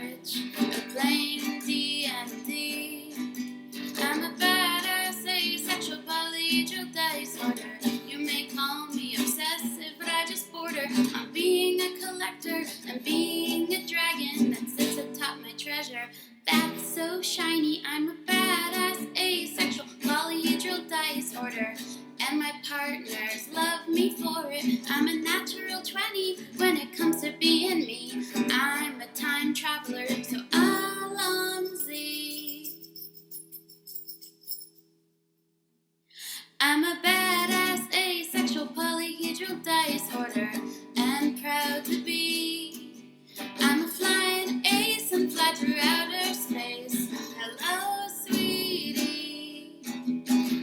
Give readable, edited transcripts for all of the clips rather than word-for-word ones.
Twitch, playing D&D. I'm a badass asexual polyhedral disorder. You may call me obsessive, but I just border on being a collector and being a dragon that sits atop my treasure. That's so shiny. I'm a badass asexual polyhedral disorder, and my partners love me for it. I'm a natural 20 when it comes to being me. I'm a time traveler, so Alonzi. I'm a badass asexual polyhedral disorder, and proud to be. I'm a flying ace and fly through outer space. Hello, sweetie.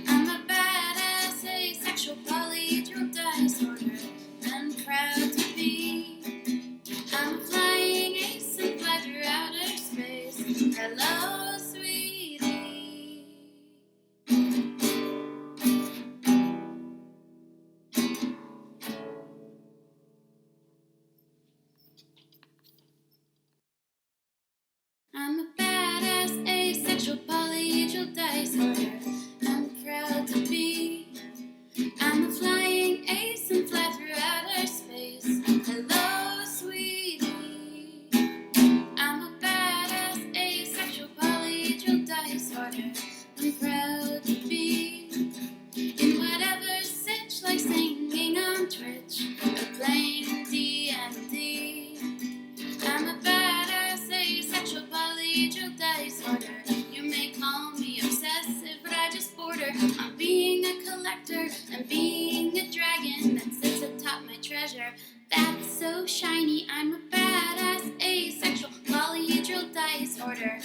I'm a badass asexual polyhedral disorder, and proud to be. I'm a flying ace and fly through outer space. Hello, sweetie. I'm a badass asexual polyhedral disorder. I'm proud to be. I'm a flying ace and fly through outer space. Hello, sweetie. I'm a badass asexual polyhedral disorder. I'm proud to be. In whatever sitch, like singing on Twitch or playing D&D. I'm a badass asexual polyhedral disorder. You may call me obsessive, but I just border on being a collector and being a dragon that sits atop my treasure. That's so shiny. I'm a badass asexual polyhedral disorder,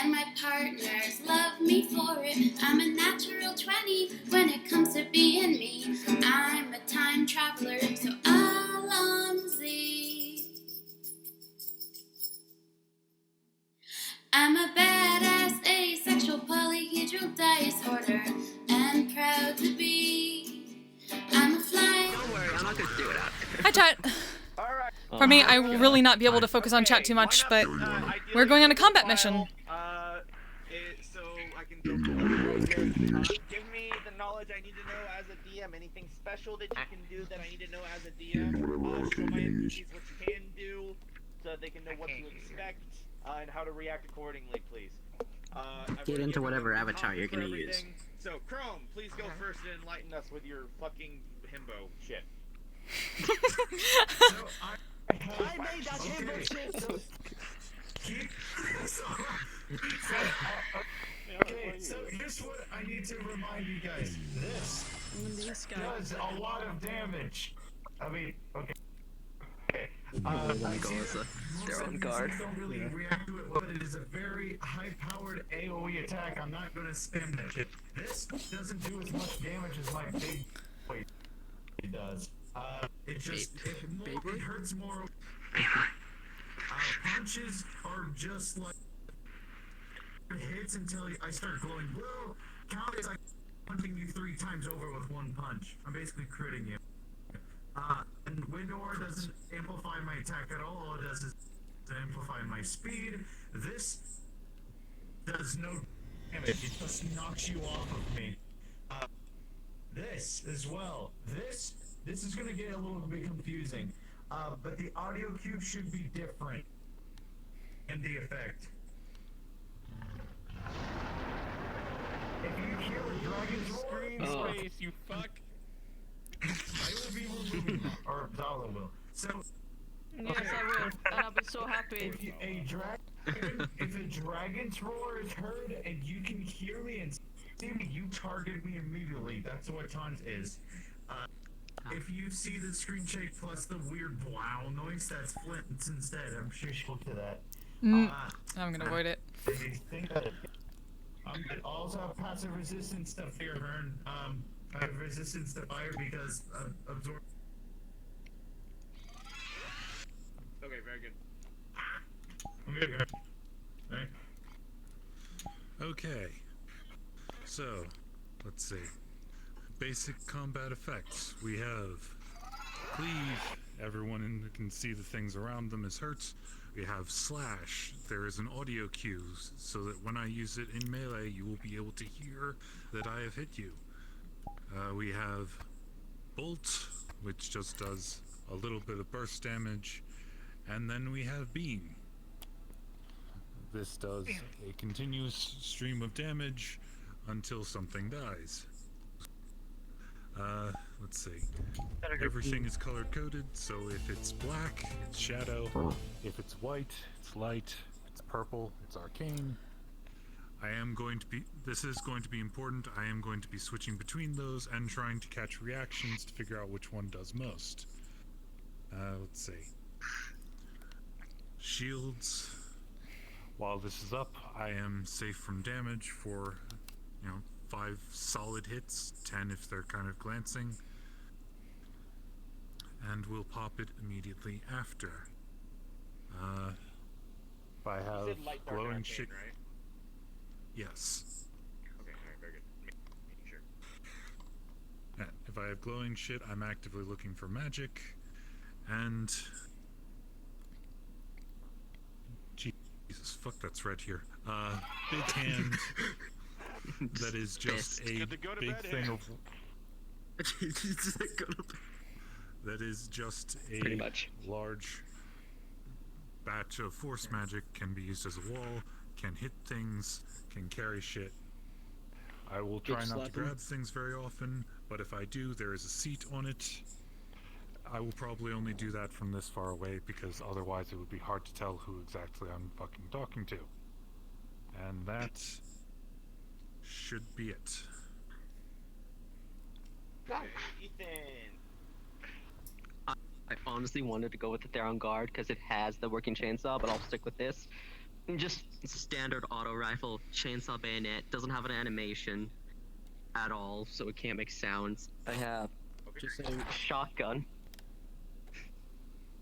and my partners love me for it. I'm a natural 20 when it comes to being me. I'm a time traveler, so Alonzi. I'm a badass asexual polyhedral disorder, and proud to be. I'm a flying. Don't worry, I'm not gonna do it after. Hi, chat. For me, I will really not be able to focus on chat too much, but we're going on a combat mission. So I can go give me the knowledge I need to know as a DM. Anything special that you can do that I need to know as a DM. Show my NPCs what you can do, so that they can know what to expect and how to react accordingly, please. Get into whatever avatar you're gonna use. So, Chrome, please go first and enlighten us with your fucking himbo shit. I made that himbo shit. Okay, so here's what I need to remind you guys. This does a lot of damage. I mean, okay. Their own guard. Don't really react to it, but it is a very high-powered AoE attack. I'm not going to spam that shit. This doesn't do as much damage as my big boy does. It just it hurts more. Punches are just like hits until I start glowing blue. Count is like punching you 3 times over with one punch. I'm basically critting you. And Windor doesn't amplify my attack at all. All it does is amplify my speed. This does no damage. It just knocks you off of me. This as well. This is gonna get a little bit confusing. But the audio cue should be different in the effect. If you hear a dragon's roar, Space, you fuck. I will be removing that, or Zala will. So, Yes, I will, and I'll be so happy. If a dragon's roar is heard and you can hear me and see me, you target me immediately. That's what taunt is. If you see the screen shake plus the weird wow noise, that's Flint's instead. I'm sure she'll do that. I'm gonna avoid it. I also have passive resistance to fear burn. I have resistance to fire because of absorb. Okay, very good. I'm good. Right. Okay, so let's see. Basic combat effects. We have cleave. Everyone can see the things around them as hurts. We have slash. There is an audio cue so that when I use it in melee, you will be able to hear that I have hit you. We have bolt, which just does a little bit of burst damage. And then we have beam. This does a continuous stream of damage until something dies. Let's see. Everything is color coded, so if it's black, it's shadow. If it's white, it's light. If it's purple, it's arcane. This is going to be important. I am going to be switching between those and trying to catch reactions to figure out which one does most. Let's see. Shields. While this is up, I am safe from damage for, 5 solid hits, 10 if they're kind of glancing. And we'll pop it immediately after. If I have glowing shit, right? Yes. Okay, alright, very good. Making sure. And if I have glowing shit, I'm actively looking for magic. And Jesus, fuck, that's red here. Big hand. That is just a big thing of. That is just a large batch of force magic. Can be used as a wall. Can hit things. Can carry shit. I will try not to grab things very often, but if I do, there is a seat on it. I will probably only do that from this far away because otherwise it would be hard to tell who exactly I'm fucking talking to. And that should be it. Ethan! I honestly wanted to go with the Theron Guard because it has the working chainsaw, but I'll stick with this. Just standard auto rifle, chainsaw bayonet, doesn't have an animation at all, so it can't make sounds. I have shotgun.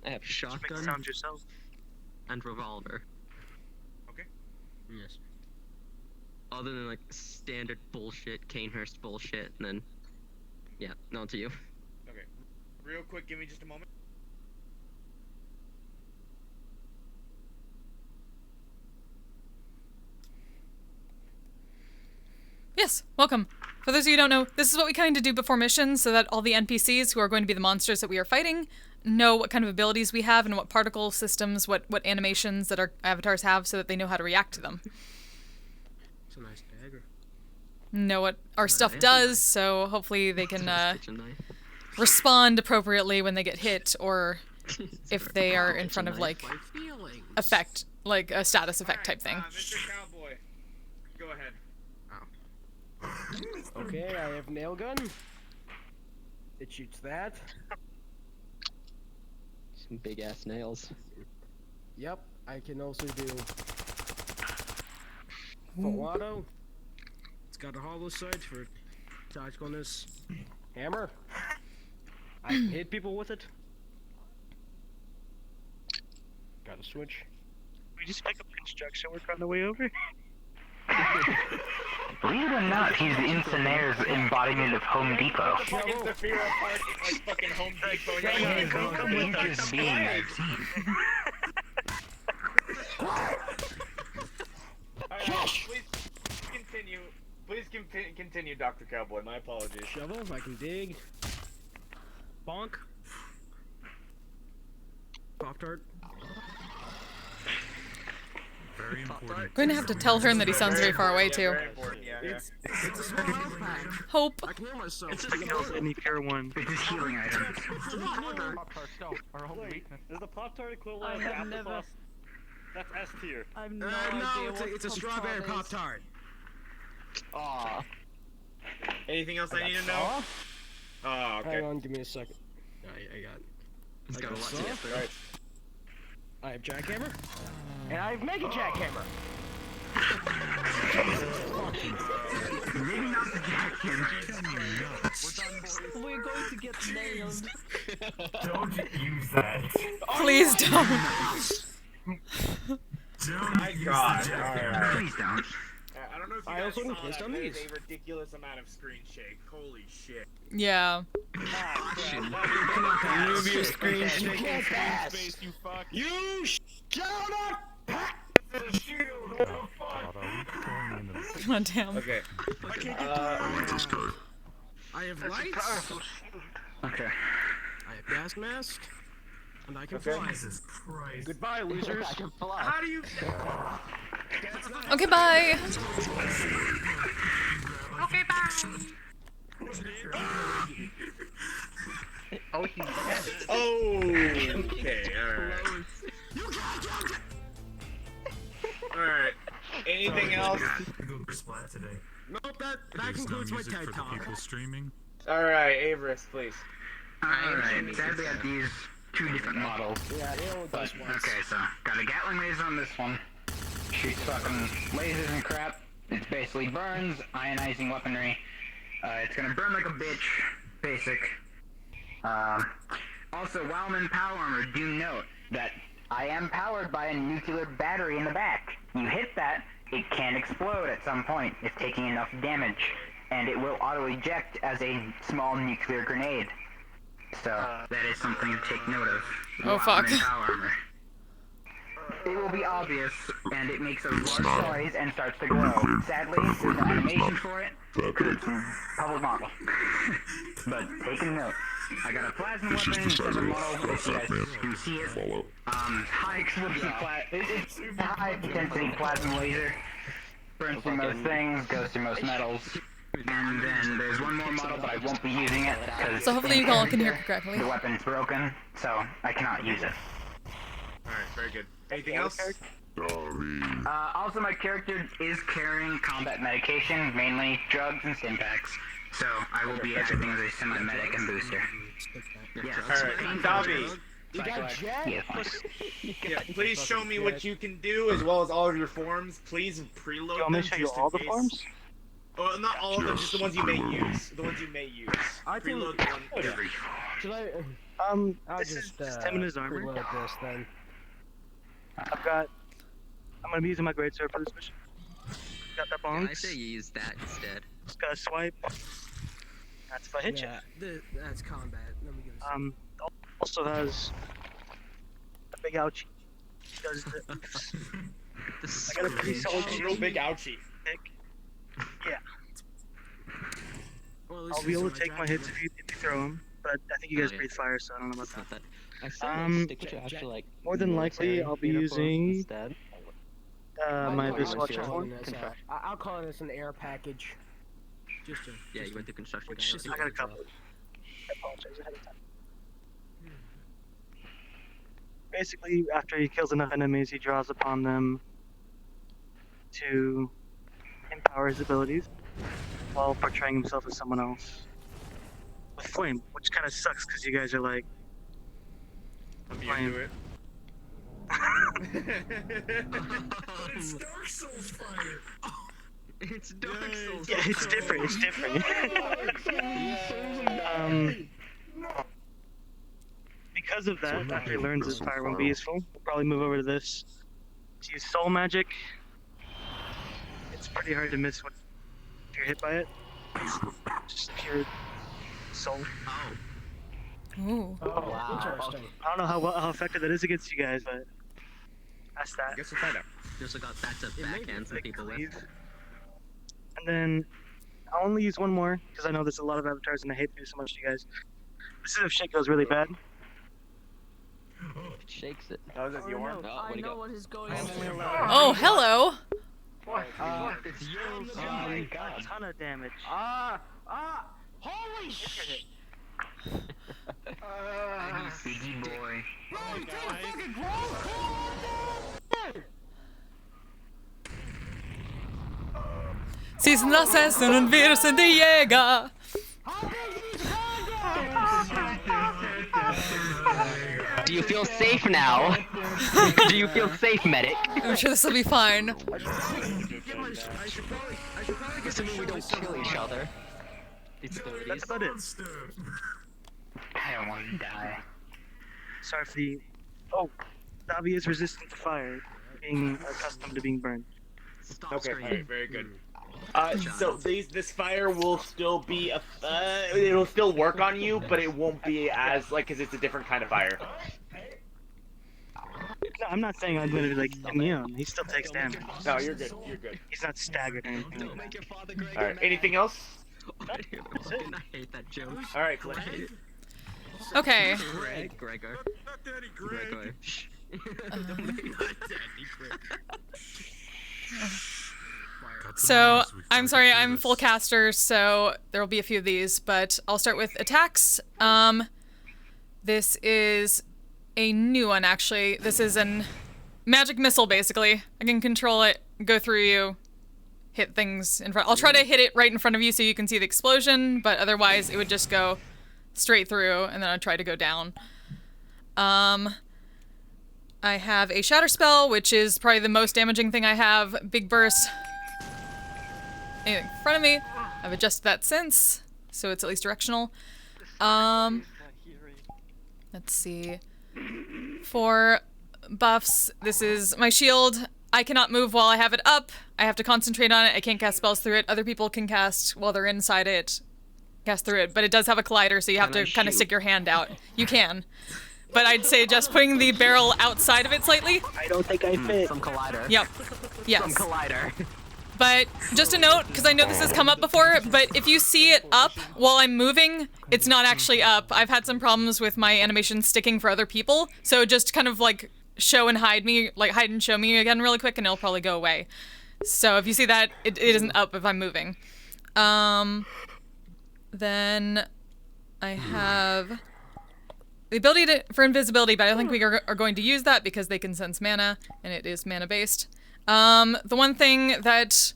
I have shotgun sound yourself. and revolver. Okay. Yes. Other than like standard bullshit, Canehurst bullshit, and then yeah, on to you. Okay. Real quick, give me just a moment. Yes, welcome. For those of you who don't know, this is what we kind of do before missions so that all the NPCs who are going to be the monsters that we are fighting know what kind of abilities we have and what particle systems, what animations that our avatars have so that they know how to react to them. It's a nice dagger. Know what our stuff does, so hopefully they can respond appropriately when they get hit or if they are in front of like effect, like a status effect type thing. Mr. Cowboy, go ahead. Okay, I have nail gun. It shoots that. Some big ass nails. Yep, I can also do full auto. It's got a hollow sight for tacticalness. Hammer. I can hit people with it. Got a switch. We just pick up construction work on the way over. Believe it or not, he's Incinera's embodiment of Home Depot. Fucking Zafira Park is like fucking Home Depot. He is the most dangerous being I've seen. Alright, please continue, Dr. Cowboy. My apologies. Shovel, I can dig. Bonk. Pop-Tart. Very important. Going to have to tell her that he sounds very far away too. Very important, yeah. It's a small health pack. Hope. I can heal myself. It's just any fair one. It's a healing item. Our whole weakness. Is the Pop-Tart equivalent I of have applesauce? never. That's S tier. I've no No, idea it's a strawberry Pop-Tart. Aw. Anything else I need to know? Oh, okay. Hang on, give me a second. I got. It's got a lot to saw. get through. Right. I have jackhammer. And I have mega jackhammer. Maybe not the jackhammer. We're going to get nailed. Don't use that. Please don't. My God. Alright. Please don't. I don't know if you I guys also saw insist that, on but these. it's a ridiculous amount of screen shake. Holy shit. Yeah. Nubius screen You shaking can't pass. space, you fuck. God damn. Okay. I can't get I have lights. Okay. I have gas mask. And I can Okay. fly. Jesus Christ. Goodbye, losers. I can fly. How do you... Okay, bye. Okay, bye. Oh, he's dead. Okay, alright. Alright. Anything else? Go splat today. Nope, that There's concludes no my music TED for the Talk. people streaming. Alright, Avarice, please. Alright, sadly I have to use two different models. Yeah, they only But, does once. okay, so, got a Gatling laser on this one. Shoots fucking lasers and crap. It's basically burns, ionizing weaponry. It's gonna burn like a bitch. Basic. Also, while I'm in power armor, do note that I am powered by a nuclear battery in the back. You hit that, it can explode at some point if taking enough damage, and it will auto-eject as a small nuclear grenade. So, that is something to take note of. Oh, while fuck. I'm in power armor. It will be obvious, and it makes a large noise and starts to glow. Sadly, there's no animation for it, because it's a public model. But take a note. I got a plasma weapon instead of a model, if you guys can see it. High explosive it's a high intensity plasma laser. Burns through most things, goes through most metals. And then there's one more model, but I won't be using it, because So hopefully you all can hear correctly. the weapon's broken, so I cannot use it. Alright, very good. Anything else? Also, my character is carrying combat medication, mainly drugs and stimpaks. So I will be acting as a semi-medic and booster. Yes. Alright, Dobby. You got jet? Yeah, please show me what you can do, as well as all of your forms. Please preload them. Want me to show you just all in the case. forms? Oh, not all of them, just the ones you may use. The ones you may use. I can- Preload the one. Okay. Should I... I'll This just, is 10 minutes armor. preload this then. I'm gonna be using my great sword for this mission. Got that bongs. I say you use that instead. Just gotta swipe. That's if I hit Yeah, that's combat. Let me get this. you. Also has a big ouchie. Does the I got a pretty solid Real shield. big ouchie. Yeah. Well, at least I'll be able it's to take my hits if you throw them, but I think you guys Oh, yeah. breathe fire, so I don't know about It's not that. that. I say stick to actually like. More than likely, military I'll be uniforms using instead. my I'll visual call check it one. this, I'll call this an air package. Just to... Yeah, you went through construction. Which guys. is, I got a couple. I apologize ahead of time. Basically, after he kills enough enemies, he draws upon them to empower his abilities while portraying himself as someone else with flame, which kind of sucks because you guys are like, I'm immune to it. It's Dark Souls fire. It's Dark Souls. yeah, it's different. It's different. Because of that, after he learns his fire won't be useful, we'll probably move over to this. To use soul magic, it's pretty hard to miss when if you're hit by it. It's just pure soul. Ooh. Oh, wow. Interesting. I don't know how effective that is against you guys, but that's that. I guess we'll find out. You also got that to backhand some people with. And then I'll only use one more because I know there's a lot of avatars and I hate to do so much to you guys. This is if shit goes really bad. It shakes it. Oh, is this your one? No, I where'd it know go? what is going Oh, hello. It's yours. Oh my god. A ton of damage. Holy shit! Biggie boy. Si no se un virus de llega. Do you feel safe now? Do you feel safe, medic? I'm sure this will be fine. Assuming we don't kill each other. These abilities. That's about it. I don't want to die. Sorry for the... Oh, Davi is resistant to fire, being accustomed to being burned. Stop Okay, screaming. alright, very good. So this fire will still be it'll still work on you, but it won't be as, like, cause it's a different kind of fire. No, I'm not saying I'm gonna be like immune. He still takes damage. No, you're good. You're good. He's not staggered or anything. Don't Like make that. your father Greg. All right. Anything else? I hate that joke. All right, Clint. Okay. Gregor. Not Daddy Greg. Gregor. Shh. Don't make not Daddy Greg. So, I'm sorry, I'm full caster, so there will be a few of these, but I'll start with attacks. This is a new one, actually. This is an magic missile, basically. I can control it, go through you, hit things in front. I'll try to hit it right in front of you so you can see the explosion, but otherwise it would just go straight through, and then I'd try to go down. I have a shatter spell, which is probably the most damaging thing I have. Big burst. Anything in front of me. I've adjusted that since, so it's at least directional. Let's see. For buffs, this is my shield. I cannot move while I have it up. I have to concentrate on it. I can't cast spells through it. Other people can cast while they're inside it, cast through it. But it does have a collider, so you have to kind of stick your hand out. You can. But I'd say just putting the barrel outside of it slightly. I don't think I fit. Some collider. Yep. Yes. Some collider. But just a note, because I know this has come up before, but if you see it up while I'm moving, it's not actually up. I've had some problems with my animation sticking for other people, so just kind of like show and hide me, like hide and show me again really quick, and it'll probably go away. So if you see that, it isn't up if I'm moving. Then I have the ability for invisibility, but I don't think we are going to use that because they can sense mana, and it is mana based. The one thing that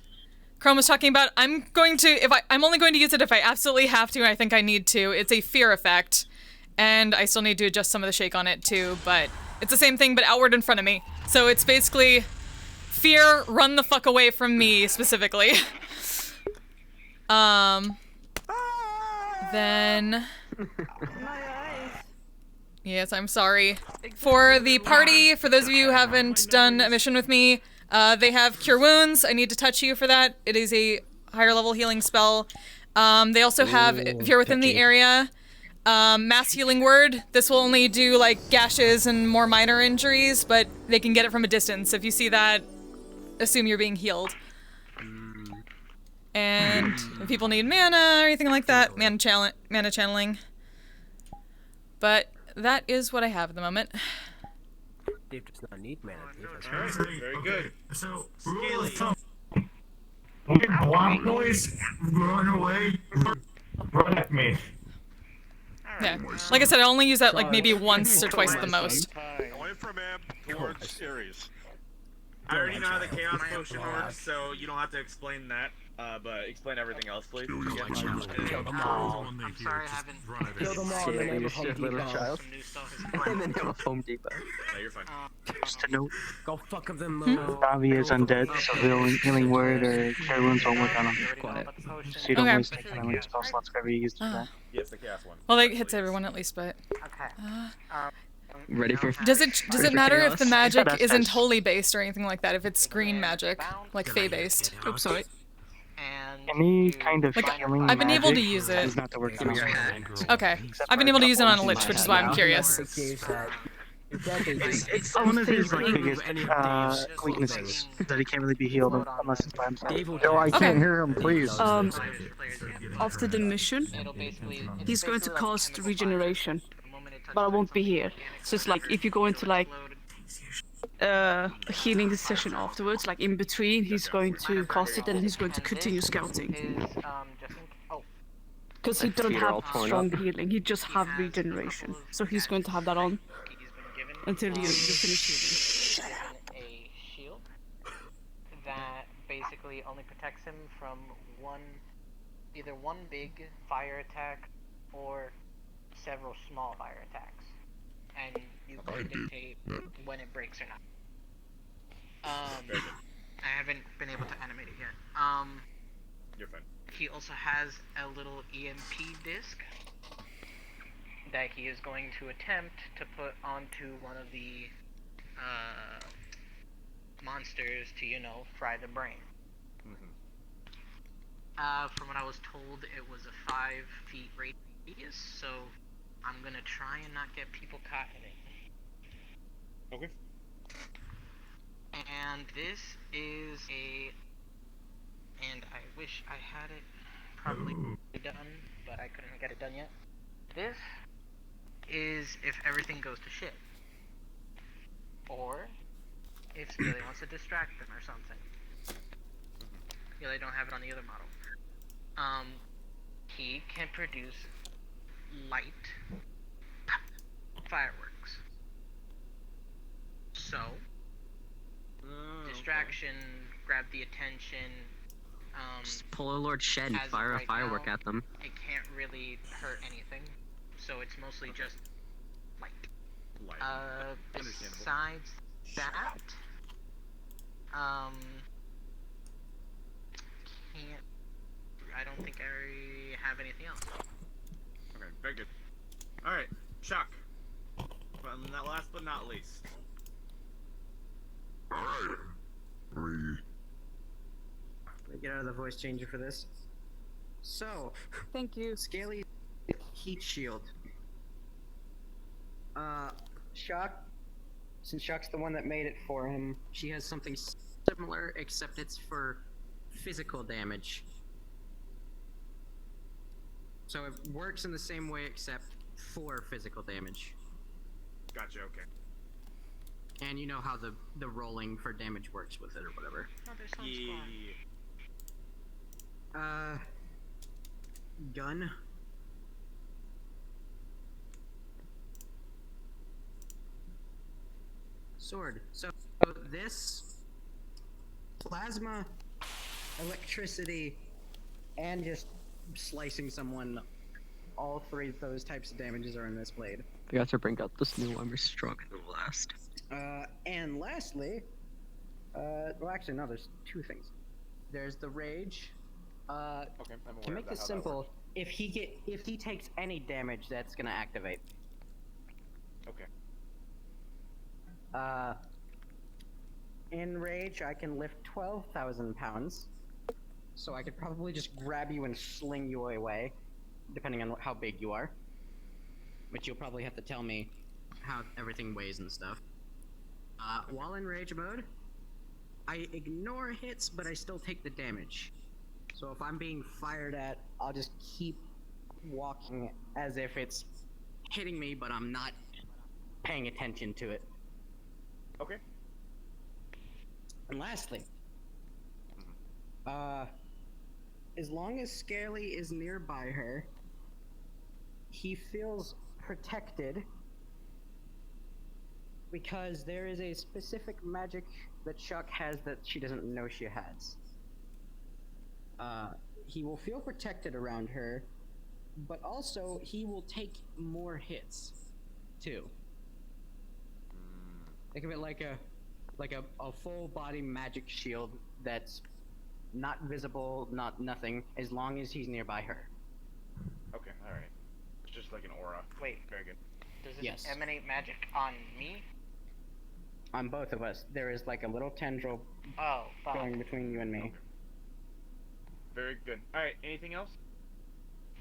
Chrome was talking about, I'm only going to use it if I absolutely have to, and I think I need to. It's a fear effect, and I still need to adjust some of the shake on it too, but it's the same thing, but outward in front of me. So it's basically fear, run the fuck away from me, specifically. Then... Yes, I'm sorry. For the party, for those of you who haven't done a mission with me, they have Cure Wounds. I need to touch you for that. It is a higher level healing spell. They also have, if you're within the area, Mass Healing Word. This will only do like gashes and more minor injuries, but they can get it from a distance. If you see that, assume you're being healed. And if people need mana or anything like that, mana channeling. But that is what I have at the moment. Dave does not need mana. Very good. So, rule of thumb. When block noise, run away, run at me. Yeah. Like I said, I only use that like maybe once or twice at the most. Away from him towards Ares. I already know how the Chaos Potion works, so you don't have to explain that. But explain everything else, please. I'm sorry, I haven't. Kill them all and then have a Home Depot. And then have a Home Depot. No, you're fine. Just a note. Go fuck of them. Davi is undead, so healing word or Cure Wounds won't work on him. Quiet. So you don't Okay. waste any kind of spell slots wherever you use for that. Yes, the Chaos one. Well, it hits everyone at least, but... Okay. Ready for... Does it matter if the chaos? magic That's isn't nice. holy based or anything like that? If it's green magic, like Fey based? Oops, sorry. And Any kind of Like, healing I've been able to magic use it. is not to work on him. Okay. I've been able to use it on a lich, which is why I'm curious. It's one of his like biggest weaknesses that he can't really be healed unless it's by himself. No, I can't hear him, please. After the mission, he's going to cast regeneration, but I won't be here. So it's like if you go into like a healing session afterwards, like in between, he's going to cast it and he's going to continue scouting. Because he doesn't have strong healing, he just have regeneration. So he's going to have that on until you finish healing. a shield that basically only protects him from either one big fire attack or several small fire attacks, and you can dictate when it breaks or not. I haven't been able to animate it yet. You're fine. He also has a little EMP disc that he is going to attempt to put onto one of the monsters to, fry the brain. From what I was told, it was a 5 feet radius, so I'm gonna try and not get people caught in it. Okay. And this is a... And I wish I had it probably done, but I couldn't get it done yet. This is if everything goes to shit. Or if Scaly wants to distract them or something. Yeah, they don't have it on the other model. He can produce light fireworks. So, distraction, grab the attention. Just pull a Lord Shed and as of fire a right firework now, at them. It can't really hurt anything. So it's mostly just light. Besides that, I don't think I have anything else. Okay, very good. Alright, Chuck. Last but not least. Alright. Get out of the voice changer for this. So, Thank you. Scaly heat shield. Shock. Since Shock's the one that made it for him, she has something similar, except it's for physical damage. So it works in the same way, except for physical damage. Gotcha, okay. And you know how the rolling for damage works with it or whatever. Oh, there's some spawn. Gun. Sword. So this plasma, electricity, and just slicing someone, all three of those types of damages are in this blade. Forgot to bring up this new armor stronger than the last. And lastly, well actually no, there's two things. There's the rage. Okay, I'm aware To make of this how that simple, works. if he takes any damage, that's gonna activate. Okay. In rage, I can lift 12,000 pounds. So I could probably just grab you and sling you away, depending on how big you are. But you'll probably have to tell me how everything weighs and stuff. While in rage mode, I ignore hits, but I still take the damage. So if I'm being fired at, I'll just keep walking as if it's hitting me, but I'm not paying attention to it. Okay. And lastly, as long as Scaly is nearby her, he feels protected because there is a specific magic that Chuck has that she doesn't know she has. He will feel protected around her, but also he will take more hits, too. Think of it like a full body magic shield that's not visible, nothing, as long as he's nearby her. Okay, alright. It's just like an aura. Wait. Very good. Does this Yes. emanate magic on me? On both of us, there is like a little tendril going between you and me. Okay. Very good. Alright, anything else?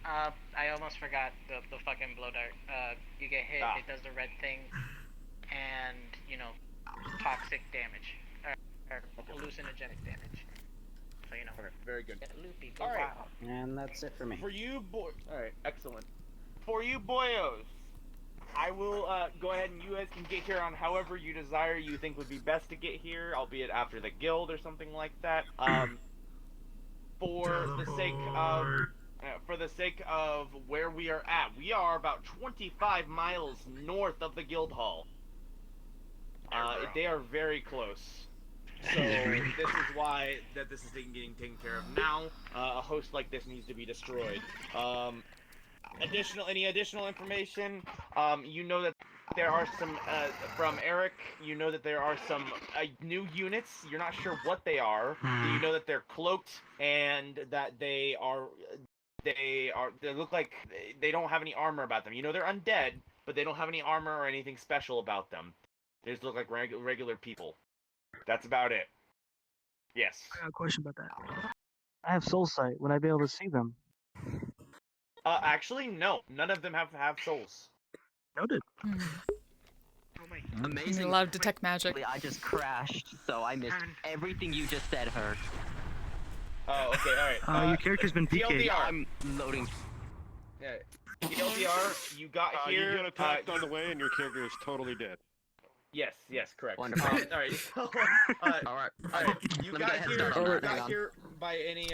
I almost forgot the fucking blow dart. You get hit, it does the red thing, and, you know, toxic damage. Or hallucinogenic damage. So, you know. Okay, very good. Get loopy, go Alright. wild. And that's it for me. For you alright, excellent. For you boyos, I will go ahead and you guys can get here on however you desire you think would be best to get here, albeit after the guild or something like that. For the sake of where we are at, we are about 25 miles north of the guild hall. They are very close. So this is why this is getting taken care of now. A host like this needs to be destroyed. Any additional information? You know that there are some from Eric. You know that there are some new units. You're not sure what they are. You know that they're cloaked and that they look like they don't have any armor about them. You know they're undead, but they don't have any armor or anything special about them. They just look like regular people. That's about it. Yes. I got a question about that. I have soul sight. Would I be able to see them? Actually, no. None of them have souls. Noted. Amazing. You're allowed to detect magic. I just crashed, so I missed everything you just said, Her. Oh, okay, alright. Your character's been PK'd. TLDR. I'm loading. Yeah. TLDR, you got here. You get attacked on the way, and your character is totally dead. Yes, correct. Wonderful. Alright, so, Alright. you got here by any,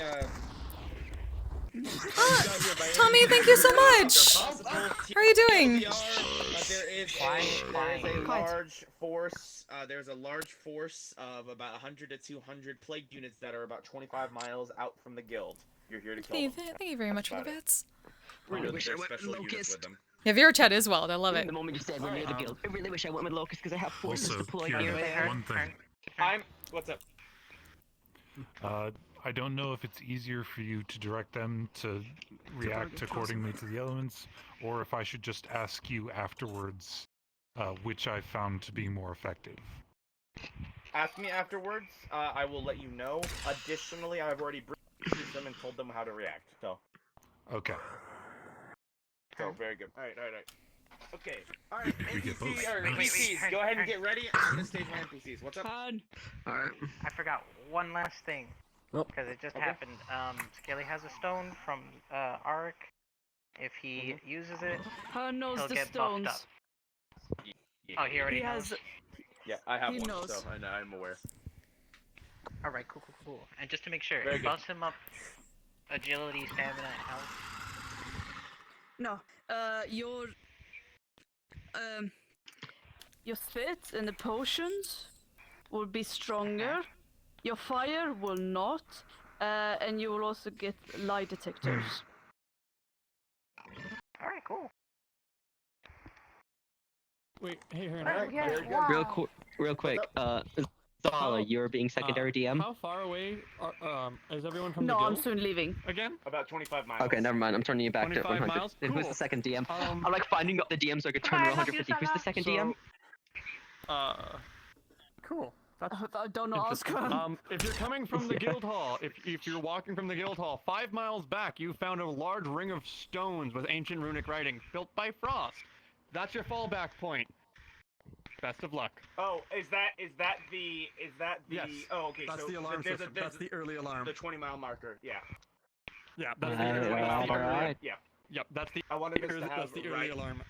Tommy, thank you so much! How are you doing? There is a large force. There's a large force of about 100 to 200 plague units that are about 25 miles out from the guild. You're here to kill them. Thank you very much for the bits. Really wish I There's went special with units Locust. with them. Yeah, VRChat is wild. I love it. The moment you said we're near the guild, I really wish I went with Locust because I have forces Also, deployed Kieran, near there. one thing. What's up? I don't know if it's easier for you to direct them to react accordingly to the elements, or if I should just ask you afterwards which I found to be more effective. Ask me afterwards. I will let you know. Additionally, I've already briefed them and told them how to react. So. Okay. So very good. All right. Okay. All right. We get both. NPCs, go ahead and get ready. I'm gonna stage my NPCs. What's up? Alright. I forgot one last thing. Because it just happened. Skelly has a stone from Arik. If he uses it, knows he'll the get stones. buffed up. Oh, he already knows. Yeah, I have He one, knows. so I'm aware. Alright, cool. And just to make sure, Very good. buff him up agility, stamina, and health. No, your spits and the potions will be stronger. Your fire will not, and you will also get lie detectors. Alright, cool. Wait, hey, Hearn. Real quick. Zala, you're being secondary DM. How far away is everyone from No, the guild? I'm soon leaving. Again? About 25 miles. Okay, never mind. I'm turning you back to 25 100. miles? Who's Cool. the second DM? I'm like finding up the DM so I could turn to 150. Who's the second DM? Cool. I don't know, Oscar. If you're coming from the guild hall, if you're walking from the guild hall, 5 miles back, you found a large ring of stones with ancient runic writing built by Frost. That's your fallback point. Best of luck. Oh, is that the Yes. Oh, okay. That's so the alarm there's system. That's the early alarm. The 20-mile marker. Yeah. Yeah, that's the early alarm. Yeah. Yep, that's the. I wanted us to have that's the early right alarm.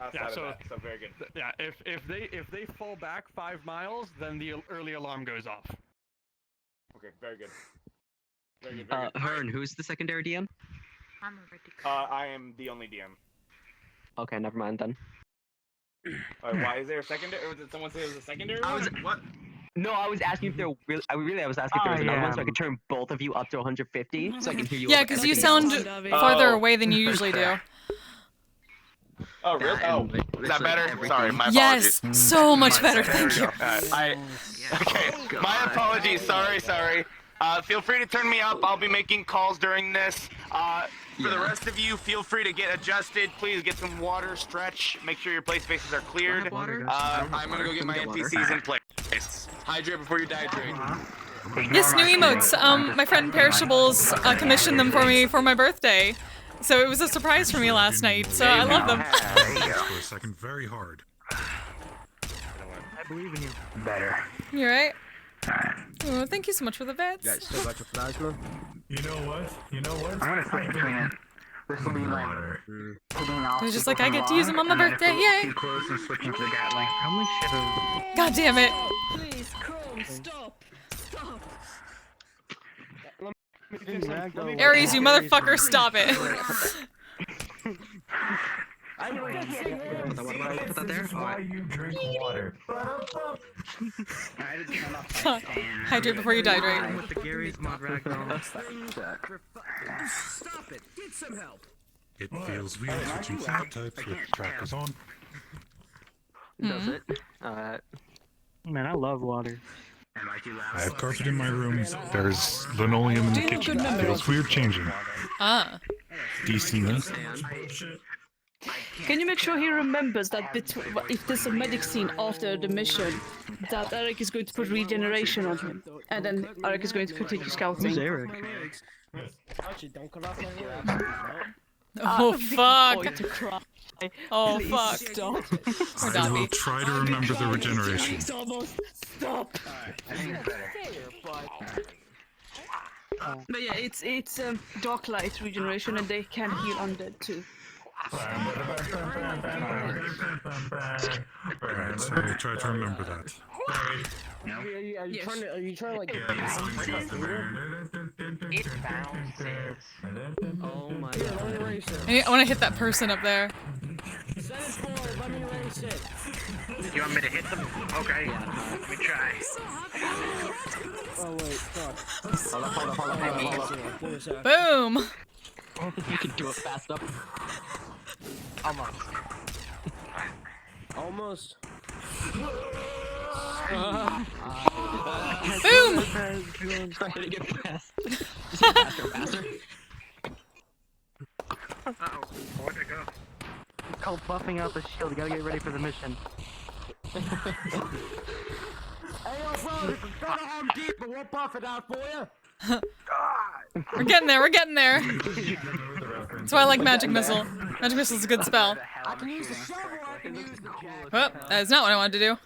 outside of that. So very good. Yeah, if they fall back 5 miles, then the early alarm goes off. Okay, very good. Very good. Very good. Hearn, who's the secondary DM? I'm already. I am the only DM. Okay, never mind then. Why is there a secondary? Or did someone say it was a secondary one? What? No, I was asking if there really. I was asking if there was another one, so I could turn both of you up to 150, so I can hear you. Yeah, because you sound farther away than you usually do. Oh, really? Oh, is that better? Sorry, my Yes, apologies. so much better. Thank you. Okay, my apologies. Sorry. Feel free to turn me up. I'll be making calls during this. For the rest of you, feel free to get adjusted. Please get some water, stretch, make sure your play spaces are cleared. I'm gonna go get my NPCs in place. Hydrate before you dehydrate. Yes, new emotes. My friend Perishables commissioned them for me for my birthday. So it was a surprise for me last night, so I love them. For a second, very hard. I believe in you. Better. You right? Oh, thank you so much for the bits. You guys still got your plasma? You know what? I'm gonna switch between it. This will be like putting off. It was just like, I get to use them on my birthday, yay! Too close and switching to the Gatling. How much shit have... God damn it! Please, Chrome, stop! Ares, you motherfucker, stop it! Put that there? Why you drink water. Hydrate before you dehydrate. With the Gary's mod ragdoll. Stop it! Get some help! It feels weird switching phenotypes with trackers on. Does it? Man, I love water. I have carpet in my room. There's linoleum in the kitchen. It feels weird changing. Ah. DC me. Can you make sure he remembers that if there's a medic scene after the mission, that Eric is going to put regeneration on him, and then Eric is going to continue scouting. Who's Eric? Actually, don't cut off my legs. Oh fuck! Going to cry. Oh Please fuck! Stop. Or I will Dobby. try to remember the regeneration. Almost. Stop. I think it's better. But yeah, it's dark light regeneration, and they can heal undead too. Alright, so I will try to remember that. Are you trying to like? It bounces. Oh my Here, let me god. erase it. I want to hit that person up there. Send it forward. Let me erase it. You want me to hit them? Okay. Let me try. Oh wait, God. Hold up. Give me a sec. Boom! I don't think you can do it fast enough. Almost. Boom! Trying to get fast. Just get faster. Uh-oh. Where'd it go? It's called buffing out the shield. You gotta get ready for the mission. Hey, yo, bro, go to Home Depot. We'll buff it out for you. We're getting there. We're getting there. That's why I like Magic Missile. Magic Missile's a good spell. I can use the shovel. I can use the jack. Well, that is not what I wanted to do.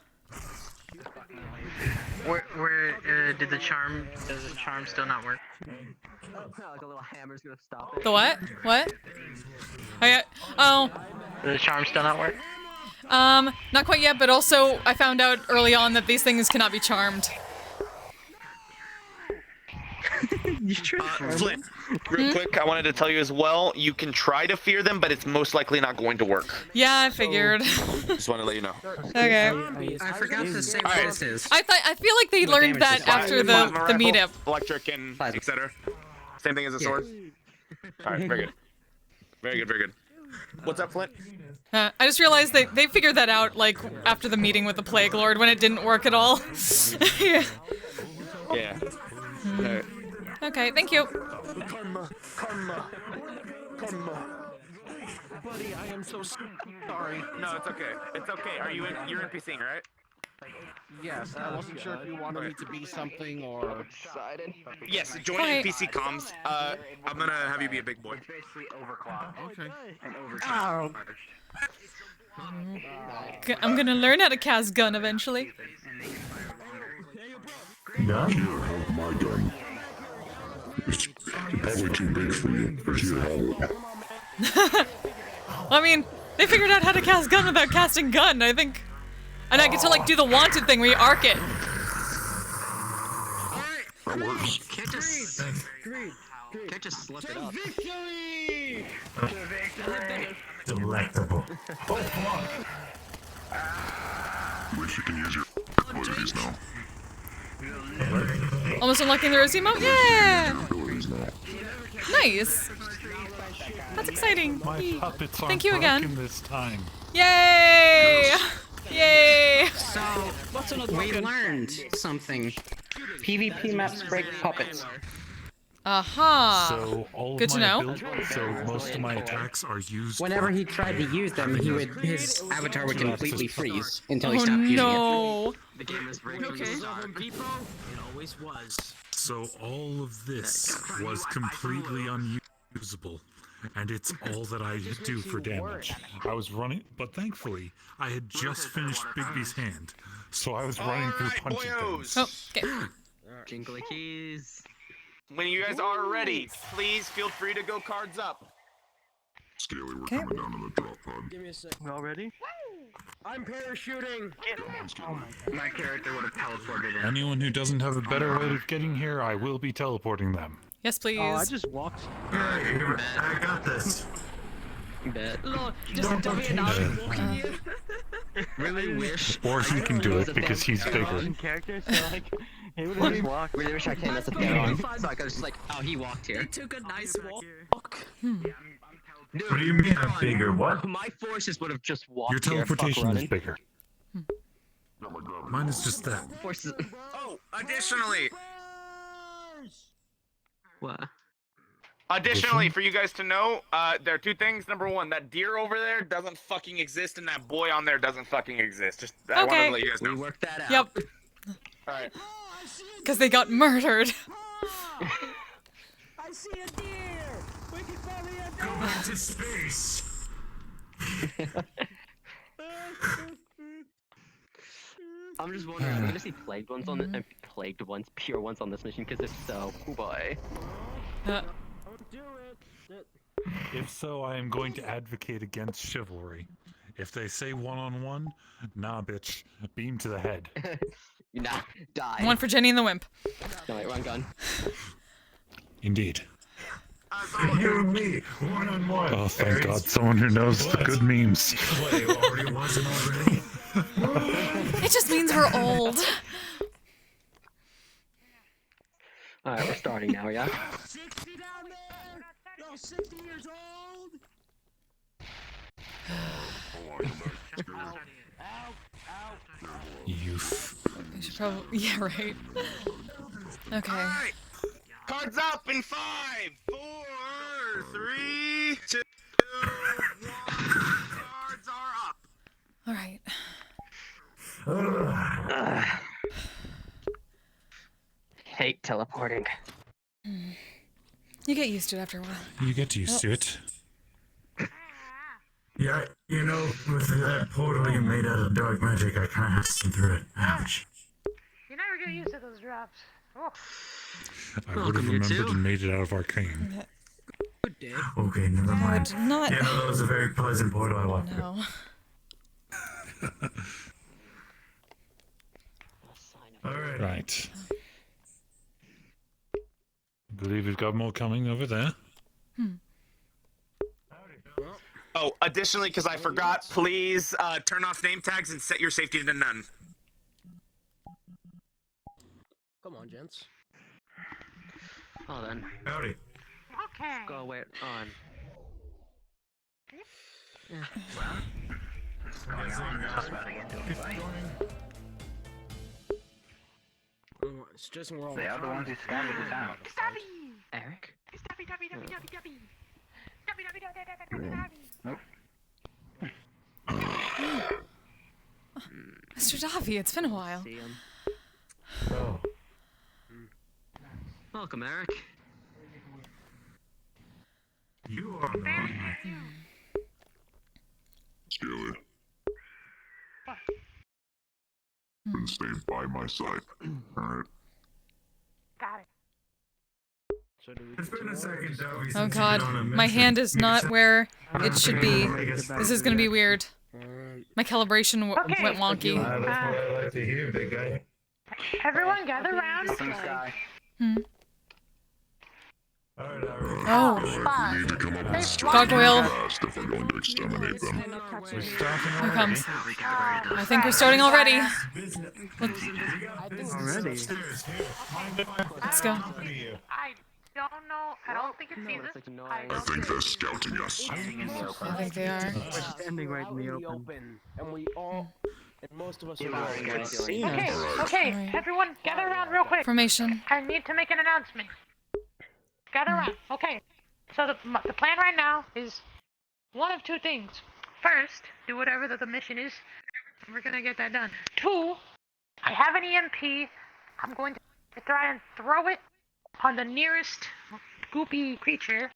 Where did the charm? Does the charm still not work? Like a little hammer's gonna stop it. The what? What? Oh. Does the charm still not work? Not quite yet, but also I found out early on that these things cannot be charmed. Flint, real quick, I wanted to tell you as well, you can try to fear them, but it's most likely not going to work. Yeah, I figured. Just wanted to let you know. Okay. I forgot to say what this is. I feel like they learned that after the meetup. Electric and etc. Same thing as a sword. Alright, very good. Very good, very good. What's up, Flint? I just realized they figured that out like after the meeting with the Plague Lord when it didn't work at all. Yeah. Yeah. Alright. Okay, thank you. Karma. Buddy, I am so sorry. No, it's okay. It's okay. You're NPCing, right? Yes, I wasn't sure if you wanted me to be something or... Yes, join Hi. NPC comms. I'm gonna have you be a big boy. It's basically overclocked. Okay. And overcharged. I'm gonna learn how to cast gun eventually. And they can fire longer. Gun? You have my gun. It's probably too big for you, but you have it. I mean, they figured out how to cast gun without casting gun, I think. And I get to like do the wanted thing where you arc it. That works. Can't just slip it up. Victory! Delectable. At least you can use your abilities now. Almost unlocking the rose emote? Yeah! Abilities now. Nice! That's exciting. My puppets aren't Thank you again. broken this time. Yay! Yay! So, we learned something. PvP maps break puppets. Aha! So all Good of to my know. so most of my attacks are used. Whenever he tried to use them, his avatar would completely freeze until he Oh stopped using it. no! The game is rigged from the start. It always was. So all of this was completely unusable, and it's all that I do for damage. I was running, but thankfully I had just finished Bigby's hand, so I was running through punching things. Oh, okay. Jingly keys. When you guys are ready, please feel free to go cards up. Scaly, we're coming down to the drop pod. Give me a sec. We all ready? I'm parachuting. My character would have teleported in. Anyone who doesn't have a better way of getting here, I will be teleporting them. Yes, please. Oh, I just walked. I got this. Bet. Lord, just Dobby and I walking here. Really wish. Or he can do it because he's bigger. Character, so like, he would have just walked. Really wish I came as a dead so I could just like, oh, he walked They here. took a nice walk. Dude, What do you mean a bigger what? my forces would have just walked Your here. Fuck teleportation is running. bigger. Mine is just that. Forces. Oh, additionally, What? Additionally, for you guys to know, there are two things. Number one, that deer over there doesn't fucking exist, and that boy on there doesn't fucking exist. Just I wanted Okay. to let you guys know. We worked that out. Yep. Alright. Because they got murdered. I see a deer. Go back to space. I'm just wondering, are we gonna see plagued ones on the pure ones on this mission? Because if so, oh boy. If so, I am going to advocate against chivalry. If they say one-on-one, nah, bitch, beam to the head. Nah, die. One for Jenny and the Wimp. No, wait, wrong gun. Indeed. You and me, one-on-one. Oh, thank God, someone who knows the good memes. Wait, already wasn't already? It just means we're old. Alright, we're starting now, yeah? 60 down there! Y'all 60 years old! Youth. We should probably. Yeah, right. Okay. Alright! Cards up in 5, 4, 3, 2, 1. Cards are up. Alright. Hate teleporting. You get used to it after a while. You get used to it. Yeah, you know, with that portal you made out of dark magic, I kind of have to see through it. Ouch. You never get used to those drops. Oh. I would have remembered and made it out of arcane. Okay, never mind. Not... Yeah, no, that was a very pleasant portal I walked through. No. Alright. Right. I believe we've got more coming over there. Oh, additionally, because I forgot, please turn off name tags and set your safety to none. Come on, gents. Hold on. Howdy. Okay. Go wait on. It's just we're all. They are the ones who scattered the town. Eric? Nope. Mr. Davi, it's been a while. See him. Oh. Welcome, Eric. You are not. Scaly. And stay by my side. Alright. Got it. It's been a second, Dobby, since Oh you've god, been on a my mission. hand is not where it should be. This is gonna be weird. Alright. My calibration Okay. went wonky. That's what I like to hear, big guy. Everyone gather round. Up in the sky. Alright, alright. Oh. You need to come up and strike Gargoyle. fast if we're going to exterminate them. We're starting Here already. comes. I think we're starting already. Already? Let's go. I don't know. I don't think it sees us. I think they're scouting us. I think they are. We're standing right in the open. And we all. And most of us are Seen Okay, us. okay. Alright. Everyone gather around real quick. Formation. I need to make an announcement. Gather around. Okay. So the plan right now is one of two things. First, do whatever the mission is. We're gonna get that done. 2, I have an EMP. I'm going to try and throw it on the nearest goopy creature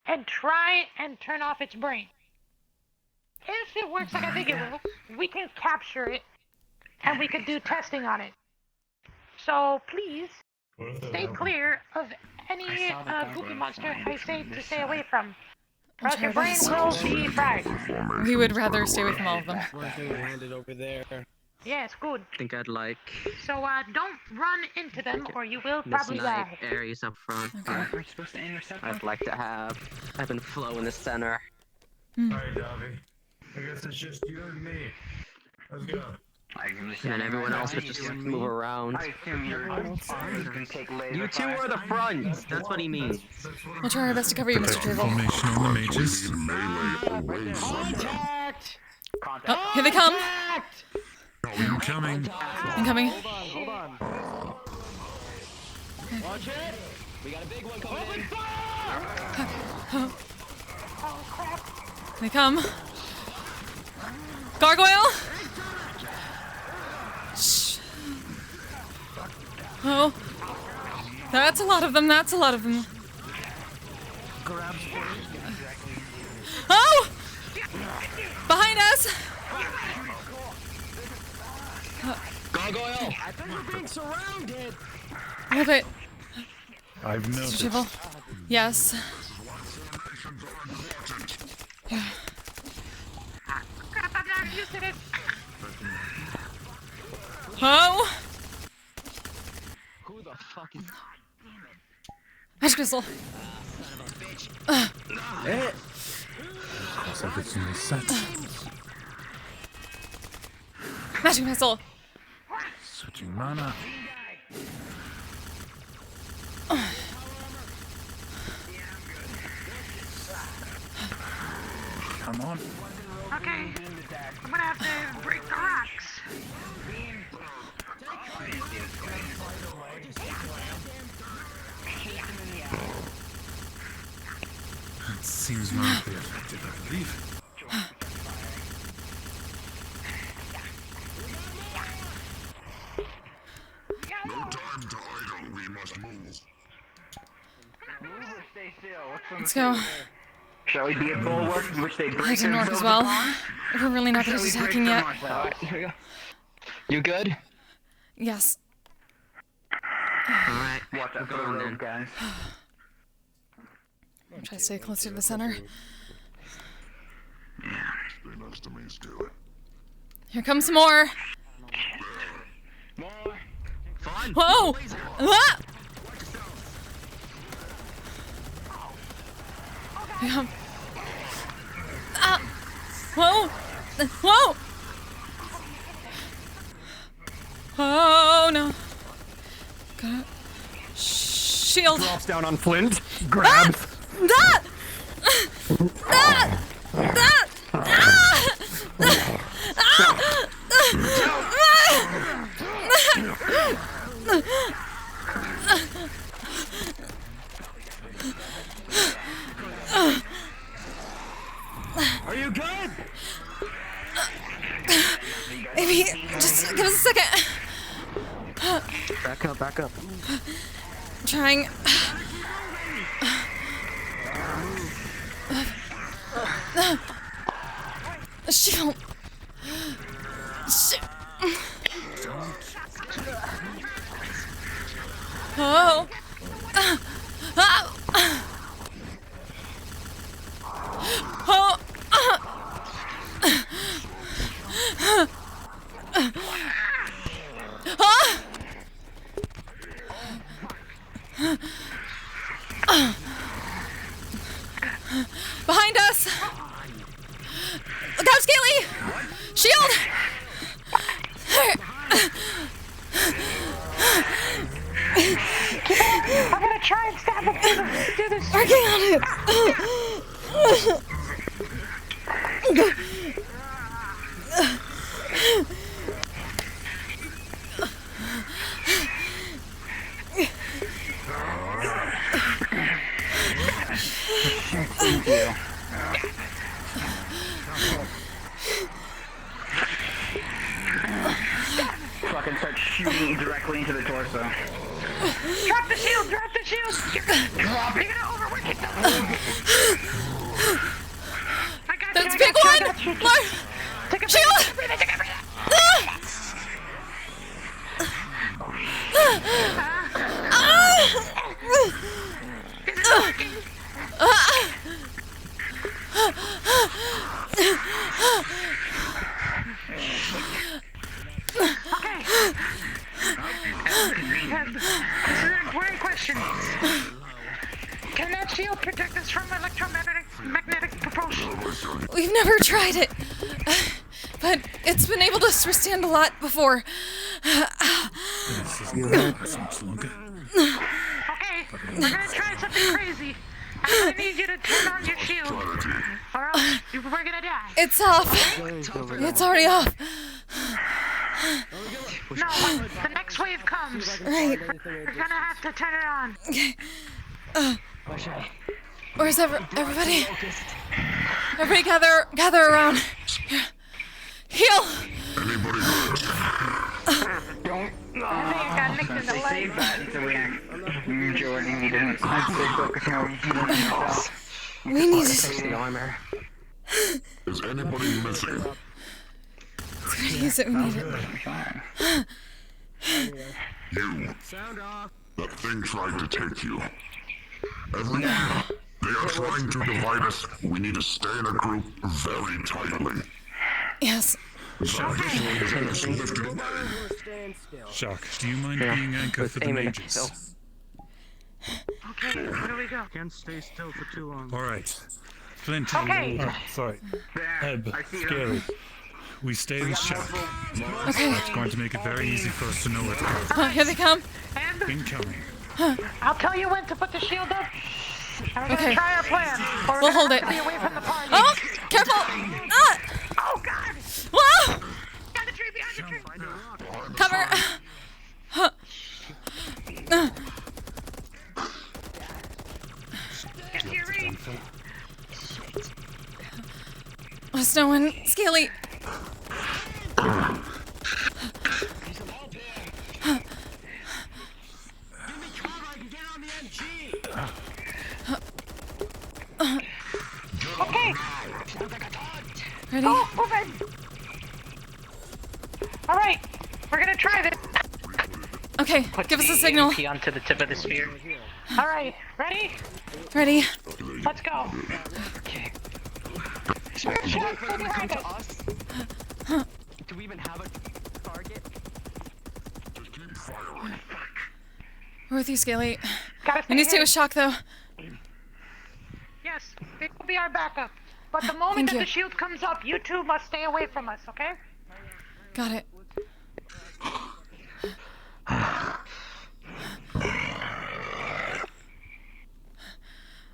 and try and turn off its brain. If it works like I think it will, we can capture it and we could do testing on it. So please stay clear of any goopy monster I say to stay away from. Or else your brain will be fried. We would rather stay away from all of them. One thing handed over there. Yes, good. I think I'd like So don't run into them or you will Miss probably Knight die. Ares up front. Aren't we supposed to intercept them? I'd like to have Ebb and Flow in the center. Alright, Dobby. I guess it's just you and me. Let's go. And everyone else would just move around. I assume your arms can take laser You two are the front. That's what he means. We'll try our best to cover you, Mr. Turtle. Formation on the mages. Contact! Oh, here they come. Incoming. Incoming. Hold on. Watch it! We got a big one coming in. Oh crap. They come. Gargoyle. Shh. Oh. That's a lot of them. That's a lot of them. grabs for it. Oh! Behind us! Gargoyle! I think we're being surrounded. Hold it. I've noticed. Shivel. Yes. Yeah. Crap, I'm not used to this. Oh! Who the fuck is... Ash crystal. Looks like it's in the set. Magic missile. Switching mana. Come on. Okay, I'm gonna have to break the rocks. That seems mildly effective, I believe. No time to idle, we must move. Stay still. Let's go. Shall we be at bulwark, which they break Head to north as well. We're really not good at attacking yet. Here we go. You good? Yes. Alright, Watch out for the road, guys. Try to stay closer to the center. Stay next to me, Scaly. Here comes some more. Fine. Whoa! Ah! Yeah. Ah! Whoa! Whoa! Oh no! Got shield. Drops down on Flint. Grabs. Ah! Ah! Ah! Are you good? Maybe just give us a second. Back up, back up. Trying. Shield. Oh. Oh. Behind us! Look out, Scaly! Shield! I'm gonna try and stab him through this. Working on it! Thank you. Fucking start shooting directly into the torso. Drop the shield! Drop the shield! You're gonna overwork it. That's a big one! More! Shield! Okay. This is an important question. Can that shield protect us from electromagnetic propulsion? We've never tried it, but it's been able to withstand a lot before. This is much longer. Okay, we're gonna try something crazy. I'm gonna need you to turn on your shield, or else we're gonna die. It's off. It's already off. No, when the next wave comes, Right. we're gonna have to turn it on. Okay. Where's everybody? Everybody gather around. Here. Heal. Anybody hurt? Don't got nicked in the They leg. saved that until we Jordan, you didn't focus more on healing yourself. We need to... The armor. Is anybody missing? Use it, we need it. You. Sound off. That thing tried to take you. Everyone, they are trying to divide us. We need to stay in a group very tightly. Yes. Shock, do you mind being anchor for the mages? Okay, where do we go? Can't stay still for too long. Alright. Flint. Okay. Oh, sorry. Eb, Scary. We stay in shock. Okay. That's going to make it very easy for us to know where to go. Here they come. Incoming. I'll tell you when to put the shield up. And we're Okay. gonna try our plan. Or we're We'll gonna hold have it. to be away from the party. Oh, careful! Ah! Oh God! Whoa! Behind the tree, behind the tree. Cover! Get to your reach. Oh, snowing. Scaly. Okay. Ready? Oh, move it. All right, we're gonna try this. Okay, give us a signal. Onto the tip of the sphere. All right, ready? Ready? Let's go. Okay. Stay behind us. Do we even have a target? We're with you, Scaly. Gotta We need to stay stay with Shock, though. Yes, it will be our backup. But the moment Thank that you. the shield comes up, you two must stay away from us, okay? Got it.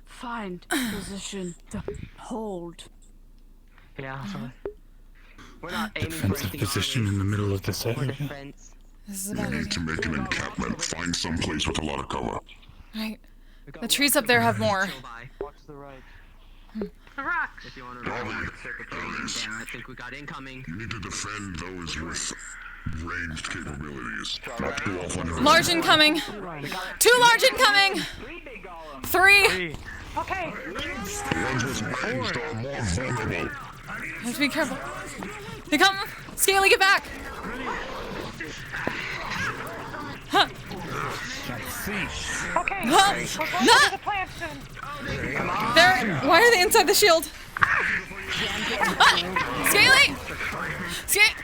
Find position to hold. Yeah, so we're not aiming for Defensive anything. position in the middle of this area. Defense. This is We about need it. to make an encampment. Find some place with a lot of cover. Right. The trees up there have more. Watch the right. The rocks. If you want to I think we got incoming. You need to defend those with ranged capabilities. Not go off on your Large incoming. 2 large incoming. 3. Okay. The ones with ranged are more vulnerable. Have to be careful. They come. Scaly, get back. Huh. Okay. Huh. We're going Nah. to the plant soon. They're. Why are they inside the shield? Scaly! Scaly!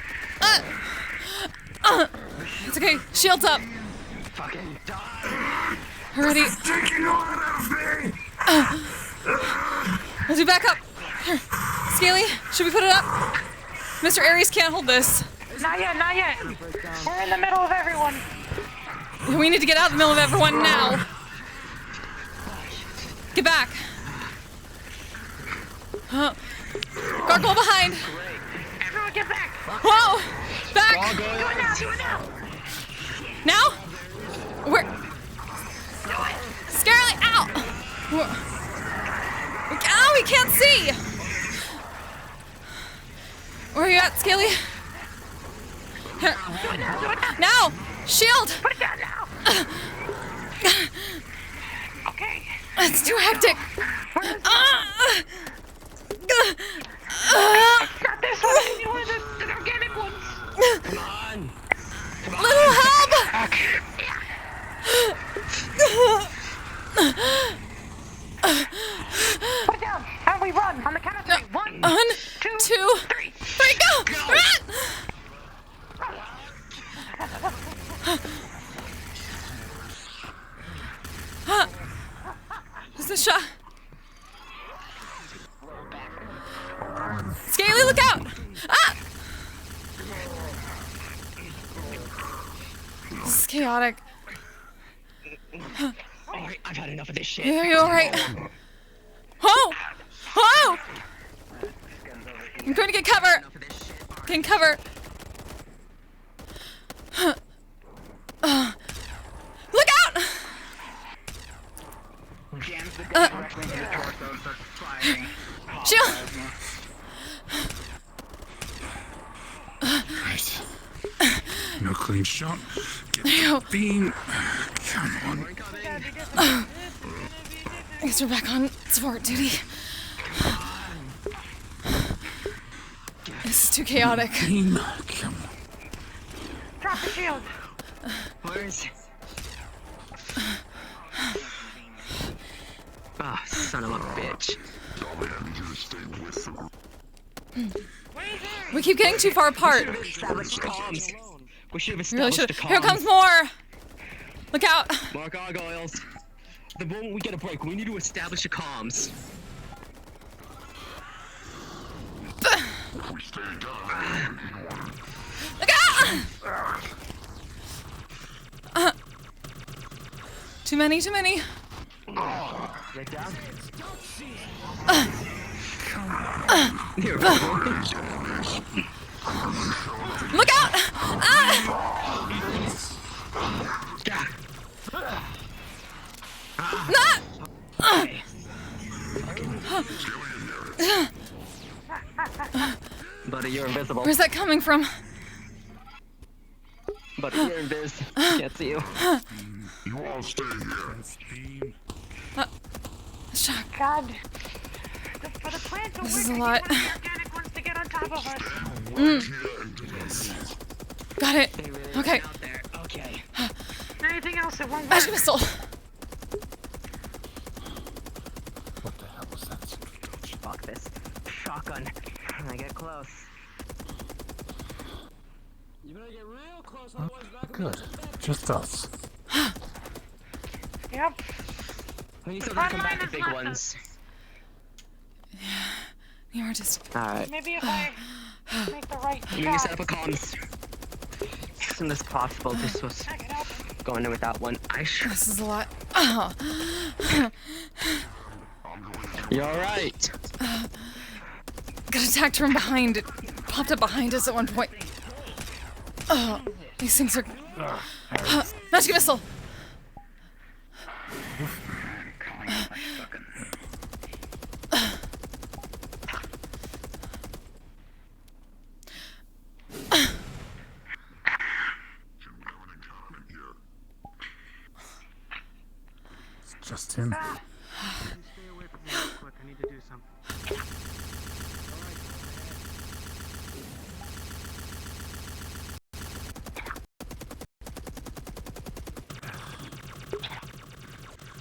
It's okay. Shield's up. We're ready. We'll do back up. Here. Scaly, should we put it up? Mr. Aries can't hold this. Not yet, not yet. We're in the middle of everyone. We need to get out of the middle of everyone now. Get back. Gargoyle behind. Everyone get back. Whoa! Back. Do it now, do it now. Now? Where? Scarily, ow! Ow, we can't see! Where are you at, Scaly? Here. Do it now, do it now. Now! Shield! Put it down now. Okay. It's too hectic. Not this one, you want the organic ones. Come on. Little help! Put it down. And we run on the count of 3. 1, 2, 3, go! Run! Is this shot? Scaly, look out! Ah! This is chaotic. Alright, I've had enough of this shit. Are you alright? Whoa! Whoa! I'm going to get cover! Getting cover! Look out! Jams the gun directly into the torso and starts firing. Shield! No clean shot. Get the beam. Come on. I guess we're back on support duty. This is too chaotic. Beam. Come on. Drop the shield. Where is it? Ah, son of a bitch. We keep getting too far apart. We should have established Really the should. comms. Here comes more. Look out. More gargoyles. The moment we get a break, we need to establish a comms. Look out. Too many. Get down. Look out! Buddy, you're invisible. Where's that coming from? Buddy, you're invisible. Can't see you. You all stay here. Shock. God. For the plant to This work, is a I lot. need one of the organic ones to get on top of us. Got it. Okay. Okay. Anything else that won't work? Magic missile. What the hell was that? Fuck this. Shotgun. I get close. You better get real close, Good. Just us. Yep. We need something to combat the big ones. The artist. Alright. Maybe if I make the right We need to shot. set up a comms. As soon as possible, this was going in with that one. This is a lot. Oh. You're alright. Got attacked from behind. It popped up behind us at one point. Oh, these things are. Magic missile. Just him. Stay away from me real quick. I need to do something.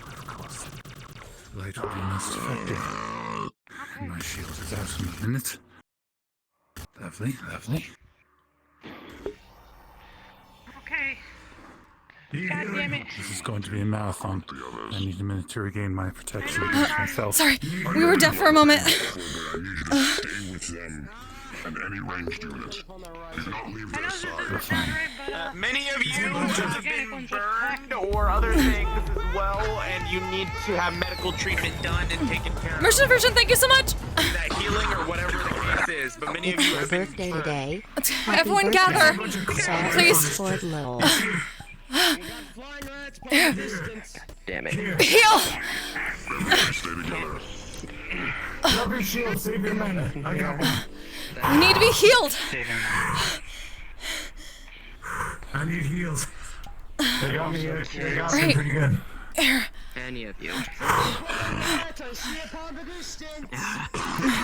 Of course. Light will be most effective. My shield is out in a minute. Lovely. Okay. God damn it. This is going to be a marathon. I need a minute to regain my protection against myself. Sorry, we were deaf for a moment. Stay with them and any ranged unit. Do not leave their side. Many of you have been burned or other things as well, and you need to have medical treatment done and taken care of. Immersion version, thank you so much. That healing or whatever the case is, but many of you have been birthday today. Everyone gather, please. Ford Lowell. Damn it. Heal. Stay together. Grab your shield, save your mana. I got one. We need to be healed. I need heals. They got me. They got me Right. pretty good. Here. Any of you.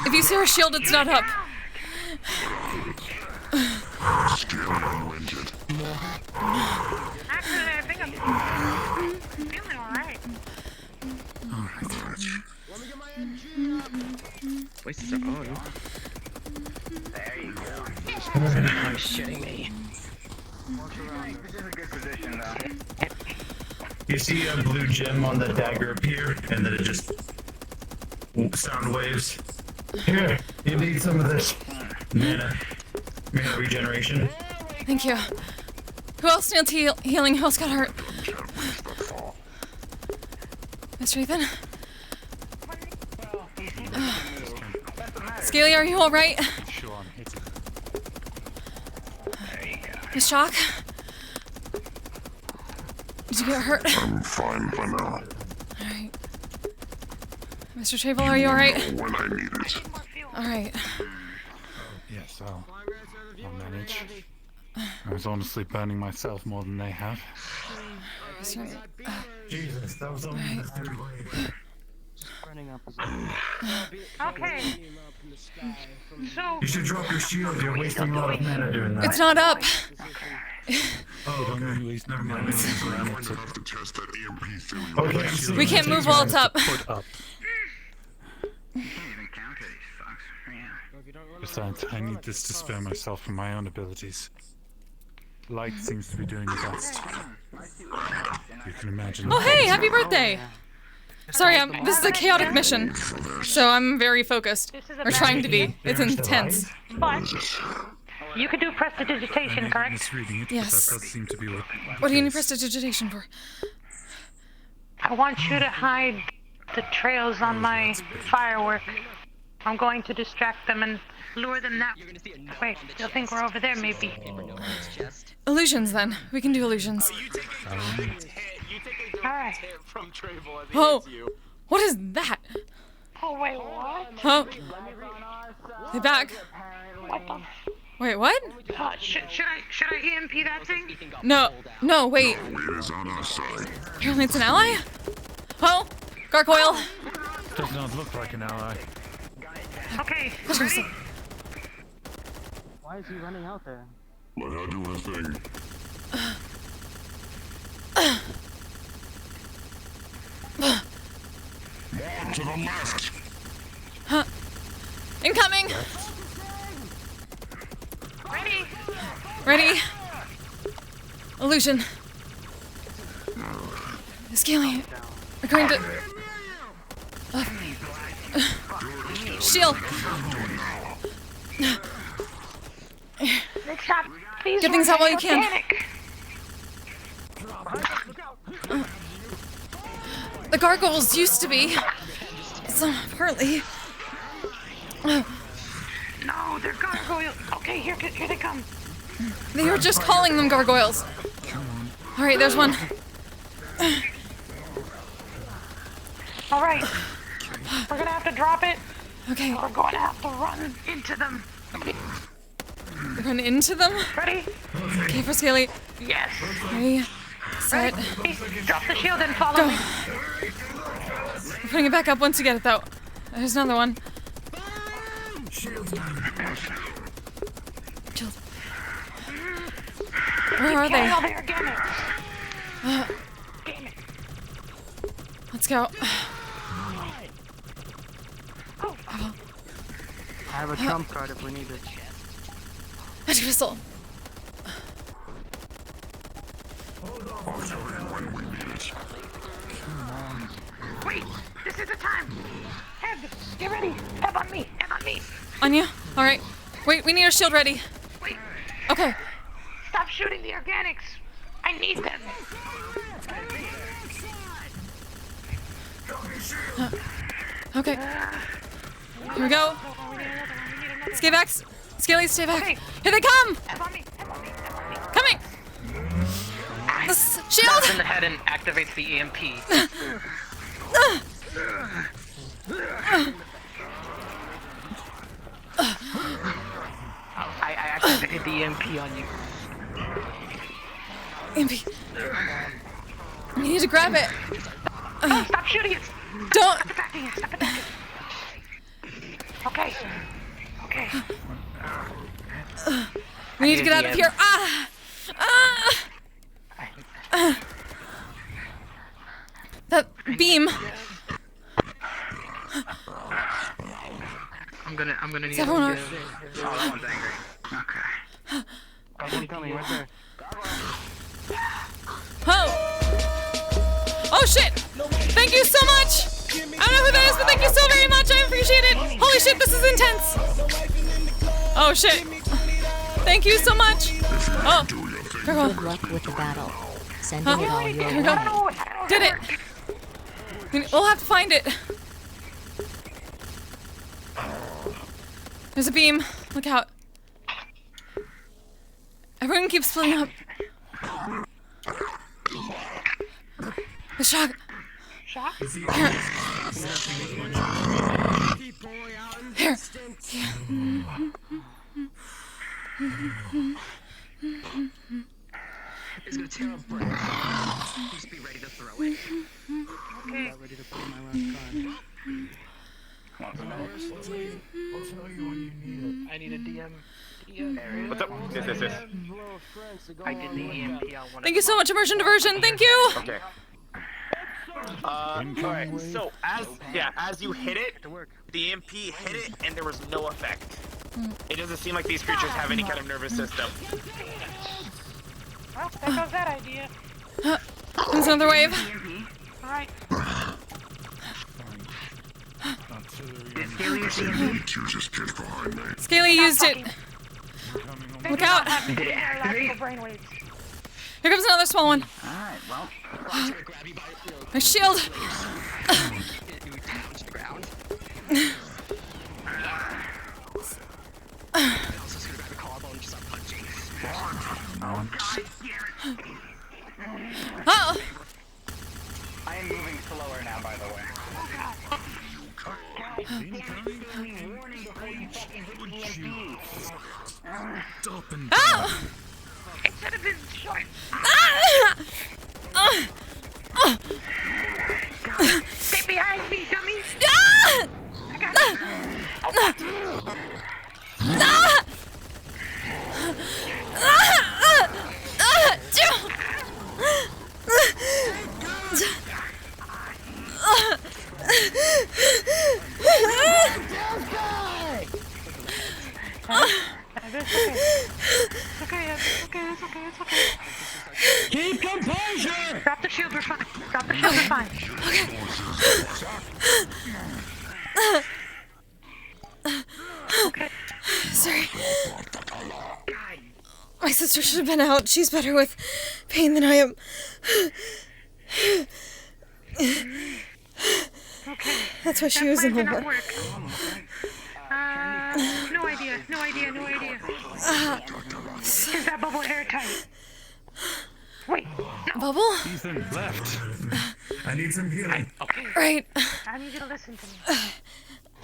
If you see our shield, it's not up. Actually, I think I'm feeling alright. Voices are on. There you go. I'm shitting me. This is a good position, though. You see a blue gem on the dagger appear, and then it just sound waves. Here, you need some of this mana regeneration. Thank you. Who else needs healing? Who else got hurt? Mr. Ethan? Scaly, are you alright? Sure, I'm hitting. Miss Shock? Did you get hurt? I'm fine for now. Alright. Mr. Travel, are you alright? When I need it. Alright. Yes, I'll manage. I was honestly burning myself more than they have. Jesus, that was only the third wave. Burning up is Okay. So. You should drop your shield. You're wasting a lot of mana doing that. It's not up. Oh, okay. Never mind. Okay, We can't move while it's up. Besides, I need this to spare myself from my own abilities. Light seems to be doing the best. You can imagine. Oh hey, happy birthday! Sorry, this is a chaotic mission, so I'm very focused. Or trying to be. It's intense. But you could do prestidigitation, correct? Misreading it, Yes. but that does seem to be What do you need prestidigitation for? I want you to hide the trails on my firework. I'm going to distract them and lure them that way. They'll think we're over there, maybe. Illusions, then. We can do illusions. Alright. Oh, what is that? Oh, wait, what? Oh, they back. What the? Wait, what? Should I EMP that thing? No, wait. Apparently it's an ally? Oh, gargoyle. Does not look like an ally. Okay, ready? Why is he running out there? Let her do her thing. More to the left. Huh. Incoming. Ready. Illusion. Scaling. We're going to. Shield. Get things out while you can. The gargoyles used to be. So, partly. No, they're gargoyles. Okay, here they come. They were just calling them gargoyles. Alright, there's one. Alright. We're gonna have to drop it. Okay. We're going to have to run into them. Run into them? Ready? Okay, for Scaly. Yes. Ready, set. Drop the shield and follow me. We're putting it back up once you get it, though. There's another one. Shield. Where are they? Let's go. I have a trump card if we need it. Magic pistol. Wait, this is the time. Heb, get ready. Heb on me. On you? Alright. Wait, we need our shield ready. Wait. Okay. Stop shooting the organics. I need them. Okay. Here we go. Stay back. Scaly, stay back. Okay. Here they come! Coming! The shield! Slaps in the head and activates the EMP. I activated the EMP on you. EMP. We need to grab it. Stop shooting it. Don't. Stop attacking. Okay. We need to get out of here. That beam. I'm gonna need Is everyone to Oh, that one's angry. Okay. One coming right there. Oh shit! Thank you so much! I don't know who that is, but thank you so very much. I appreciate it. Holy shit, this is intense. Oh shit. Thank you so much. Oh. Good luck with the battle. Sending it all your Here we way. go. Did it. We'll have to find it. There's a beam. Look out. Everyone keeps splitting up. The shock. Here. It's gonna tear up brick. Just be ready to throw it. Okay. Ready to put my last card. I'll tell you when you need it. I need a DM. What's up? Yes. I did the EMP on one. Thank you so much, Immersion Diversion. Thank you. Okay. Alright, so as you hit it, the EMP hit it and there was no effect. It doesn't seem like these creatures have any kind of nervous system. Well, there goes that idea. There's another wave. Alright. Scaly used it. Look out. Here comes another small one. Alright, well. My shield. Oh. I am moving slower now, by the way. Oh! It should have been short. Stay behind me, dummy. I got It's okay. Keep composure! Drop the shield, we're fine. Drop the shield, we're fine. Okay. Sorry. My sister should have been out. She's better with pain than I am. Okay. That's why she was in the war. No idea. Is that bubble airtight? Wait. No. Bubble? Ethan left. I need some healing. Right. I need you to listen to me.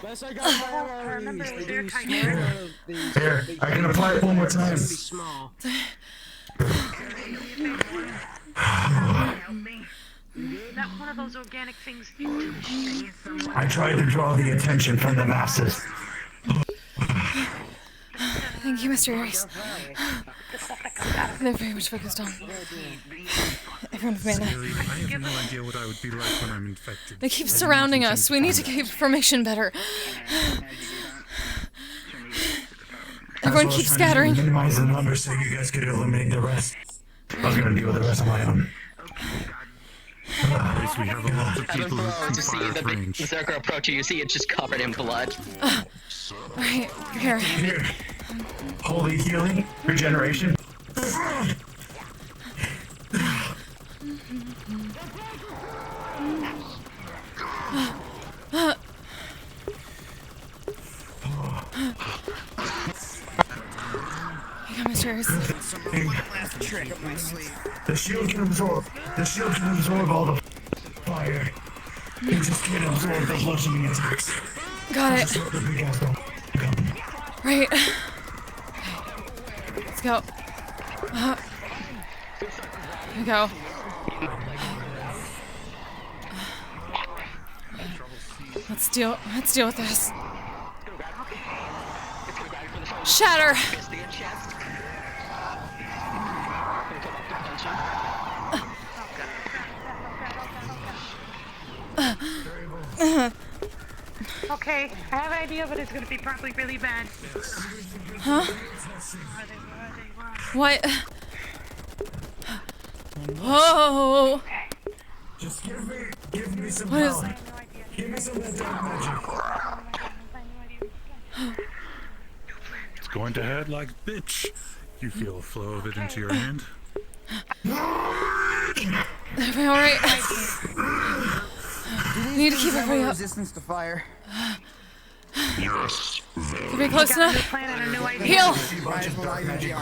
Yes, I got my Remember, it was airtight. Here, I can apply it one more time. Small. That one of those organic things. I tried to draw the attention from the masses. Thank you, Mr. Aries. They're very much focused on everyone with mana. I have no idea what I would be like when I'm infected. They keep surrounding us. We need to keep formation better. Everyone keeps scattering. Minimize the numbers so you guys could eliminate the rest. I was gonna deal with the rest on my own. At least we have a lot of people who can fire at range. The Berserker approach you see it's just covered in blood. Alright, here. Holy healing, regeneration. I got my stairs. The shield can absorb all the fire. You just can't absorb the bludgeoning attacks. Got it. Right. Let's go. Here we go. Let's deal with this. Shatter. Okay, I have an idea, but it's gonna be probably really bad. Huh? What? Whoa! Just give me some What is? power. Give me some of that dark magic. It's going to hurt like bitch. You feel a flow of it into your hand. Everybody all right? We need to keep everybody up. Resistance to fire. Yes. Are we close enough? Heal.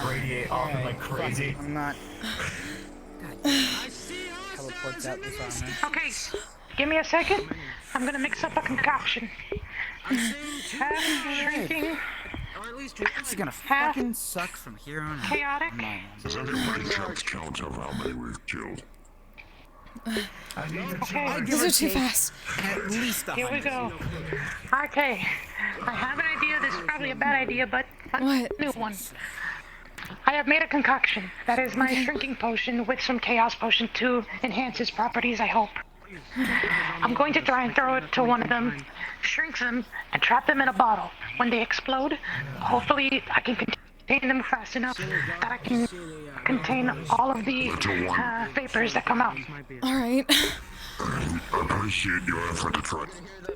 Radiate off like crazy. I'm not. Teleports out this armor. Okay, give me a second. I'm gonna mix up a concoction. Shrinking. This is gonna fucking suck from here on out. Chaotic. Does anybody kept count of how many we've killed? Okay. These are too fast. At least Here we go. Okay. I have an idea. This is probably a bad idea, but a new one. I have made a concoction. That is my shrinking potion with some chaos potion to enhance its properties, I hope. I'm going to try and throw it to one of them, shrink them, and trap them in a bottle. When they explode, hopefully I can contain them fast enough that I can contain all of the vapors that come out. Alright. I appreciate your effort to try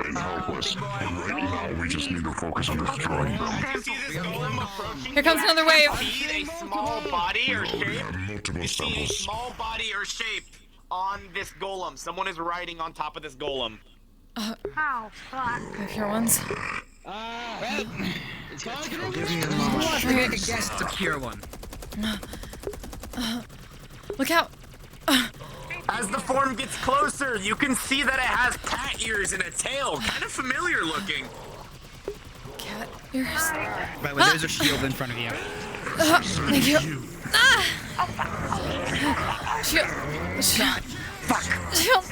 and help us. But right now, we just need to focus on destroying them. You see this golem approaching? Here comes another wave. You see a small body or shape? Multiple You see a symbols. small body or shape on this golem. Someone is riding on top of this golem. Ow, fuck. If your ones. Give me a moment. Take a guess. It's a pure one. Look out. As the form gets closer, you can see that it has cat ears and a tail. Kind of familiar looking. Cat ears. By the way, there's a shield in front of you. Thank you. Shield. God, fuck. Shield.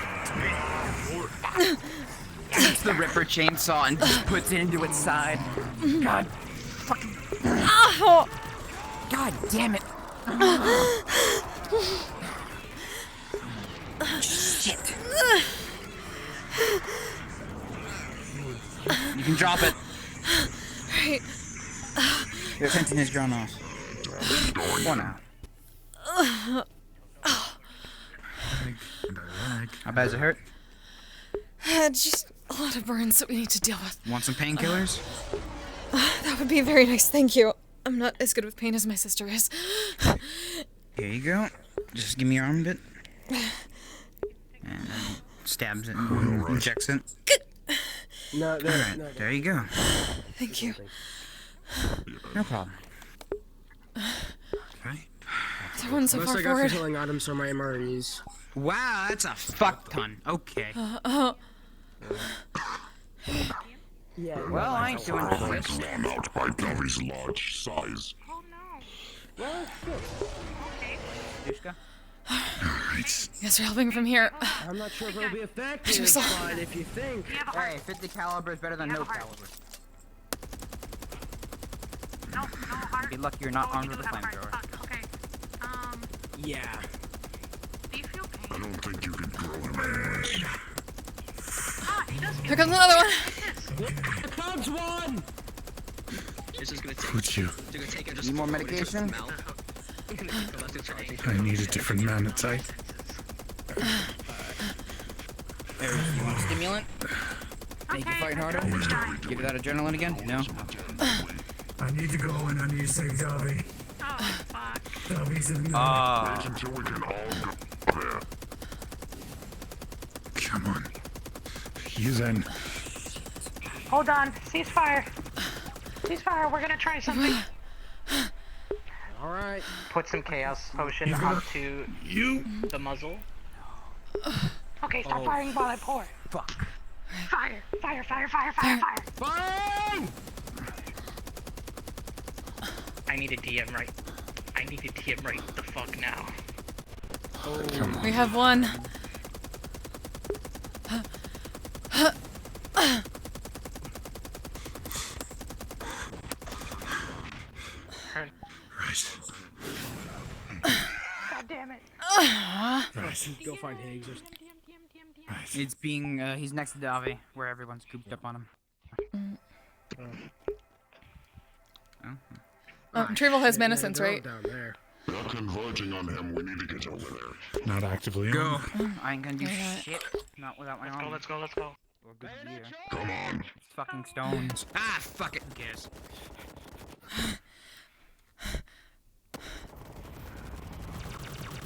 Takes the Ripper chainsaw and just puts it into its side. God, fucking. Oh. God damn it. Shit. You can drop it. Right. Your fencing is drawn off. One out. How bad does it hurt? Just a lot of burns that we need to deal with. Want some painkillers? That would be very nice, thank you. I'm not as good with pain as my sister is. Here you go. Just give me your arm a bit. And stabs it and injects it. No, Alright, there you go. Thank you. No problem. Everyone's so Most far I got forward. for healing items are my MREs. Wow, that's a fuck ton. Okay. Yeah. Well, I ain't doing Quite drawn out by Dovey's large size. Well, Dushka? Yes, we're helping from here. I'm not sure if it'll be effective, Just- but if you think. Hey, 50 caliber is better than no caliber. Be lucky you're not armed with a flamethrower. Yeah. I don't think you could grow him anyways. Here comes another one. Here comes one! It's just gonna take. Would you? Need more medication? I need a different manotype. There, you want a stimulant? Make you fight harder? Give you that adrenaline again? No? I need to go and I need to save Dovey. Dovey's in the middle. Wait until we can all go there. Come on. You then. Hold on. Ceasefire. Ceasefire. We're gonna try something. Alright. Put some chaos potion onto the muzzle. Okay, stop firing while I pour. Fuck. Fire. Fire, fire, fire, fire, fire. Fine! I need a DM right. I need a DM right the fuck now. We have one. God damn it. Go find Higgs or It's being, he's next to Dovey, where everyone's cooped up on him. Trevel has menacence, they're all right? down there. They're converging on him. We need to get over there. Not actively Go. on. I ain't gonna do shit. Not without my arm. Let's go, let's go. Or good gear. Come on. It's fucking stones. Ah, fuck it. Who cares?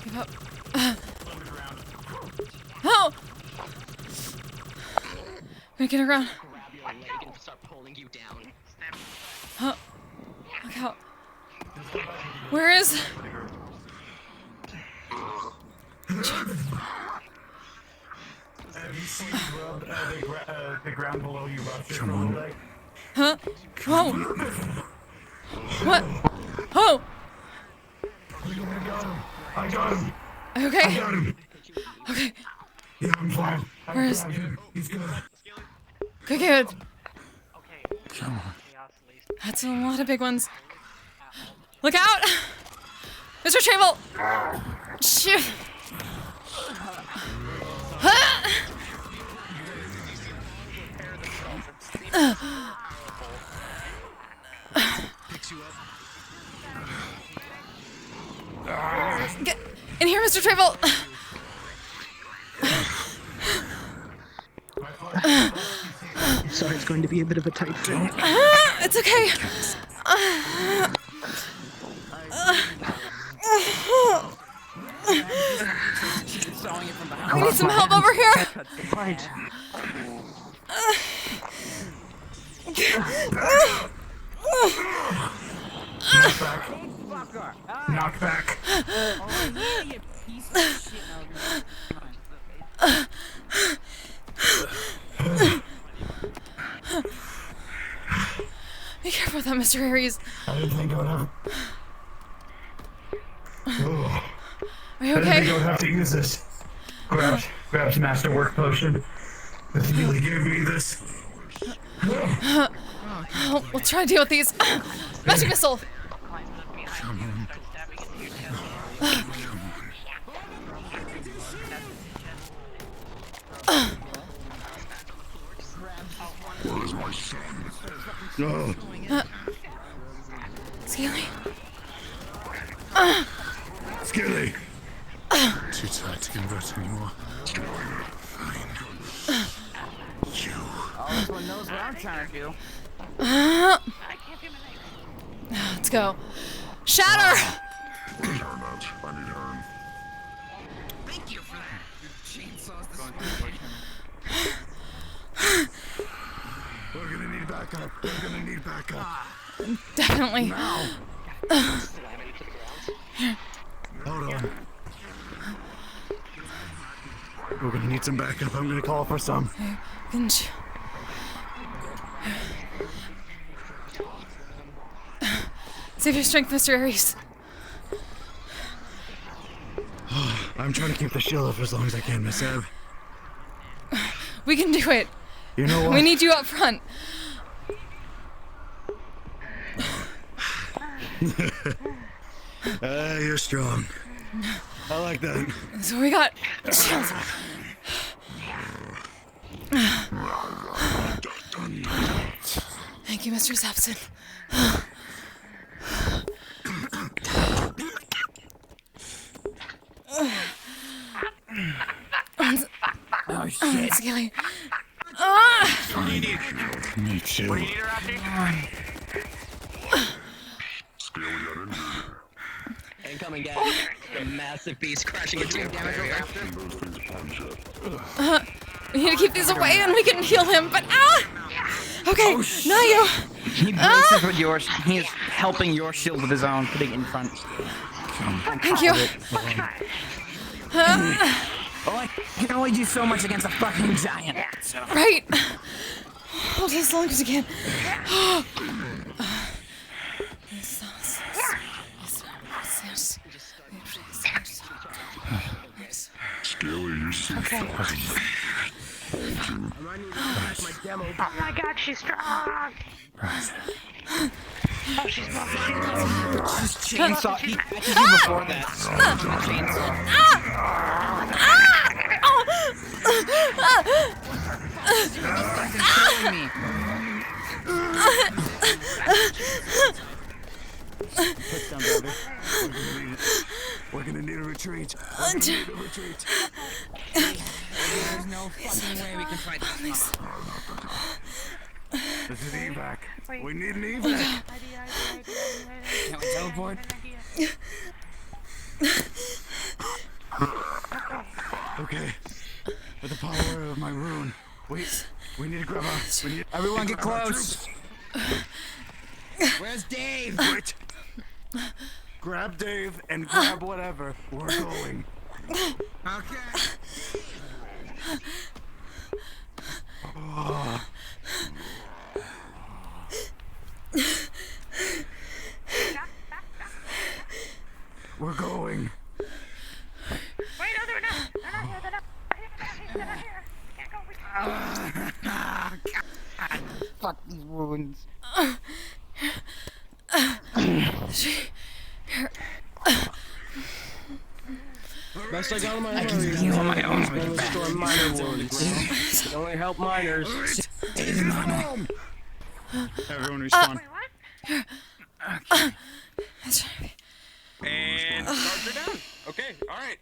Give up. Oh! Make it around. Start pulling you down. Oh. Look out. Where is... Have you seen the ground below you rupture? Come on. Huh? Whoa! What? Oh! I got him. Okay. I got him. Okay. Yeah, I'm fine. Where is? He's good. Okay, good. Come on. That's a lot of big ones. Look out! Mr. Travel! Shoot! Picks you up. Get in here, Mr. Travel! Sorry, it's going to be a bit of a tight fit. It's okay. I need some help over here. Right. Knock back. Be careful with that, Mr. Aries. I didn't think I would have. Are you I didn't think I okay? would have to use this. Grabs Master Work Potion. This really gave me this. Oh, we'll try to deal with these. Magic missile. Come on. Where is my son? No. Scaly. Skilly. Too tired to convert anymore. Fine. You. Oh, this one knows what I'm trying to do. Let's go. Shatter! Turn it. I need her. Thank you for that. Chainsaws this We're gonna need backup. We're gonna need backup. Definitely. Now. Hold on. We're gonna need some backup. I'm gonna call for some. Save your strength, Mr. Aries. I'm trying to keep the shield up for as long as I can, Miss Ev. We can do it. You know what? We need you up front. You're strong. I like that. So we got shields. Thank you, Mr. Sapson. Oh shit. Scaly. What do you need? Me too. What do you need, Raptor? Incoming gas. A massive beast crashing into your barrier. We need to keep these away and we can heal him, but okay, now you. He braces with yours. He's helping your shield with his own, putting it in front. Thank you. Oh, I can only do so much against a fucking giant. So. Right. Hold as long as you can. Scaly, you seem Okay. fine. Oh my god, she's strong! Oh, she's moving. Just chainsaw. He catches you before that. Chainsaw. Killing me. Put down, brother. We're gonna need a retreat. We're gonna need a retreat. There's no fucking way we can fight this. This is evac. We need an evac. Can we teleport? Okay. With the power of my rune, we need to grab a. Everyone get close. Where's Dave? Wait. Grab Dave and grab whatever. We're going. Okay. Oh. fuck these wounds. Best I got on my I can heal on my own. Restore minor wounds. Only help minors. Everyone respawn. And cards are down. Okay, alright.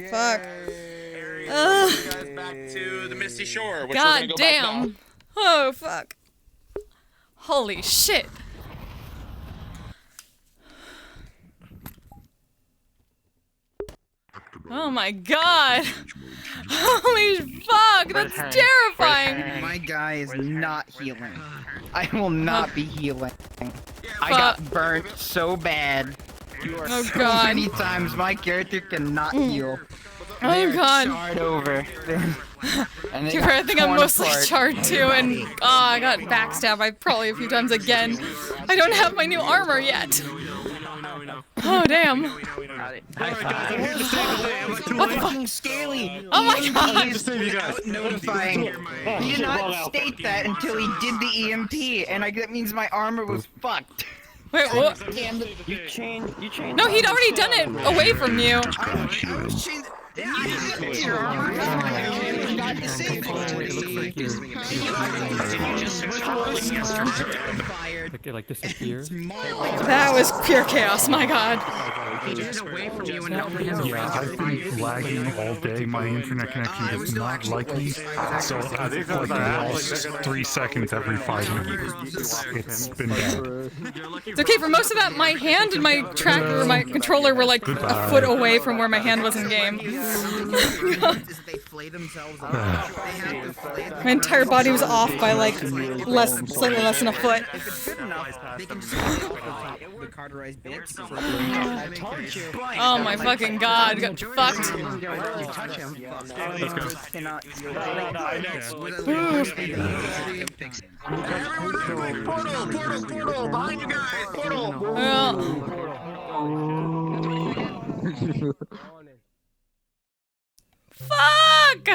Fuck. You guys back to the Misty Shore, which we're gonna God go back now. damn. Oh, fuck. Holy shit. Oh my god. Holy fuck, that's terrifying. My guy is not healing. I will not be healing. I got burnt so bad. Oh So god. many times my character cannot heal. Oh god. Charred over. And they Dude, got I think I'm torn mostly apart. charred too, and I got backstabbed probably a few times again. I don't have my new armor yet. Oh damn. What the fucking scaly? Oh my god. Notifying. He did not state that until he did the EMP, and that means my armor was fucked. Wait, what? You changed. No, he'd already done it away from you. Like disappear. That was pure chaos, my god. Yeah, I've been lagging all day. My internet connection does not like me, so I've like lost 3 seconds every 5 minutes. It's been bad. It's okay, for most of that, my hand and my tracker, my controller were like a foot away from where my hand was in game. My entire body was off by like slightly less than a foot. Oh my fucking god, got fucked. Portal, behind you guys, portal. Fuck!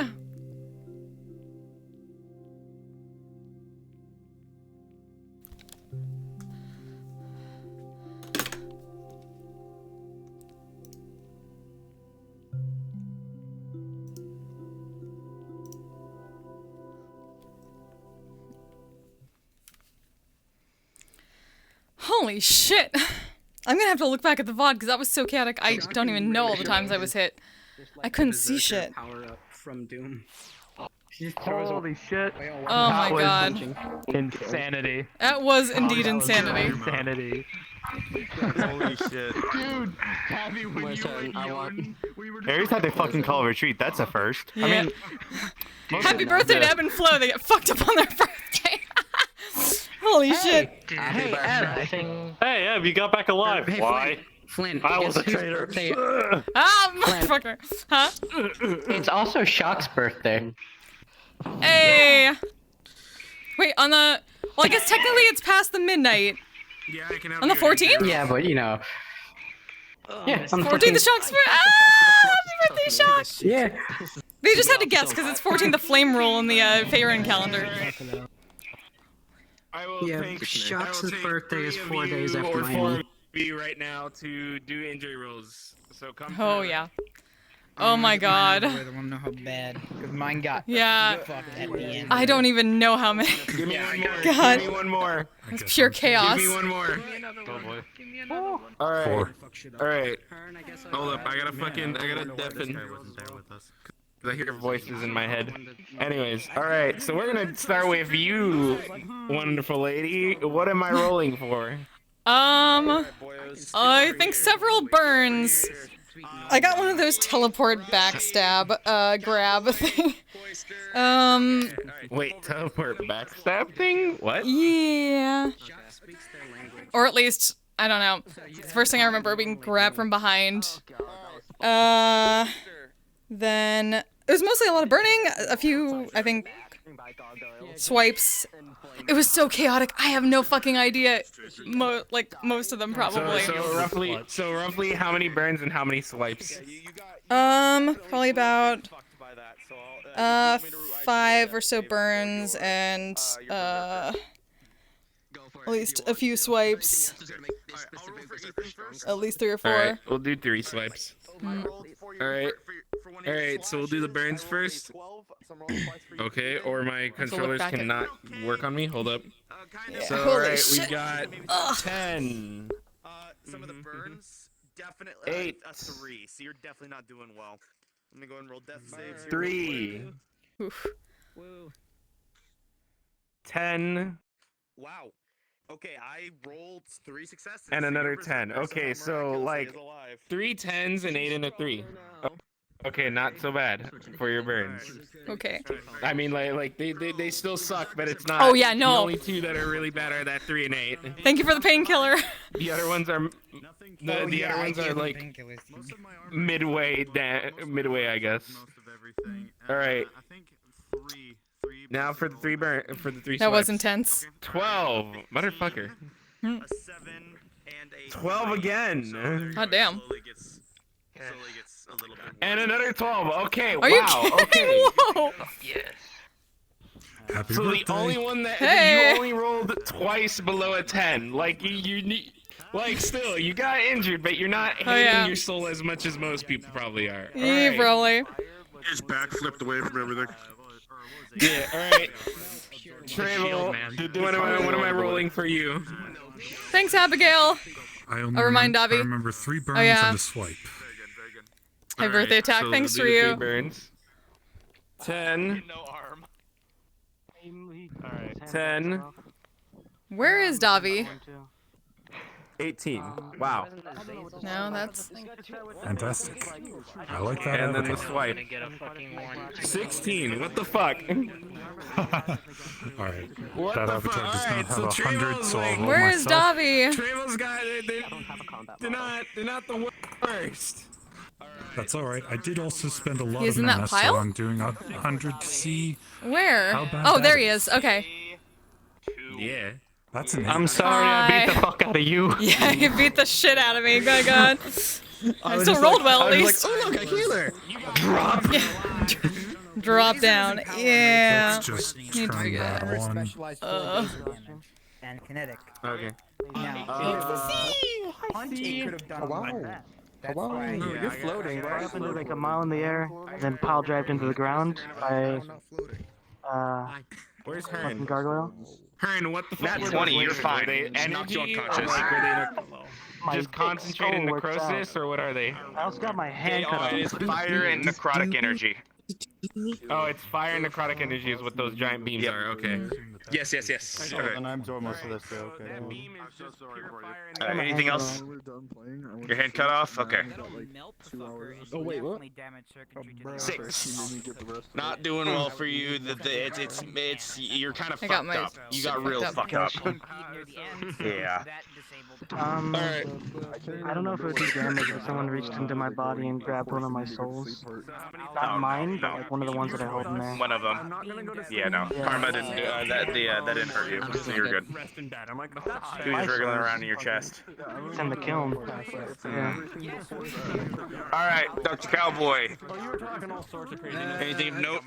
Holy shit. I'm gonna have to look back at the VOD because that was so chaotic. I don't even know all the times I was hit. I couldn't see shit. Power up from Doom. Holy shit. Oh my god. Insanity. That was indeed insanity. Insanity. Holy shit. Dude, Happy, when Aries had their fucking call a retreat. That's a first. Yeah. I mean, Happy birthday to Ebb and Flow. They get fucked up on their birthday. Holy shit. Hey, Eb, Hey, Eb, you got back alive. Why? Flynn, I was a guess whose traitor. birthday- Ah, motherfucker. Huh? It's also Shock's birthday. Hey. Wait, on the... Well, I guess technically it's past the midnight. Yeah, I can help On the you. 14th? Yeah, but you know. Yeah, on the 14th is Shock's birthday. Ah, happy birthday, Shock. Yeah. They just had to guess because it's 14th the flame rule in the Faerun calendar. Yeah, Shock's birthday is 4 days after or mine. be right now to do injury rolls. So come. Oh, yeah. Oh my god. I want to know how bad. Because mine got Yeah. fucked at the end. I don't even know how many. Give me one more. God. Give me one more. It's pure chaos. Give me one more. Oh boy. All right. 4. All right. Hold up. I gotta deafen. I hear voices in my head. Anyways, all right. So we're gonna start with you, wonderful lady. What am I rolling for? I think several burns. I got one of those teleport backstab, grab thing. Wait, teleport backstab thing? What? Yeah. Or at least, I don't know. The first thing I remember being grabbed from behind. Then it was mostly a lot of burning, a few, I think, swipes. It was so chaotic. I have no fucking idea. Most of them probably. So roughly, how many burns and how many swipes? Probably about 5 or so burns and at least a few swipes. At least 3 or 4. Alright, we'll do 3 swipes. Alright. Alright, so we'll do the burns first. Okay, or my controllers cannot work on me. Hold up. Yeah. So, Holy alright, we shit. got 10. Some of the burns, definitely 8. a 3. So you're definitely not doing well. I'm gonna go and roll death saves. 3. Oof. 10. Wow. Okay, I rolled 3 successes. And so another you're 10. person Okay, that so miraculously like is alive. 3 10s and 8 and a 3. Okay, not so bad for your burns. Okay. I mean, like they still suck, but it's not. Oh, yeah, no. The only 2 that are really bad are that 3 and 8. Thank you for the painkiller. The other ones are the other ones are like midway, I guess. All right. Now for the 3 That was swipes. intense. 12, motherfucker. 12 again. God damn. And another 12. Okay. Are wow. you kidding? Okay. Whoa. Yes. Happy So birthday. the only one that Hey. you only rolled twice below a 10. Like you need. Like still, you got injured, but you're not hating yeah. your soul as much as most people probably are. Yeah, Alright. probably. Just backflipped away from everything. Yeah. All right. Travel. What am I rolling for you? Thanks, Abigail. I remind Davi. I remember 3 burns yeah. and a swipe. Happy birthday attack. So Thanks we'll for do the you. 3 burns. 10. No arm. 10. Where is Davi? 18. Wow. No, that's. Fantastic. I like that. And then the avatar. swipe. 16. What the fuck? Alright. What That the avatar fuck? does not Alright, have so 100, Trevor's so I'll like, roll Where is myself. Davi? Trevor's got it. They're not the worst. That's alright. I did also spend a lot He's of in that mana, pile? so I'm doing 100 to see. Where? How bad Oh, that there he is. Okay. Yeah. That's an I'm 8. sorry I beat the fuck out of you. Yeah, he beat the shit out of me. Good God. I was still just rolled like- well, I at was least. like, oh look, a healer. Drop. Drop down. Yeah. Let's just Need to turn figure that that out. on. And kinetic. Okay. Now, Hunt, it could have done a lot better. That's why. You're floating, bro. I flew like a mile in the air, then pile drived into the ground by Where's fucking Hearn? gargoyle. Hearn, what the fuck? Nat were 20, those you're lasers? fine. Were they Just knocked you energy? Or unconscious. like, were they My just big concentrated in skull necrosis, works out. or what are they? I also got my hand They cut are off. fire and necrotic energy. Oh, it's fire and necrotic energy is what those giant beams are. Okay. Yes, yes, yes. Oh, then I absorb most of this too. Okay. Alright, anything else? Your hand cut off? Okay. Oh wait, what? 6. Not doing well for you. It's you're kind of I got fucked my up. You got shit real fucked fucked up. Yeah. Alright. I don't know if it would do damage if someone reached into my body and grabbed one of my souls. Not mine, but like one of the ones that I hold in there. One of them. Yeah, no. Karma didn't do that didn't hurt you. So you're good. He was wriggling around in your chest. It's in the kiln. Yeah. Alright, Dr. Cowboy. Anything of note?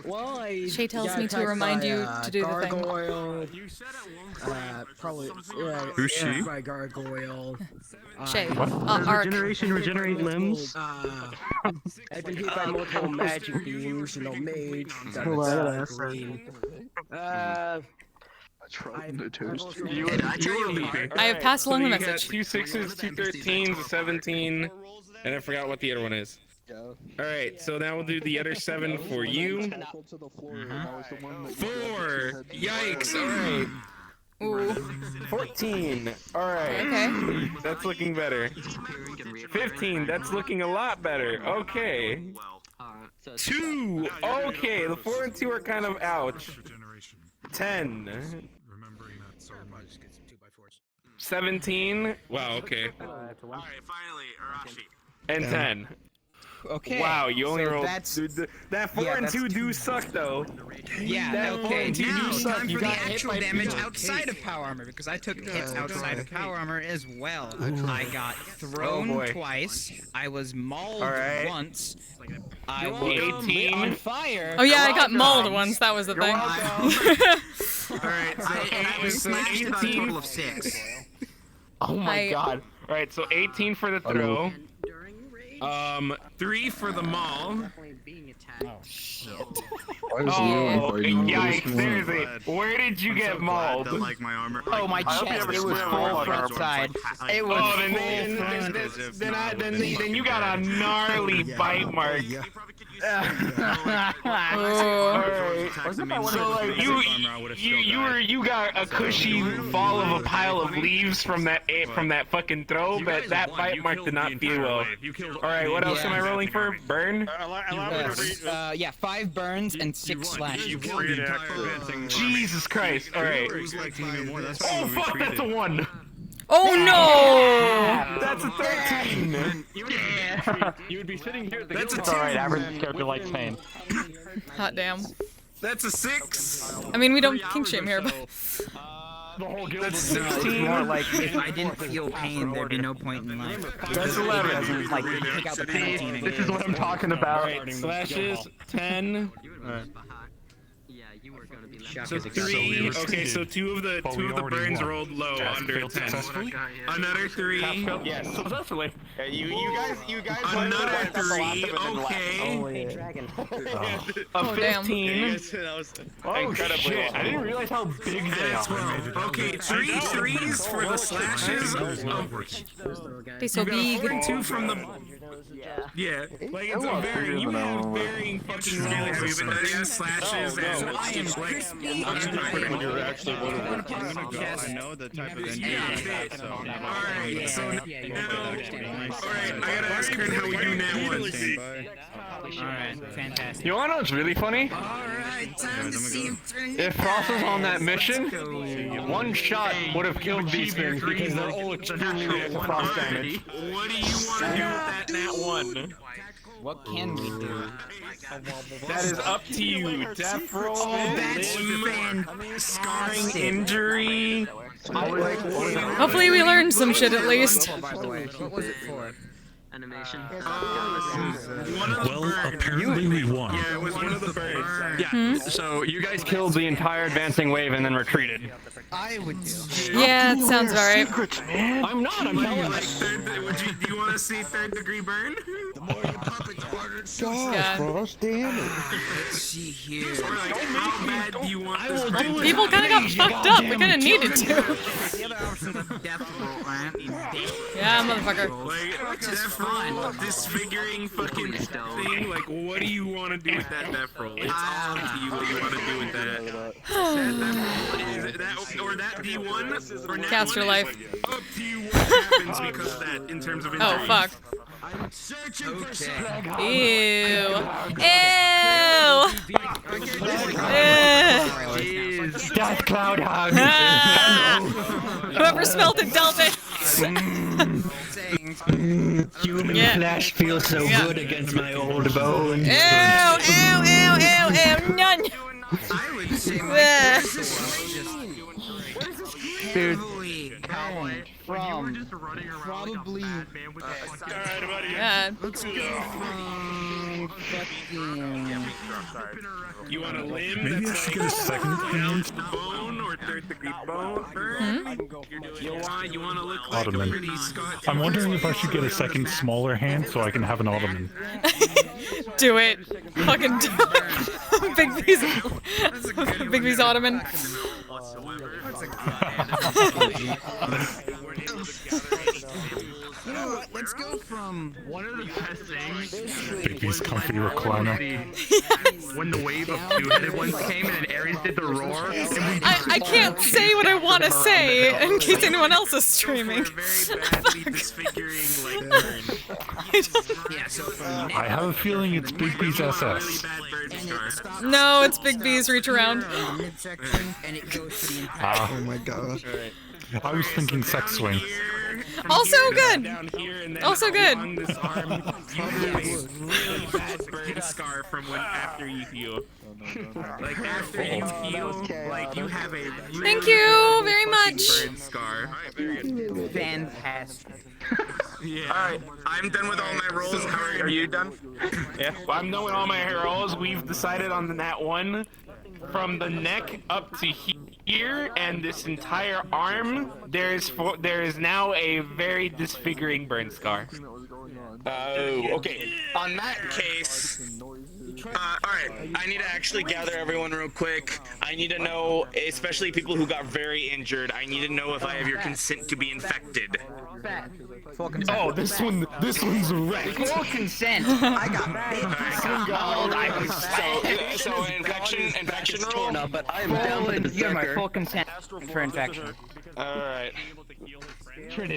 Well, Shay tells me to remind you to do the thing. Gargoyle. Probably. Who's she? By gargoyle. Shay. Arc. Regenerate limbs. I've been hit by multiple magic beams, mage. I have passed along the You got message. 2 6s, 2 13s, a 17, and I forgot what the other one is. Alright, so now we'll do the other 7 for you. 4! Yikes, alright. Ooh. 14. Alright. Okay. That's looking better. 15. That's looking a lot better. Okay. 2. Okay, the 4 and 2 are kind of ouch. 10. 17. Wow, okay. Alright, finally, Arashi. And 10. Okay. Wow, you only so rolled. That's, that 4 and 2 do suck though. yeah. That Okay. 4 and 2 Now do suck. time You for the got hit actual by damage people. outside of power armor because I took hits outside of power armor as well. I got Oh, thrown boy. twice. I was mauled Alright. once. I You're was welcome. lit on fire. Oh yeah, I got mauled once. That was the thing. Alright, so was smashed about a 18. total of 6. Oh my god. Alright, so 18 for the throw. 3 for the maul. Oh shit. Oh, yikes, seriously. Where did you get mauled? Oh, my chest. It was full front side. It was full front. Then you got a gnarly bite mark. You got a cushy fall of a pile of leaves from that fucking throw, but that bite mark did not feel well. Alright, what else am I rolling for? Burn? Yeah, 5 burns and 6 slashes. Jesus Christ, alright. Oh fuck, that's a 1! Oh no! That's a 13! You would be sitting here at the That's a Guildhall. 2! Alright, average character likes pain. Hot damn. That's a 6! I mean, we don't kink shame here, but. The whole guild That's was 16. More like if I didn't feel pain, there'd be no point in life. That's 11. Like take out the penalty. This is what I'm talking about. Alright, slashes, 10. So 3. Okay, so 2 of the burns rolled low under 10. Another 3. Yes, successfully. You guys. Another 3. Okay. A 15. Oh shit! I didn't realize how big they are. Okay, 3 threes for the slashes. They so You got a 4 big. and 2 from the. Yeah, like it's a varying. You have varying fucking rolls. We've been doing slashes and I am crispy. I know the type of NPC. Alright, so alright, I gotta ask her how we do now one. Alright, fantastic. You wanna know what's really funny? Alright, time to see him turn. If Frost was on that mission, one shot would have killed these things because they're all extremely weak to frost damage. What do you want to do with that nat 1? What can we do? That is up to you. Death roll, that's scarring injury. Hopefully, we learned some shit at least. What was it for? Animation. Well, apparently we won. Yeah, it was one of the birds. Yeah, so you guys killed the entire advancing wave and then retreated. I would do. Yeah, it sounds alright. I'm not, I'm telling Do you want to see 3rd degree burn? Yeah. Frost, damn it. Let's see here. Or like, how bad do you want this burn? People kind of got fucked up. We kind of needed to. The other option was death roll, right? Yeah, motherfucker. Like, death roll, disfiguring fucking thing. Like, what do you want to do with that death roll? It's all up to you what you want to do with that. Or that D1 or nat Cast your 1 is life. up to you what happens because of that in terms of injury. Oh, fuck. Ew. Ew. Death Cloud Hug. Whoever smelled it dealt it. Human flesh feels so good against my old bones. Ew, ew, ew, ew, ew, none. I would say Dude. From probably. Yeah. Let's go from fucking. You want a limb? Maybe I should get a second hand. Bone or 3rd degree bone burn? You want to look like a Ottoman. pretty Scotch? I'm wondering if I should get a second smaller hand so I can have an ottoman. Do it. Fucking do it. Big B's Ottoman. You know what? Let's go from one of the best things. Bigby's comfy recliner. When the wave of 2-headed ones came and then Ares did the roar. I can't say what I want to say in case anyone else is streaming. I have a feeling it's Bigby's SS. No, it's Big B's reach around. Oh my god. I was thinking sex swing. Also good. Down here and then Also good. along this arm, you have a really bad burn scar from when after you heal. Like after you heal, like you have a really Thank you very much. burn scar. Fantastic. Yeah. Alright, I'm done with all my rolls. How are you done? Yeah, well, I'm done with all my rolls. We've decided on that one from the neck up to here and this entire arm. There is now a very disfiguring burn scar. Oh, okay. On that case, alright, I need to actually gather everyone real quick. I need to know, especially people who got very injured, I need to know if I have your consent to be infected. Full consent. Oh, this one's wrecked. Full consent. I got big. So infection roll? But I am down with the You have my berserker. full consent for infection. Alright.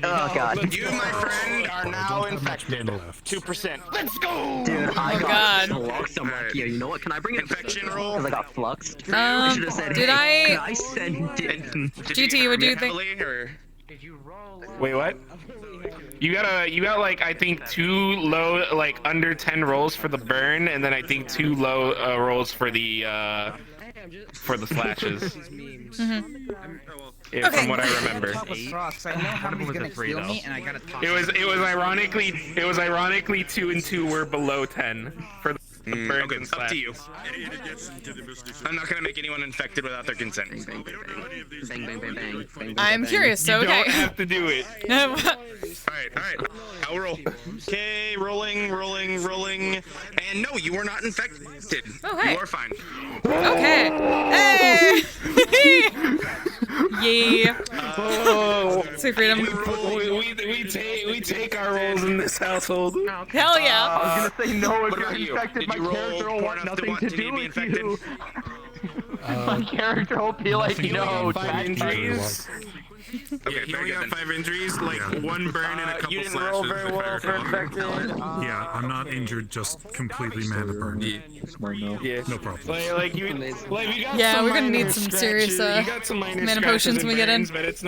Oh god. You, my friend, are now infected. 2%. Let's go! Dude, I Oh, got God. fluxed. I'm like, yeah, you know what? Can I bring it? Infection roll? Because I got fluxed. I should have said, did hey, I- can I send it? GT, what do you think? Wait, what? You got like I think 2 low, like under 10 rolls for the burn, and then I think 2 low rolls for the slashes. Yeah, from what I remember. I know somebody's gonna kill me, and I gotta talk. It was ironically 2 and 2 were below 10 for the burns and up to you. slashes. I'm not gonna make anyone infected without their consent. Bang, bang, bang, bang, bang. I'm curious, so You okay. don't have to do it. Alright. I'll roll. Okay, rolling. And no, you are not infected. Oh, hey. You are fine. Okay. Hey! Yeah. Oh, Sweet freedom. We take our roles in this household. Hell yeah. I was gonna say no if What you're about you? infected. Did My you roll character will poor want enough nothing to be do with infected? you. My character will be like, nothing no, going on. Five it's injuries. Okay, Yeah, he only got 5 injuries, like 1 burn and a couple you didn't slashes. roll very well for infected. Yeah, I'm not injured, just completely mana burned. Yeah. No problem. Like you got Yeah, some we're gonna need minor some scratches. serious, You got some minor mana scratches potions and when we get in. burns, but it's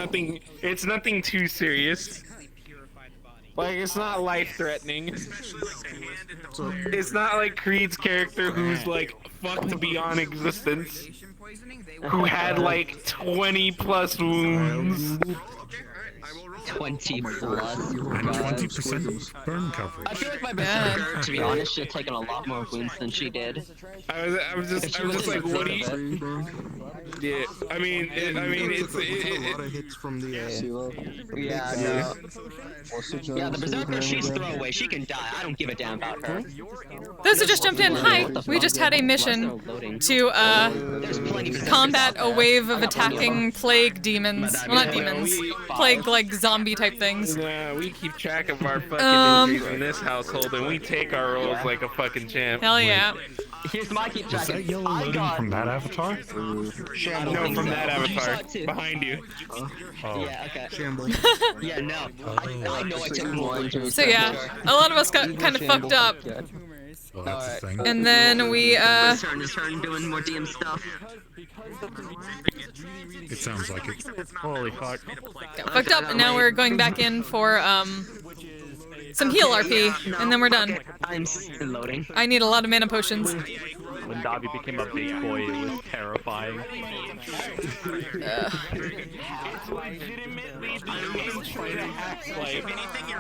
nothing too serious. Like, it's not life-threatening. It's not like Creed's character who's, like, fucked beyond existence. Who had, like, 20 plus wounds. 20 plus. And 20% burn coverage. I feel like my berserker, to be honest, should have taken a lot more wounds than she did. I was just like, what do you... Yeah, I mean, it's a lot of hits from the Yeah, no. Yeah, the berserker, she's throwaway. She can die. I don't give a damn about her. Those who just jumped in, hi. We just had a mission to combat a wave of attacking plague demons. Well, not demons. Plague, like, zombie type things. Yeah, we keep track of our fucking injuries in this household, and we take our roles like a fucking champ. Hell yeah. Here's my keep Is track. that yellow loading from that avatar? No, from that avatar. Behind you. Oh. Yeah, okay. Yeah, no. I know I took more injuries. So yeah, a lot of us got kind of fucked up. Well, that's the thing. And then we, Turn doing more DM stuff. It sounds like it. Holy fuck. got fucked up, and now we're going back in for, some heal RP, and then we're done. I'm still loading. I need a lot of mana potions. When Dobby became a big boy, it was terrifying.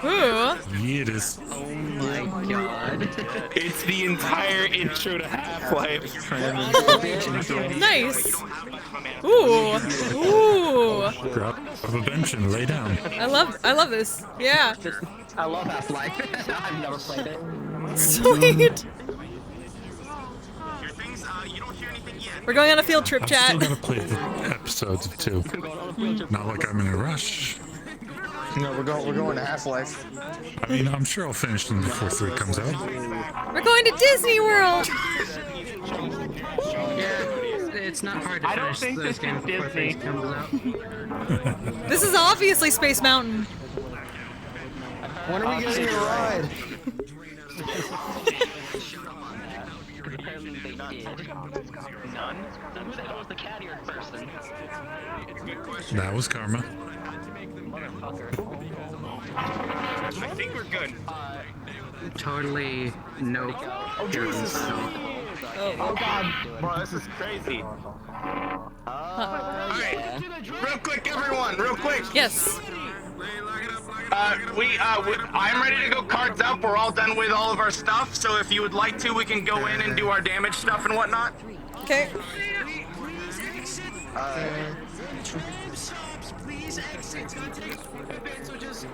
Ooh. Yeah, it is. Oh my god. It's the entire intro to Half-Life. Nice. Ooh. Ooh. Grab a bench and lay down. I love this. Yeah. I love Half-Life. I've never played it. Sweet. We're going on a field trip, I'm chat. still gonna play the episodes of 2. Not like I'm in a rush. No, we're going to Half-Life. I mean, I'm sure I'll finish them before 3 comes out. We're going to Disney World. It's not hard to finish those games before things comes out. This is obviously Space Mountain. When are we getting a ride? None. That was the cat-eared person. That was karma. I think we're good. Totally no. Oh Jesus! Oh God! Bro, this is crazy. Alright, real quick, everyone, real quick. Yes. I'm ready to go. Cards up. We're all done with all of our stuff. So if you would like to, we can go in and do our damage stuff and whatnot. Okay.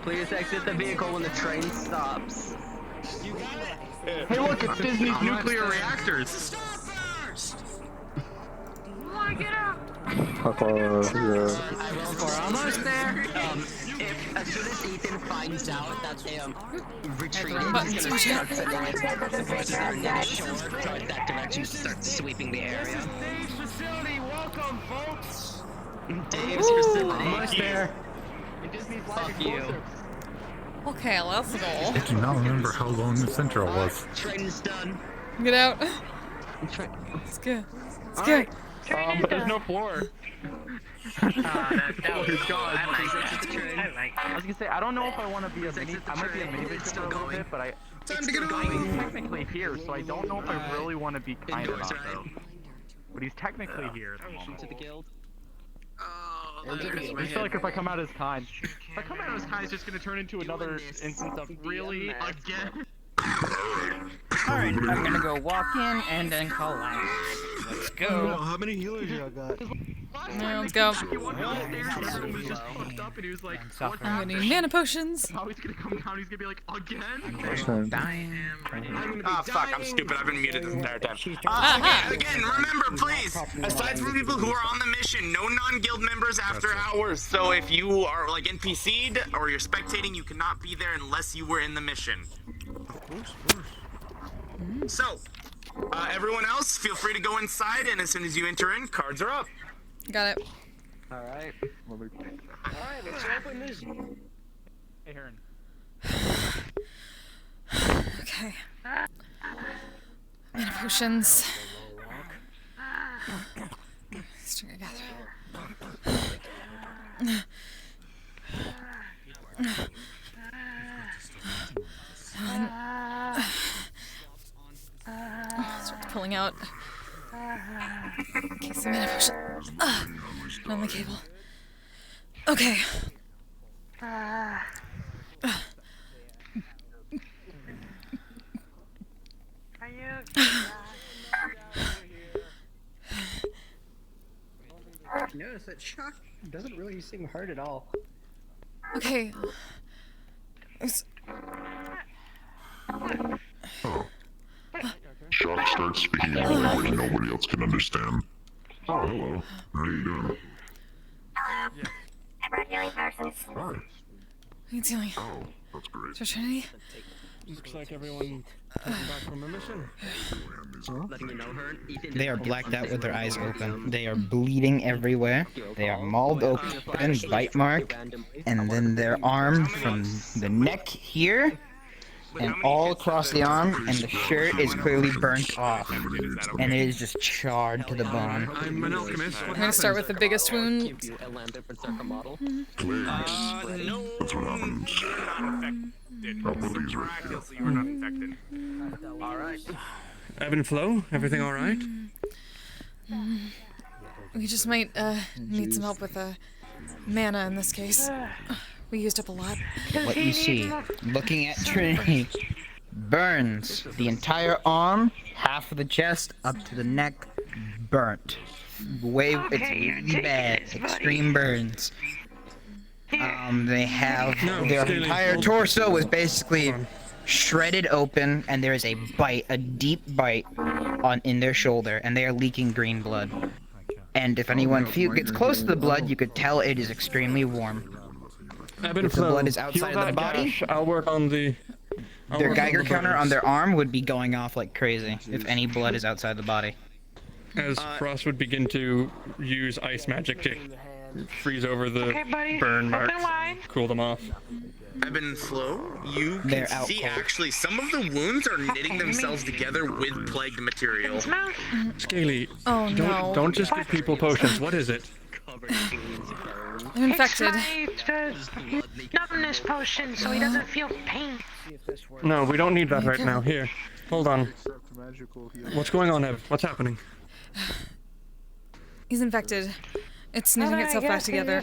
Please exit the vehicle when the train stops. Hey, look, it's Disney's nuclear reactors. We're almost there. As soon as Ethan finds out that they retreated, he's gonna start sending the voices that are near the shore towards that direction to start sweeping the area. Facility, welcome, folks. Dave's facility. Almost there. Fuck you. Okay, let's go. I do not remember how long the central was. Train's done. Get out. Let's go. Let's go. But there's no floor. That was God. I was gonna say, I don't know if I want to be a mini. I might be a mini victim for a little bit, but he's technically here, so I don't know if I really want to be kind or not, though. But he's technically here. To the guild. I feel like if I come out as kind, it's just gonna turn into another instance of really again. Alright, I'm gonna go walk in and then collapse. Let's go. How many healers y'all got? Yeah, let's go. I'm gonna need mana potions. Now he's gonna come down, he's gonna be like, again? Dying. Ah, fuck, I'm stupid. I've been muted this entire time. Again, remember, please, aside from people who are on the mission, no non-guild members after hours. So if you are, like, NPC'd or you're spectating, you cannot be there unless you were in the mission. Of course. So, everyone else, feel free to go inside, and as soon as you enter in, cards are up. Got it. Alright. Alright, let's open this. Hey, Heron. Okay. Mana potions. Stringer gather. Start pulling out. Okay, some mana potion. On the cable. Okay. Notice that shock doesn't really seem hard at all. Okay. Shock starts speaking in a language nobody else can understand. Oh, hello. How are you doing? Hi. It's healing. Oh, that's great. So Trinity? Looks like everyone came back from a mission. Letting you know her. They are blacked out with their eyes open. They are bleeding everywhere. They are mauled open, bite mark, and then their arm from the neck here and all across the arm, and the shirt is clearly burnt off, and it is just charred to the bone. I'm an alchemist. I'm gonna start with the biggest wound. That's what happens. I'll put these right here. You were not infected. Alright. Ebb and flow, everything alright? We just might need some help with mana in this case. We used up a lot. What you see, looking at Trinity, burns. The entire arm, half of the chest, up to the neck, burnt. It's really bad. Extreme burns. They have their entire torso was basically shredded open, and there is a bite, a deep bite, in their shoulder, and they are leaking green blood. And if anyone gets close to the blood, you could tell it is extremely warm. Ebb and If the flow. blood is outside of the body, Gash. I'll work on the. their Geiger counter on their arm would be going off like crazy if any blood is outside the body. As Frost would begin to use ice magic to freeze over the burn marks, cool them off. Ebb and flow, you can see actually some of the wounds are knitting themselves together with plagued material. Scaly, oh, no. don't just give people potions. What is it? I'm infected. the numbness potion so he doesn't feel pain. No, we don't need that right now. Here, hold on. What's going on, Ev? What's happening? He's infected. It's knitting itself back together.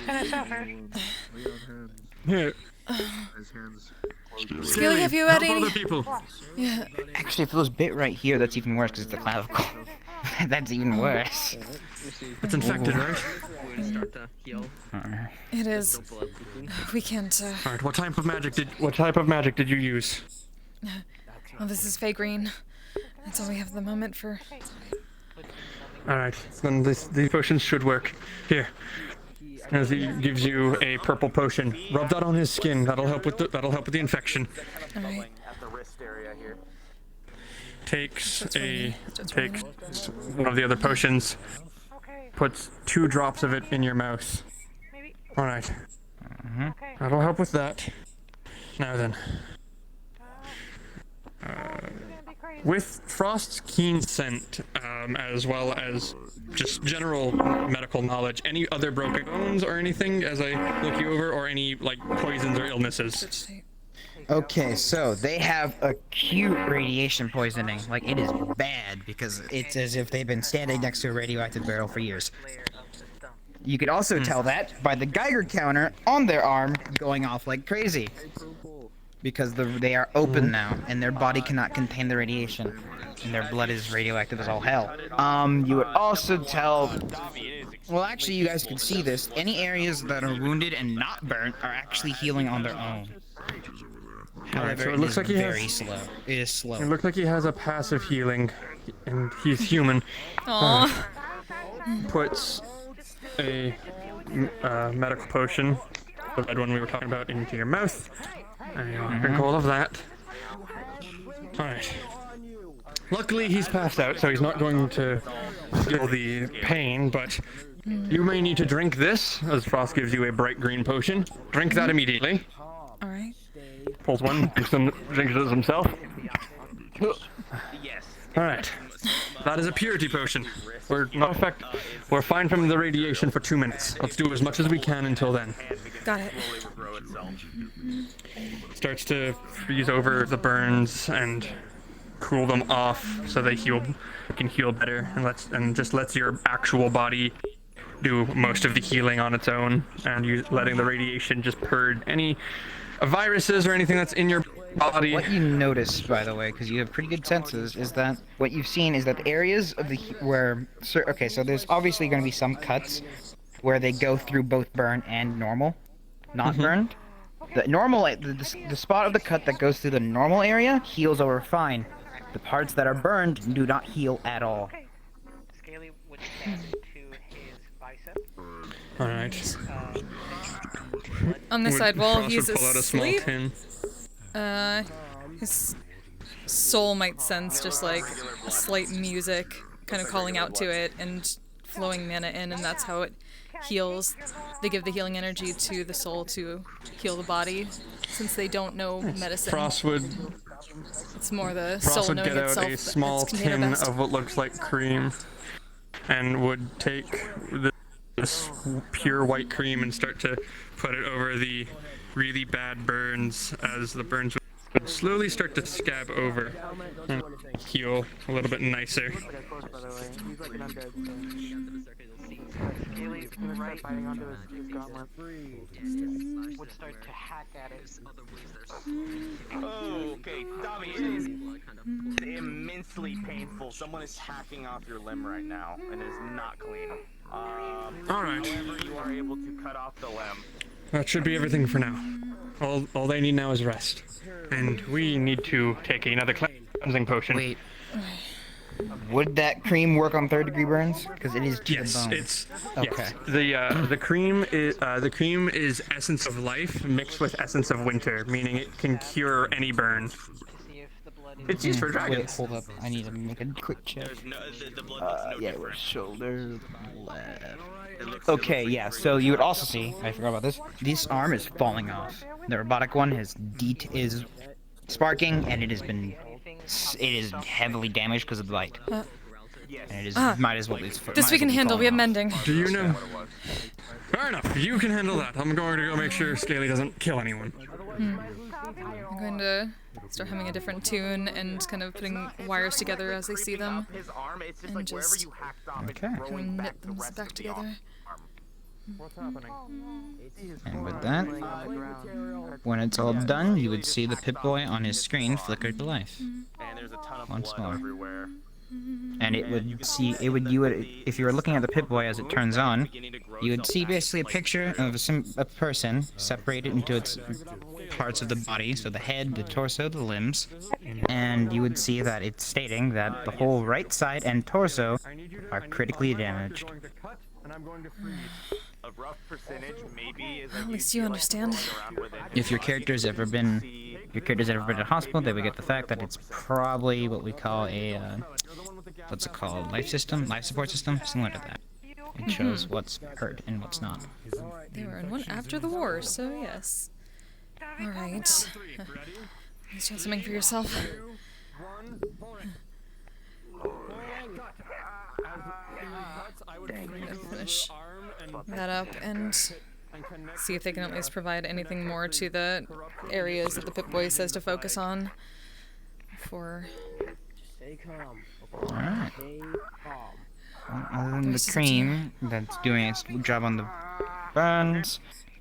Here. Scaly, have you ready? Help other people. Yeah. Actually, if it was bit right here, that's even worse because it's the clavicle. That's even worse. It's infected, right? It is. We can't. All right. What type of magic did you use? Well, this is Fey Green. That's all we have at the moment for. All right. Then these potions should work. Here. As he gives you a purple potion. Rub that on his skin. That'll help with the infection. All right. Takes one of the other potions. Puts 2 drops of it in your mouth. All right. That'll help with that. Now then. With Frost's keen scent, as well as just general medical knowledge, any other broken bones or anything as I look you over, or any like poisons or illnesses? Okay, so they have acute radiation poisoning. Like, it is bad because it's as if they've been standing next to a radioactive barrel for years. You could also tell that by the Geiger counter on their arm going off like crazy. Because they are open now, and their body cannot contain the radiation. And their blood is radioactive as all hell. You would also tell... Well, actually, you guys can see this. Any areas that are wounded and not burnt are actually healing on their own. However, so it looks like he very has, slow. It is slow. It looks like he has a passive healing, and he's human. Puts a medical potion, the red one we were talking about, into your mouth. And you'll drink all of that. Alright. Luckily, he's passed out, so he's not going to feel the pain, but you may need to drink this, as Frost gives you a bright green potion. Drink that immediately. Alright. Pulls one, drinks it himself. Alright. That is a purity potion. We're fine from the radiation for 2 minutes. Let's do as much as we can until then. Got it. Starts to freeze over the burns and cool them off so they can heal better, and just lets your actual body do most of the healing on its own, and you letting the radiation just purge any viruses or anything that's in your body. What you notice, by the way, because you have pretty good senses, is that what you've seen is that the areas of okay, so there's obviously going to be some cuts where they go through both burn and normal, not burned. The normal, the spot of the cut that goes through the normal area heals over fine. The parts that are burned do not heal at all. Scaly would stand to his bicep. Alright. On the side while Frost he's would pull out a small asleep, tin. his soul might sense just like slight music kind of calling out to it and flowing mana in, and that's how it heals. They give the healing energy to the soul to heal the body, since they don't know medicine. Frost would It's more the Frost soul would knowing get itself out a that small it's container tin best. of what looks like cream, and would take this pure white cream and start to put it over the really bad burns, as the burns would slowly start to scab over and heal a little bit nicer. Would start to hack at it. Oh, okay, Dobby, it is immensely painful. Someone is hacking off your limb right now, and it is not clean. Alright. However, you are able to cut off the limb. That should be everything for now. All they need now is rest. And we need to take another cleansing potion. Wait. Would that cream work on 3rd-degree burns? Because it is to the bone. It's okay. Yes. The cream is essence of life mixed with essence of winter, meaning it can cure any burn. It's used for dragons. Wait, hold up. I need to make a quick check. Yeah, it was shoulder, left. Okay, yeah, so you would also see, I forgot about this, this arm is falling off. The robotic one is sparking, and it is heavily damaged because of the light. And it is, might as well, This we can handle, we have mending. Do you know? Fair enough. You can handle that. I'm going to go make sure Scaly doesn't kill anyone. I'm going to start humming a different tune and kind of putting wires together as I see them. And just knit them back together. What's happening? And with that, when it's all done, you would see the Pip-Boy on his screen flicker to life. And there's a ton of Once blood more. everywhere. And it would see, you would, if you were looking at the Pip-Boy as it turns on, you would see basically a picture of a person separated into its parts of the body, so the head, the torso, the limbs, and you would see that it's stating that the whole right side and torso are critically damaged. A rough percentage maybe is At least you understand. If your character's ever been in a hospital, they would get the fact that it's probably what we call a what's it called, life support system, similar to that. It shows what's hurt and what's not. They were in one after the war, so yes. Alright. You have something for yourself. I'm gonna finish that up and see if they can at least provide anything more to the areas that the Pip-Boy says to focus on for... Alright. Other than the cream that's doing its job on the burns,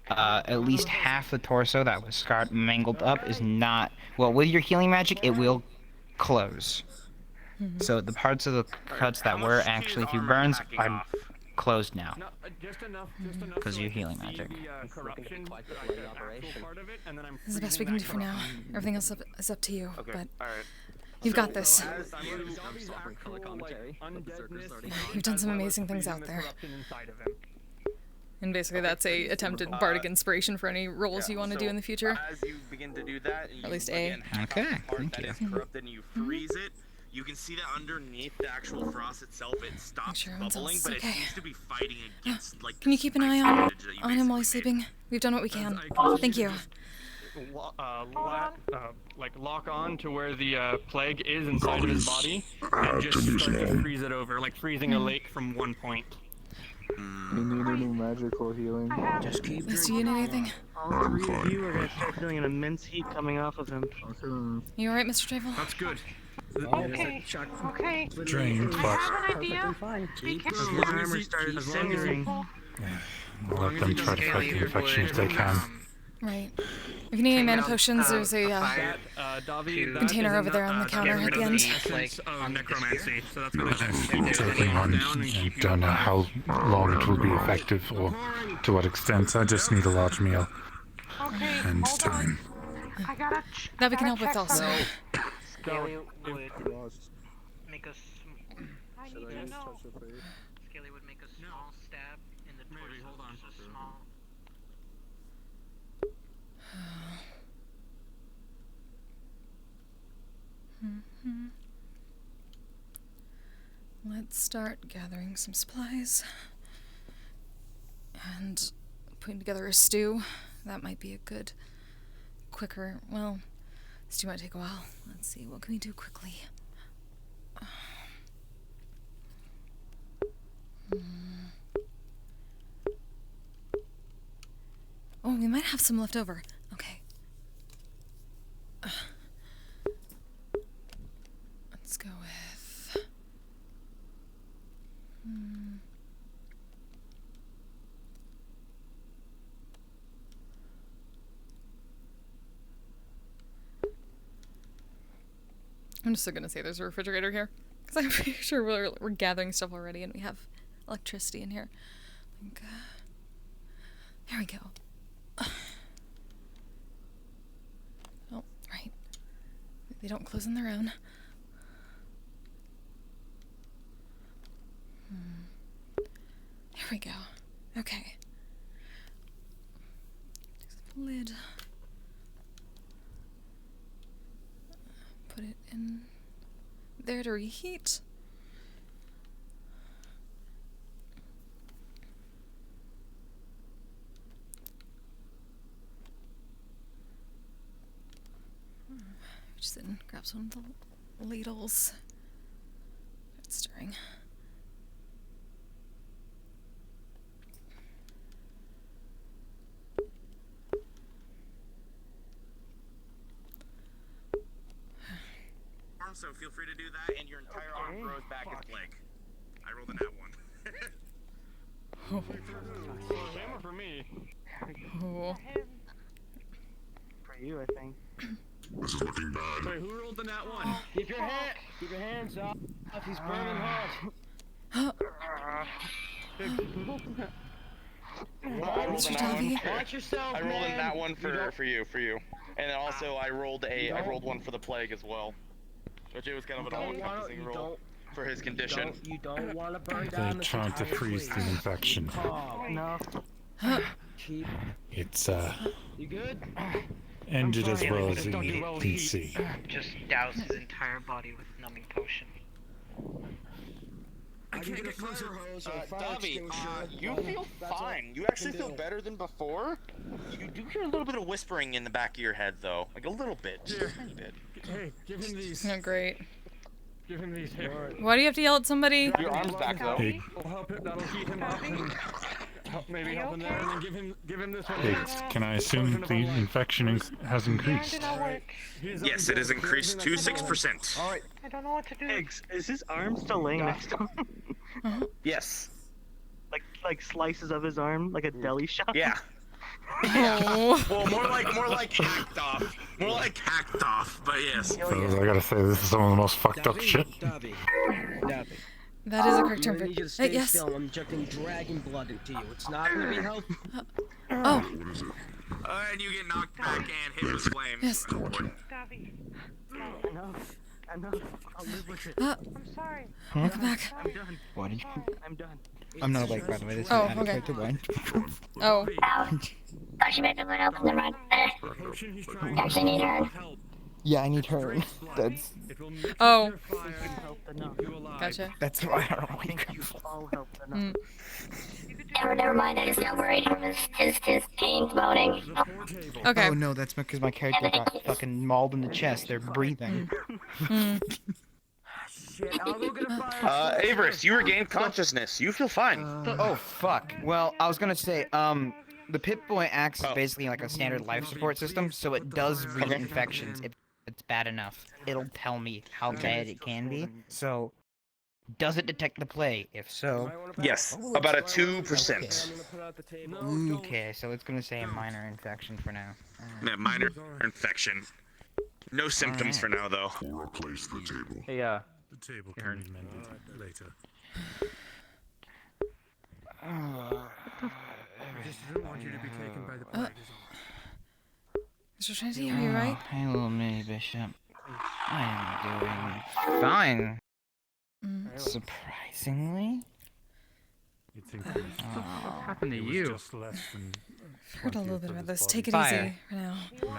at least half the torso that was scarred, mangled up is not... Well, with your healing magic, it will close. So the parts of the cuts that were actually through burns are closed now. Because of your healing magic. This is the best we can do for now. Everything else is up to you, but you've got this. You've done some amazing things out there. And basically that's a attempted bardic inspiration for any roles you want to do in the future. As you begin to do that, At least A. Okay, thank you. Corrupted and you freeze it, you can see that underneath the actual frost itself, it stops bubbling, but it seems to be fighting against, like, Can you keep an eye on him while he's sleeping? We've done what we can. Thank you. Like lock on to where the plague is inside of his body, and just start to freeze it over, like freezing a lake from one point. You need any magical healing? Just keep Do you need anything? All three of you are going to start feeling an immense heat coming off of him. You alright, Mr. Travel? That's good. Okay. Okay. Drained, I have an idea. Be His careful. armor started singering. Let them try to fight the infection if they can. Right. If you need any mana potions, there's a container over there on the counter at the end. Necromancy, so that's I'm taking one. I don't know how long it will be effective or to what extent. I just need a large meal and time. That we can help with also. Scaly would make a Scaly would make a small stab in the torso, just a small. Let's start gathering some supplies and putting together a stew. That might be a good, quicker, well, stew might take a while. Let's see, what can we do quickly? Oh, we might have some left over. Okay. Let's go with... I'm just gonna say there's a refrigerator here, because I'm pretty sure we're gathering stuff already and we have electricity in here. Like, there we go. Oh, right. They don't close on their own. There we go. Okay. Lid. Put it in there to reheat. Just sit and grab some of the ladles. Start stirring. so feel free to do that, and your entire arm grows back as plague. I rolled a nat 1. For him or for me? Oh. For you, I think. This is looking bad. Sorry, who rolled the nat 1? Keep your hands off. He's burning hot. Mr. Davy? Watch yourself, I rolled a man. nat 1 for you. And then also I rolled one for the plague as well. Which it was kind of an all-encompassing roll for his condition. You don't want to burn They down tried to freeze the infection. No. It's You good? ended as well as you can see. Just douse his entire body with numbing potion. I can get a fire hose or a fire Davi, extinguisher. you feel fine. You actually feel better than before. You do hear a little bit of whispering in the back of your head, though. Like a little bit. Just a tiny bit. Hey, give him these. Oh, great. Give him these here. Why do you have to yell at somebody? Your arm's back, though. Hey, That'll heat him up and maybe help him there, and then give him this one. Biggs, can I assume the infection has increased? Yes, it has increased to 6%. Alright. I don't know what to do. Biggs, is his arm still laying next to him? Yes. Like slices of his arm, like a deli shop? Yeah. Oh. Well, more like hacked off. More like hacked off, but yes. Fellas, I gotta say, this is some of the most fucked up shit. Davy. That is a correct term I for need you to stay yes. still. I'm injecting dragon blood into you. It's not going to be healthy. Oh. And you get knocked back and hit with flames. Yes. Davy. I know. I'll live with it. I'm sorry. Welcome back. I'm done. What did you? I'm done. I'm not awake, by the way. This is Oh, an okay. character one. Oh. I should maybe would open the right there. Actually need her. Yeah, I need her. That's. Oh. Gotcha. That's why I don't wake up. All help enough. Never mind, I just got worried from his pain moaning. Okay. Oh no, that's because my character got fucking mauled in the chest. They're breathing. Shit, I'll go get a fire. Avarice, you regained consciousness. You feel fine. Oh fuck. Well, I was gonna say, the Pip-Boy acts is basically like a standard life support system, so it does read infections if it's bad enough. It'll tell me how bad it can be. So, does it detect the plague? If so, Yes, about a 2%. Okay, so it's gonna say a minor infection for now. Yeah, minor infection. No symptoms for now, though. Replace the table. Hey, The table can be mended later. I just didn't want you to be taken by the plague. Mr. Trinity, are you right? Hey, little mini bishop. I am doing fine. Surprisingly. It's increased. What happened to you? Just less than I've heard a little bit about this. Take it Fire. easy for now.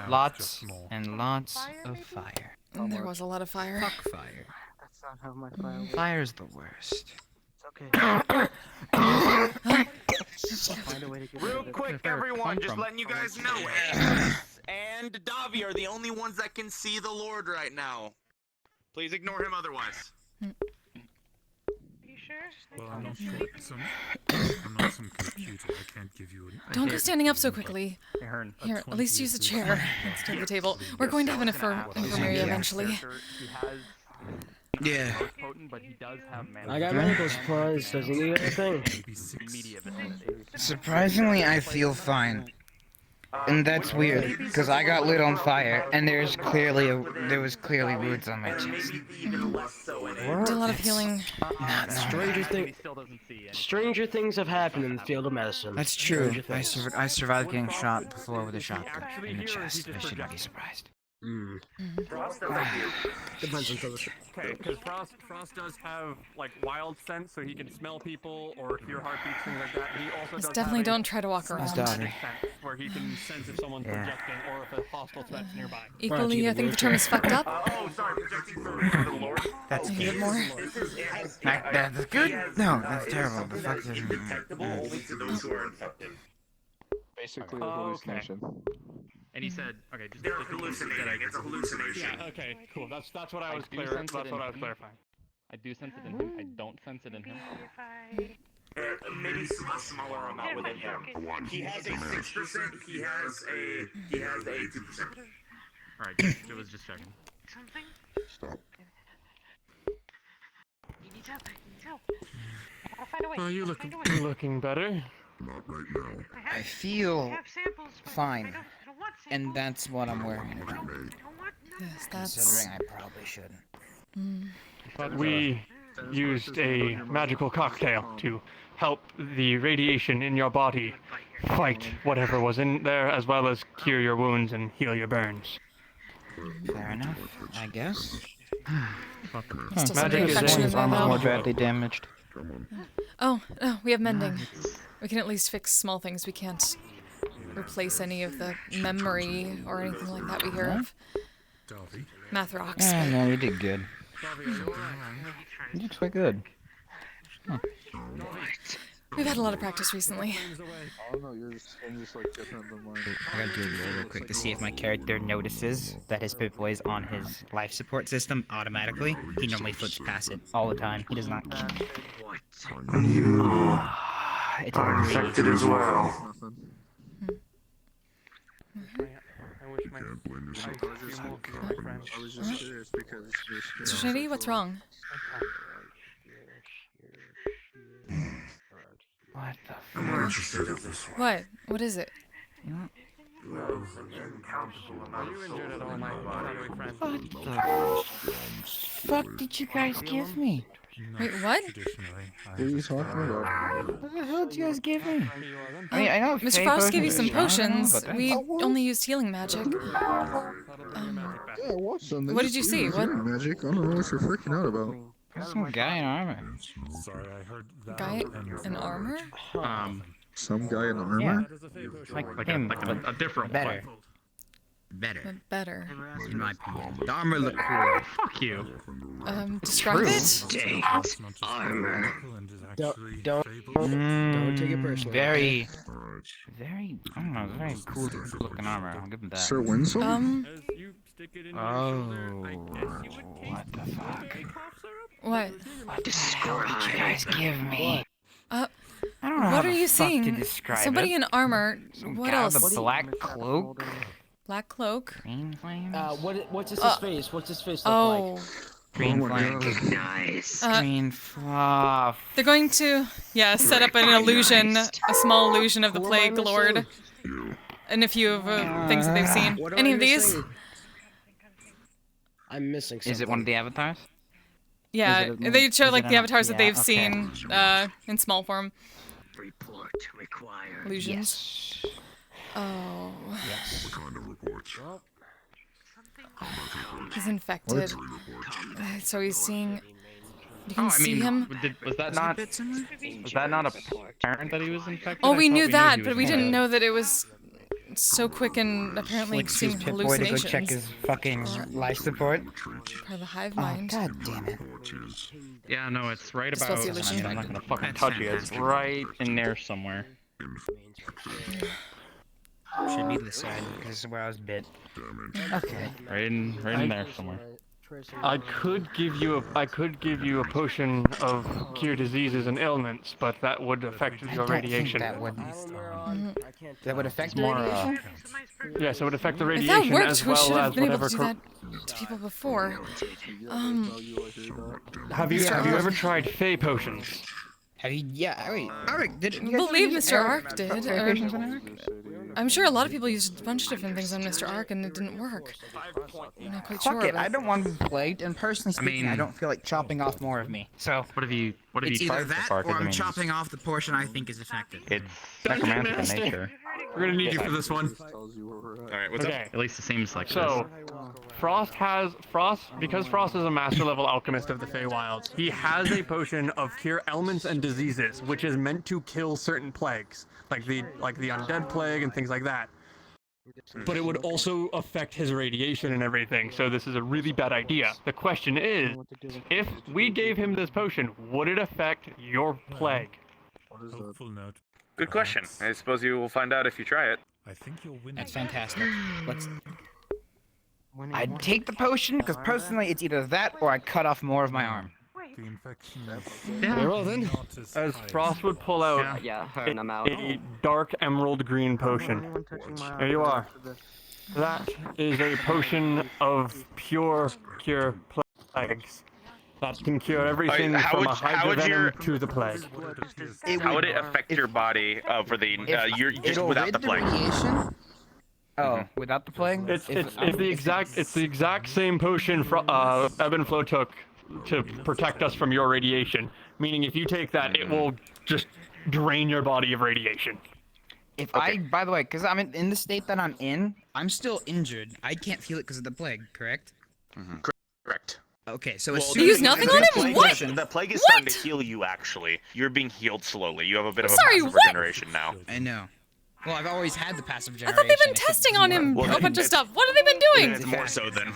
Lots and lots of fire. And there was a lot of fire. Fuck fire. That's not how my fire works. Fire's the worst. It's okay. Find a way to get rid Real of it. quick, everyone, just letting you guys know, Avarice and Davi are the only ones that can see the Lord right now. Please ignore him otherwise. You sure? Well, I'm not some computer. I can't give you an... Don't go standing up so quickly. Aaron, Here, at least use a chair instead of the table. We're going to have an infirmary eventually. Yeah. I got medical supplies. Does he need anything? Surprisingly, I feel fine. And that's weird, because I got lit on fire, and there was clearly wounds on my chest. Did a lot of healing. Stranger things have happened in the field of medicine. That's true. I survived getting shot before with a shotgun in the chest. I should not be surprised. Depends on the Okay, because Frost does have like wild sense, so he can smell people or hear heartbeats, things like that. He also Just does definitely have don't try to walk around. sense, where he can sense if someone's projecting or if a hostile threat's nearby. Equally, I think the term is fucked up. Oh, sorry, projecting for the Lord. That's Need it more? That's good? No, that's terrible. The fuck is detectable only to those who are infected. Basically, a hallucination. And he said, okay, just They're hallucinating. It's a hallucination. Yeah, okay, cool. That's what I was clarifying. I do sense it in him. I don't sense it in him. Maybe a smaller amount within him. He has a 6%. He has a 2%. Alright, it was just checking. Something? Stop. Oh, you're looking better. Not right now. I feel fine, and that's what I'm worried about. Yes, that's. Considering I probably shouldn't. But we used a magical cocktail to help the radiation in your body fight whatever was in there, as well as cure your wounds and heal your burns. Fair enough, I guess. Still some infection in there, Armor's more though. badly damaged. Oh, we have mending. We can at least fix small things. We can't replace any of the memory or anything like that we hear of. Math rocks. Ah, no, you did good. You did quite good. We've had a lot of practice recently. I don't know, you're just like different than mine. I gotta do it real quick to see if my character notices that his Pip-Boy is on his life support system automatically. He normally flips past it all the time. He does not. And you It's are infected as well. Can't blame yourself. I was just curious because Mr. Trinity, what's wrong? What the I'm not interested in this one. What? What is it? What the fuck did you guys give me? Wait, what? What are you talking about? What the hell did you guys give me? I mean, I know Mr. Fey Frost gave you some potions, I don't know, potions. but We that's- only used healing magic. Yeah, watch them. They What just did you use see? What? healing Magic. I don't know what you're freaking out about. Some guy in armor. Sorry, I heard that. Guy in armor? Some guy in armor? Like him, a different better. one. Better. In my opinion. The armor looked cool. Fuck you. Describe it? Armor. Don't take it personally. Very, I don't know, very cool looking armor. I'll give him that. Sir Winslow? Oh, what the fuck? What? What the hell did you guys give me? I don't know What how are the you fuck to seeing? describe Somebody it. in armor. Some What guy else? with a black cloak. Black cloak. Green flames. What's his face? What's his face look Oh. like? Green my flames. Nice. Green fluff. They're going to, set up an illusion, a small illusion of the Plague Lord. And a few of things that they've seen. What am Any I of these? missing? I'm missing something. Is it one of the avatars? Yeah, Is it they show is like it the an- avatars that yeah, they've okay. seen in small form. Report required. Illusions. Oh. Yes. What kind of reports? He's infected. So he's seeing. You can Oh, I see mean, him. was that not apparent that he was infected? Oh, I we thought knew that, he but was we didn't infected. know that it was so quick and apparently Flicks seeing his Pip-Boy to go hallucinations. check his fucking life support. Part of the hive Oh, mind. god damn it. Yeah, no, it's right It's about. supposed to be I'm not illusion. gonna fucking touch you. It's right in there somewhere. Should be this side, because this is where I was bit. Okay. Right in there somewhere. I could give you a potion of cure diseases and ailments, but that would affect your radiation. That would. That would affect More, radiation? yes, it would affect the If radiation that worked, as we should well have as been able whatever. to do that to people before. Have you ever tried Fey potions? Have you? Yeah, wait. Alric, did I you guys believe use Mr. Ark did. Potions on Arc? I'm sure a lot of people used a bunch of different things on Mr. Ark and it didn't work. I'm not quite Fuck sure. it, but- I don't want to be plagued, and personally speaking, I mean- don't feel like chopping off more of me. So What have you it's either tried so that, far? or 'Cause, I I'm mean, chopping off the portion I think is effective. It's necromantic in nature. We're gonna need you for this one. Alright, what's Okay. up? At least it seems like So, because Frost is a master level alchemist of the Feywilds, he has a potion of cure ailments and diseases, which is meant to kill certain plagues, like the undead plague and things like that. But it would also affect his radiation and everything, so this is a really bad idea. The question is, if we gave him this potion, would it affect your plague? Hopeful note. Good question. I suppose you will find out if you try it. I think you'll win. That's fantastic. Let's. I'd take the potion because personally, it's either that or I cut off more of my arm. The infection. Yeah. Well then, as Frost would pull out I'm out. a dark emerald green potion. There you are. That is a potion of pure cure plagues. That can cure everything how from would- a how would your- hydrovenom to the plague. How would it affect your body for the you're just it'll without rid the plague? radiation? Oh, without the plague? It's the exact same potion Ebb and Flow took to protect us from your radiation. Meaning, if you take that, it will just drain your body of radiation. If I, by the way, because I'm in the state that I'm in, I'm still injured. I can't feel it because of the plague, correct? Correct. Okay, so Well, as You use soon as nothing the on him? plague- What? The plague is starting to heal you. Actually, you're being healed slowly. You have a bit of a Sorry, passive what? regeneration now. I know. Well, I've always had the passive I generation. thought they've been testing on him Well, a bunch of it's- stuff. What have they been doing? It's more so than.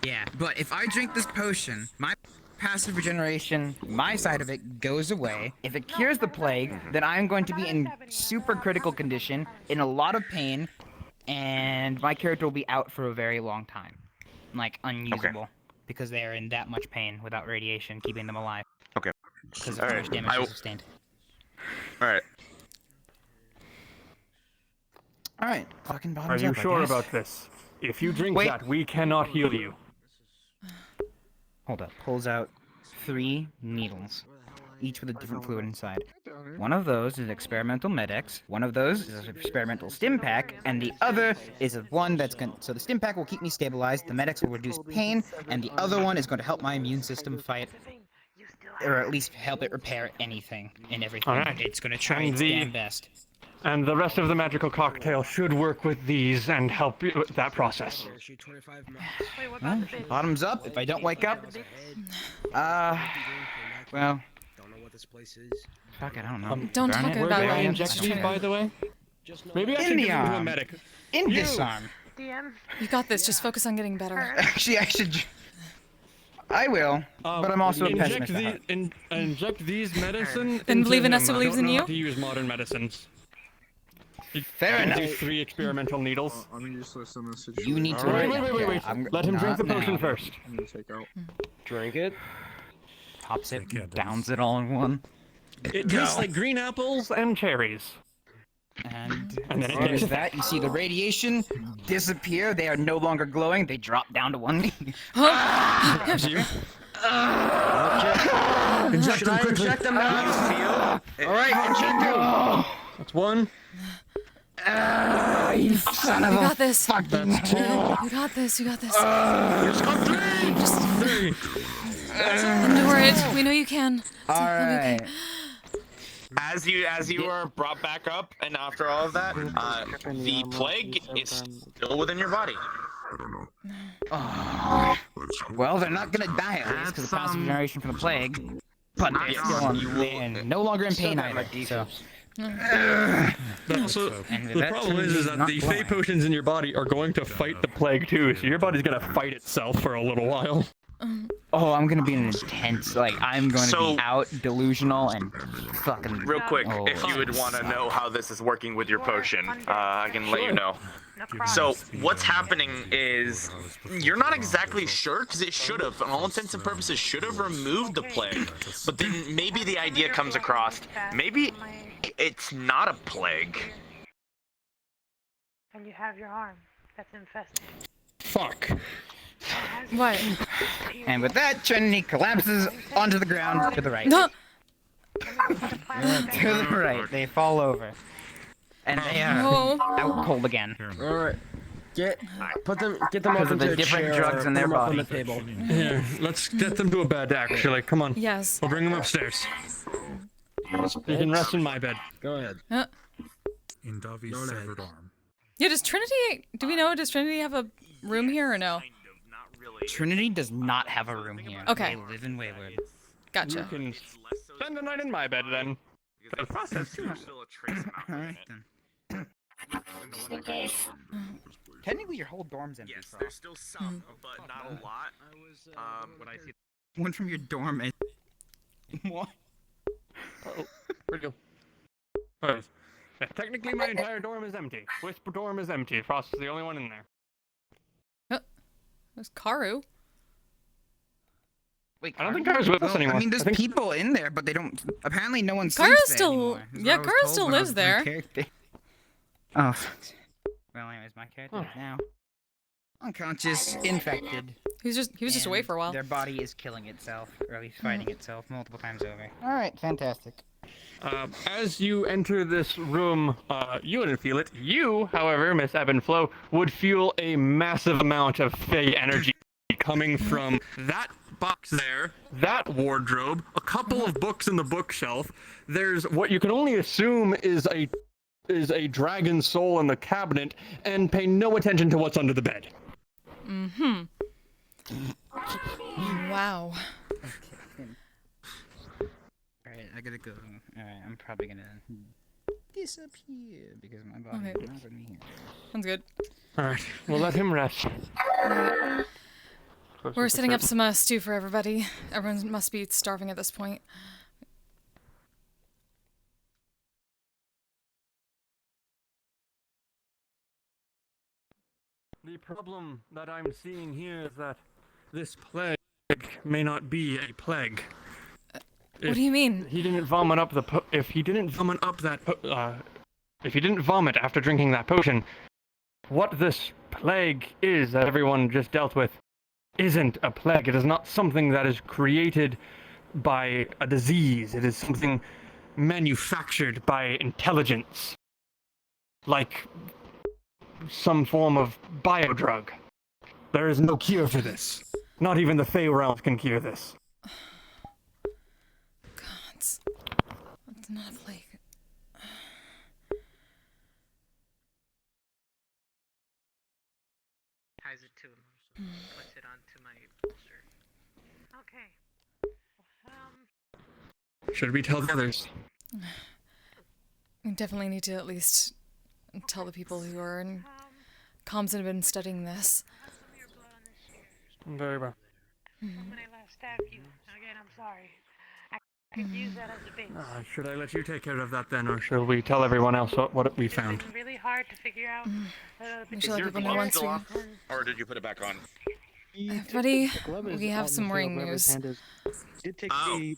Yeah, but if I drink this potion, my passive regeneration, my side of it, goes away. If it cures the plague, then I'm going to be in super critical condition, in a lot of pain, and my character will be out for a very long time. Like, unusable. Because they are in that much pain without radiation keeping them alive. Okay. Because of All how right. much damage they sustained. Alright. Alright, fucking Are bottoms you up, I sure guess. about this? If you drink Wait. that, we cannot heal you. Hold up. Pulls out 3 needles, each with a different fluid inside. One of those is experimental Med-X, one of those is an experimental stim pack, and the other is one that's going to... So the stim pack will keep me stabilized, the Med-X will reduce pain, and the other one is going to help my immune system fight, or at least help it repair anything and everything. Alright. It's going to try And its the- damn best. And the rest of the magical cocktail should work with these and help you with that process. Well, bottoms up, if I don't wake up. Well... Don't know what this place is. Fuck it, I don't know. Don't Burn talk it? about Where do I Ryan. inject Just these, try by to- the way? Maybe I In should the give them to a arm. medic. In this You! arm. DM. You got this. Just focus on getting better. Actually, I should... I will, but I'm also a inject pessimist. at the- heart. inject these medicine. Then into believe in us him. who I believes don't in know you? how to use modern medicines. Fair I'll enough. do 3 experimental needles. I mean, just listen to the situation. You need to... Wait. I'm Let him drink the not potion now. first. I'm gonna take out. Drink it. Pops it, downs it all in one. It tastes like green apples and cherries. And And then as it soon takes as that, you see the radiation disappear. They are no longer glowing. They drop down to 1 knee. Inject them quickly. Inject them now. All right, inject them. That's 1. You son of You a got this. fucking... You got this. You got this. Just got 3. Just 3. endure it. We know you can. All right. As you are brought back up, and after all of that, the plague is still within your body. Well, they're not gonna die at least because of passive regeneration from the plague. But they're still no longer in pain either. So. Also, And the that problem turns is me that not the glowing. Fey potions in your body are going to fight the plague too, so your body's gonna fight itself for a little while. Oh, I'm gonna be in an intense, like, I'm going to So- be out, delusional, and fucking... Real quick, Oh, if you would want to know how this is working with your potion, I can let you know. So what's happening is you're not exactly sure because it should have, for all intents and purposes, should have removed the plague. But then maybe the idea comes across, maybe it's not a plague. And you have your arm that's infested. Fuck. What? And with that, Trinity collapses onto the ground to the right. No. To the right, they fall over. And they are No. out cold again. All right. Get them up Because of into the a different chair, drugs in put their them up on body. the table. Here, let's get them to a bed, actually. Come on. Yes. We'll bring them upstairs. You can rest in my bed. Go ahead. In Davi's severed arm. Yeah, does Trinity... Do we know, does Trinity have a room here or no? Trinity does not have a room here. Okay. They live in Wayward. Gotcha. You can spend the night in my bed, then. The process too. Alright then. Technically, your whole dorm's empty. Yes, there's still some, but not a lot. What I see. One from your dorm is... What? Oh, where'd it go? Alright. Yeah, technically, my entire dorm is empty. Whisper dorm is empty. Frost is the only one in there. There's Karu. Wait, I don't think Karu's with us anymore. I mean, there's I think- people in there, but they don't... Apparently, no one Karu sleeps there still... anymore. That's Yeah, what I was Karu told still when I lives was playing there. character. Oh. Well, anyways, my character is now... Unconscious, infected. He was just away and for a while. Their body is killing itself, or at least fighting itself multiple times over. Alright, fantastic. As you enter this room, you wouldn't feel it. You, however, Miss Ebb and Flow, would feel a massive amount of Fey energy coming from that box there, that wardrobe, a couple of books in the bookshelf. There's what you can only assume is a dragon soul in the cabinet, and pay no attention to what's under the bed. Mm-hmm. Wow. Alright, I gotta go. Alright, I'm probably gonna disappear because my body Okay. is not with me here. Sounds good. Alright, we'll let him rest. We're setting up some stew for everybody. Everyone must be starving at this point. The problem that I'm seeing here is that this plague may not be a plague. What do you mean? He didn't vomit up the if he didn't vomit up that if he didn't vomit after drinking that potion, what this plague is that everyone just dealt with isn't a plague. It is not something that is created by a disease. It is something manufactured by intelligence. Like some form of biodrug. There is no cure for this. Not even the Fey realm can cure this. It's not a plague. Ties it to him, so puts it onto my bolster. Okay. Should we tell the others? We definitely need to at least tell the people who are in comms and have been studying this. Very well. When I last stabbed you, again, I'm sorry. I could use that as a base. Should I let you take care of that then, or shall we tell everyone else what we found? It's really hard to figure out. Is your glove still on? Or did you put it back on? Everybody, we have some worrying news. Did take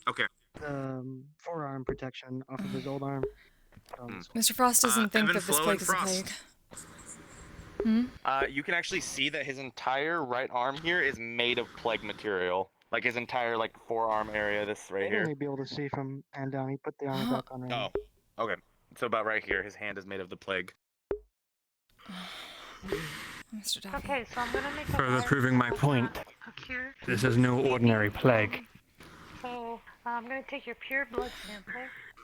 okay. the forearm protection off of his old arm. Mr. Frost doesn't think Evan, that this Flo, plague and is a Frost. plague. You can actually see that his entire right arm here is made of plague material. Like his entire forearm area, this right I here. may be able to see from hand down. He put the armor back on right now. Oh, okay. So about right here, his hand is made of the plague. Mr. Duffy. Okay, so I'm gonna make a Further proving my point, cure. this is no ordinary plague. So I'm gonna take your pure blood sample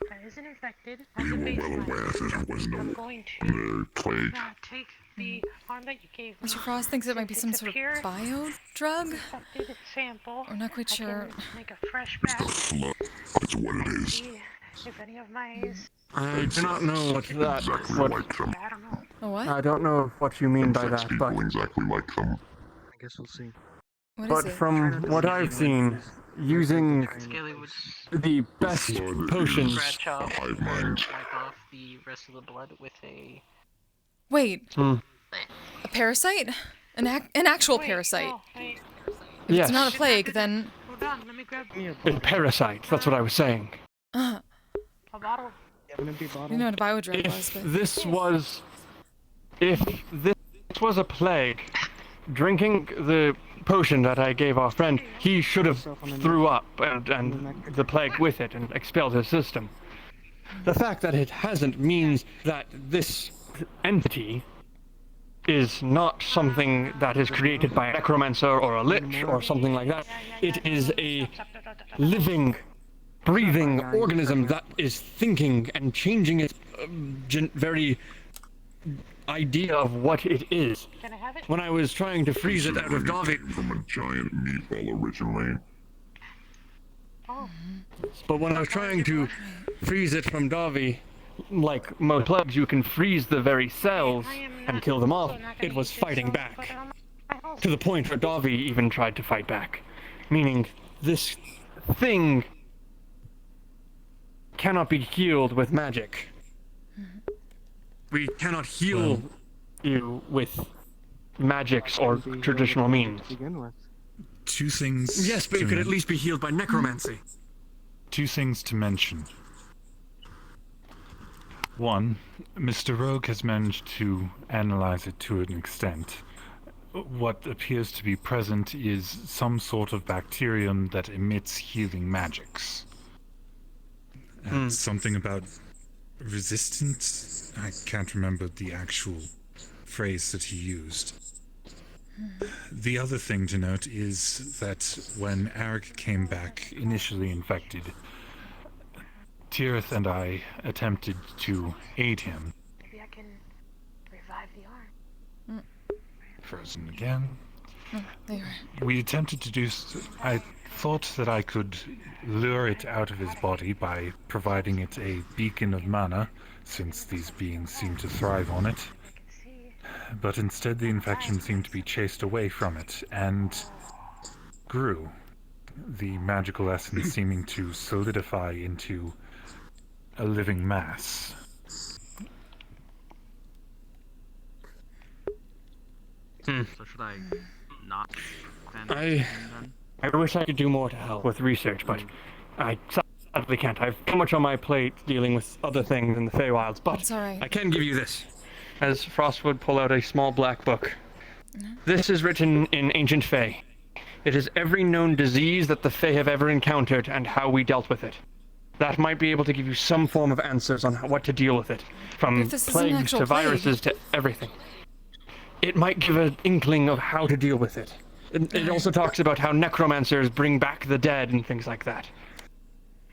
that isn't infected as a You were well aware baseline. that it was no I'm going ordinary plague. to take the arm that you gave me. Mr. Frost thinks it might be some It's a sort pure of bio drug. infected sample. We're not quite I sure. can make a fresh batch. Flood. That's what it is. See if any of my I do not know what that. Exactly What, like them. I don't know. A what? I don't know what you mean by Infects that, people but exactly like them. I guess we'll see. What but is it? from what I've seen, using Scaly would the best Flood potions. is scratch off, hive mind. wipe off the rest of the blood with a. Wait, Hmm. a parasite? An actual parasite? Oh, wait. If Yes. it's not a plague, then... Hold on, let me grab A parasite. That's what I was saying. Uh, a bottle. An empty I bottle. didn't know what a bio drug was, If but... this was, if this was a plague, drinking the potion that I gave our friend, he should have threw up and the plague with it and expelled his system. The fact that it hasn't means that this entity is not something that is created by a necromancer or a lich or something like that. It is a living, breathing organism that is thinking and changing its very idea of what it is. Can I have it? When I was trying to freeze it out of Davi, From a giant meatball originally. Oh. but when I was trying to freeze it from Davi, like most plagues, you can freeze the very cells and kill them off. It was fighting back. To the point where Davi even tried to fight back. Meaning, this thing cannot be healed with magic. We cannot heal you with magics or traditional means. Two things. Yes, but you could at least be healed by necromancy. Two things to mention. One, Mr. Rogue has managed to analyze it to an extent. what appears to be present is some sort of bacterium that emits healing magics. Something about resistant? I can't remember the actual phrase that he used. The other thing to note is that when Eric came back initially infected, Tirith and I attempted to aid him. Maybe I can revive the arm. Frozen again. Oh, there. We attempted to do... I thought that I could lure it out of his body by providing it a beacon of mana, since these beings seem to thrive on it. But instead the infection seemed to be chased away from it, and grew. The magical essence seeming to solidify into a living mass. So should I not? I wish I could do more to help with research, but I sadly can't. I have too much on my plate dealing with other things in the Feywilds, but It's all right. I can give you this. As Frost would pull out a small black book. This is written in Ancient Fey. It is every known disease that the Fey have ever encountered and how we dealt with it. That might be able to give you some form of answers on what to deal with it, from If this is an plagues actual to plague. viruses to everything. It might give an inkling of how to deal with it. It also talks about how necromancers bring back the dead and things like that.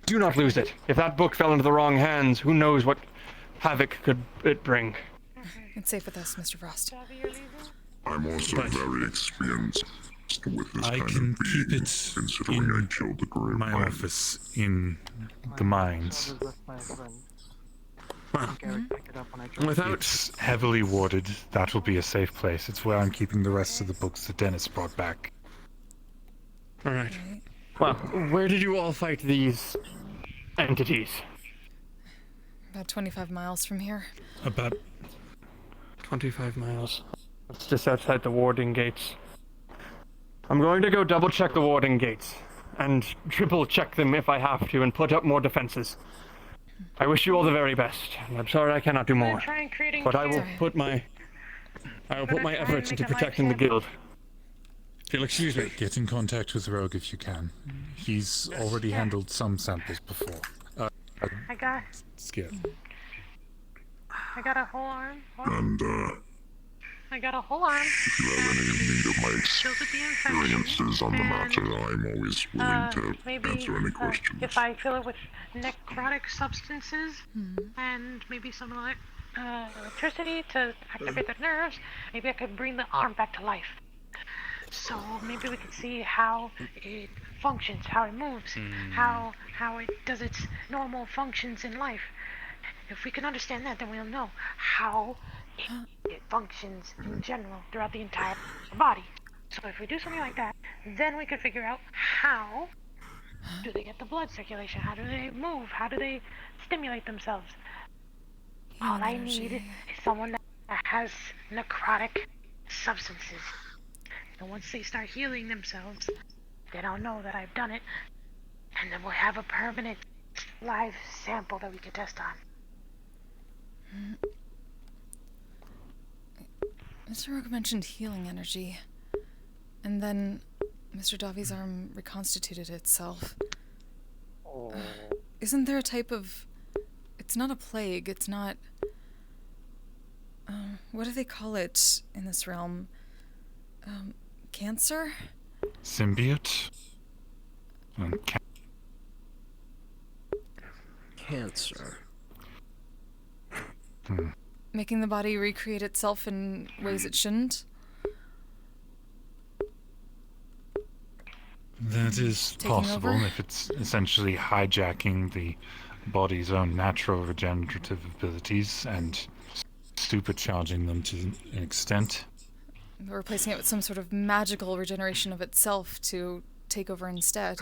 Do not lose it. If that book fell into the wrong hands, who knows what havoc could it bring. It's safe with us, Mr. Frost. I'm also very experienced with this I kind can of keep being, it considering I killed the group. my office in the mines. It's heavily warded. That will be a safe place. It's where I'm keeping the rest of the books that Dennis brought back. Alright. Well, where did you all fight these entities? About 25 miles from here. About 25 miles. It's just outside the warding gates. I'm going to go double check the warding gates and triple check them if I have to and put up more defenses. I wish you all the very best. I'm sorry I cannot do more. But I will put my efforts into protecting the guild. If you'll excuse me. Get in contact with Rogue if you can. He's already handled some samples before. I got a whole arm. And, I got a whole arm. if you have any need of my experiences on the matter, I'm always willing to maybe, answer any questions. If I fill it with necrotic substances and maybe some electricity to activate the nerves, maybe I could bring the arm back to life. So maybe we could see how it functions, how it moves, how it does its normal functions in life. If we can understand that, then we'll know how it functions in general throughout the entire body. So if we do something like that, then we could figure out how do they get the blood circulation, how do they move, how do they stimulate themselves. All I need is someone that has necrotic substances. And once they start healing themselves, they don't know that I've done it, and then we'll have a permanent live sample that we can test on. Mr. Rogue mentioned healing energy, and then Mr. Davi's arm reconstituted itself. Isn't there a type of... It's not a plague, it's not... what do they call it in this realm? Cancer? Symbiote? Cancer. Making the body recreate itself in ways it shouldn't? That is Taking possible over? if it's essentially hijacking the body's own natural regenerative abilities and supercharging them to an extent. Replacing it with some sort of magical regeneration of itself to take over instead.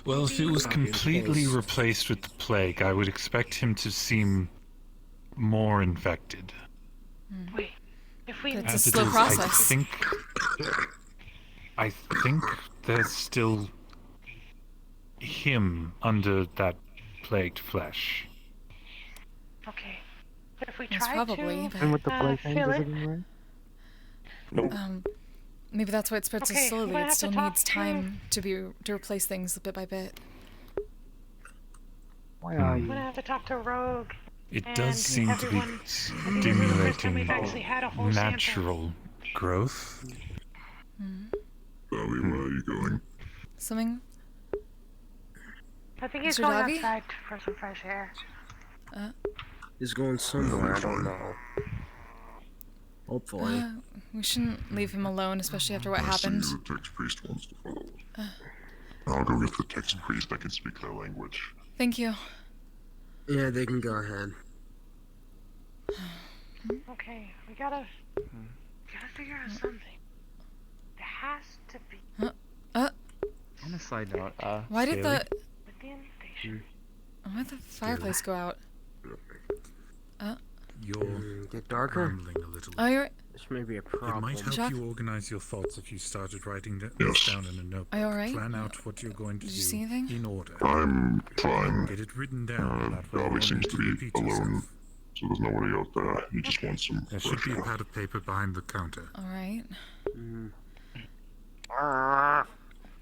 Well, if it was completely replaced with the plague, I would expect him to seem more infected. Wait, if we... It's a As slow it is, process. I think there's still him under that plagued flesh. Okay. If we Yes, try probably, to but- And with the play thing, fill does it, it work? Maybe that's why it spread so Okay, I'm slowly. gonna It have to still talk needs to- time to replace things bit by bit. Why are I'm you? gonna have to talk to Rogue. It and does seem to be everyone. I think this is the first time we've actually stimulating had a whole sample. natural growth. Bobby, where are you going? Something? I think he's Mr. going Davi? outside for some fresh air. He's going somewhere, I don't know. Hopefully. We shouldn't leave him alone, especially after what happened. I see the text priest wants to follow us. I'll go get the text priest. I can speak their language. Thank you. Yeah, they can go ahead. Okay, we gotta figure out something. There has to be On a side note, Why did Scaly? why'd the fireplace go out? You're Get darker? rambling a little. Oh, you're. This may be a It problem. might help Chuck? you organize your thoughts if you started writing this down in a notebook. Are you alright? Plan out what you're going to Did do you see anything? in order. I'm fine. Get it written down. That way you Bobby won't seems need to to be repeat alone, yourself. so there's nobody out there. He just wants some There should fresh be a air. pad of paper behind the counter. Alright.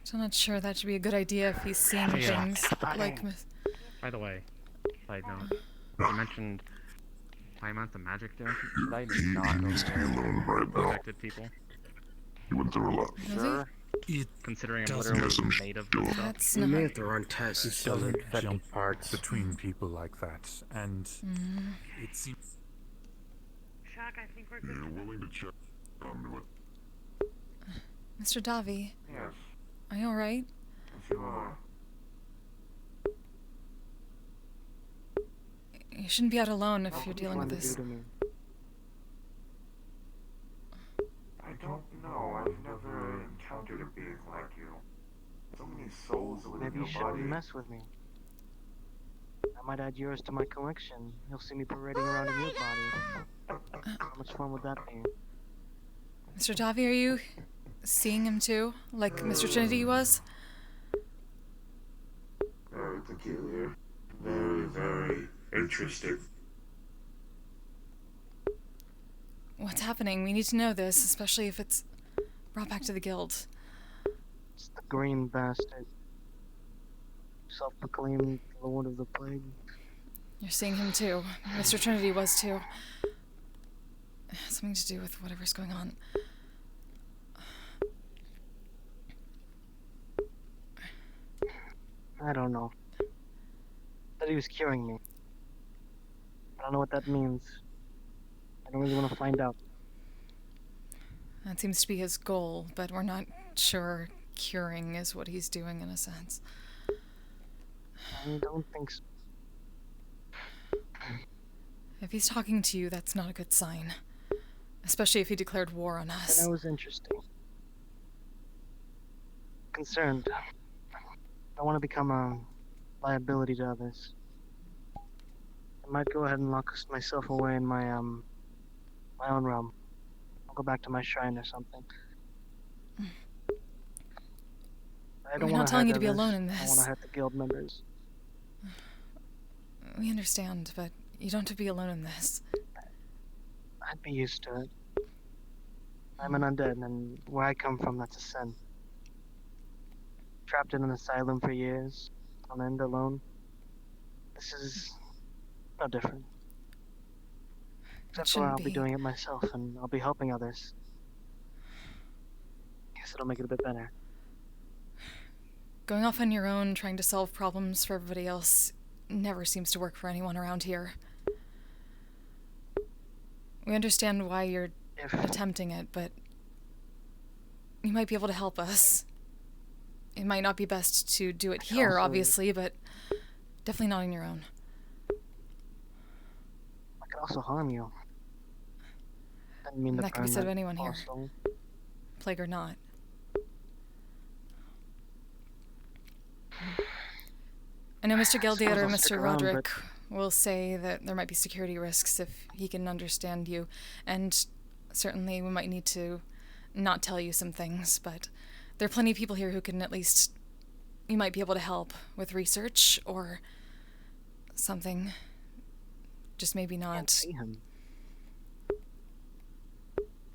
Still not sure that should be a good idea if he's seeing Yeah. things like. By the way, side note, you mentioned high amounts of magic there. Should I He not go needs to be near alone right now. affected people? He went through a lot. Does It Considering I'm doesn't literally made of this stuff. That's We not. may have to run tests. It So doesn't infected jump parts. between people like that, and Mm. it seems. Shock, I think we're good. You're willing to check onto it. Mr. Davi, Yes, are you alright? you are. You shouldn't be out alone if you're dealing with this. I don't know. I've never encountered a being like you. So many souls within Maybe you your shouldn't body. mess with me. I might add yours to my collection. You'll see me parading around in your body. How much fun would that be? Mr. Davi, are you seeing him too? Like Mr. Trinity was? Very peculiar. Very, very interesting. What's happening? We need to know this, especially if it's brought back to the guild. It's the green bastard. Self-proclaimed Lord of the Plague. You're seeing him too. Mr. Trinity was too. Something to do with whatever's going on. I don't know. Said he was curing me. I don't know what that means. I don't really want to find out. That seems to be his goal, but we're not sure curing is what he's doing in a sense. I don't think so. If he's talking to you, that's not a good sign. Especially if he declared war on us. That was interesting. Concerned. I want to become a liability to others. I might go ahead and lock myself away in my my own realm. I'll go back to my shrine or something. I don't We're want not telling you to be others. alone in I want this. to hurt the guild members. We understand, but you don't have to be alone in this. I'd be used to it. I'm an undead, and where I come from, that's a sin. Trapped in an asylum for years, on end alone. This is no different. Except for I'll be doing it myself, and I'll be helping others. Guess it'll make it a bit better. Going off on your own, trying to solve problems for everybody else, never seems to work for anyone around here. We understand why you're attempting it, but you might be able to help us. It might not be best to do it here, also- obviously, but definitely not on your own. I could also harm you. Didn't mean to That could be burn said of that anyone here. also. Plague or not. I know Mr. Geldier suppose or I'll stick Mr. around, Roderick will say that there might be security risks if he can understand you, and certainly we might need to not tell you some things, but there are plenty of people here who can at least, you might be able to help with research or something. Just maybe not. Can't see him.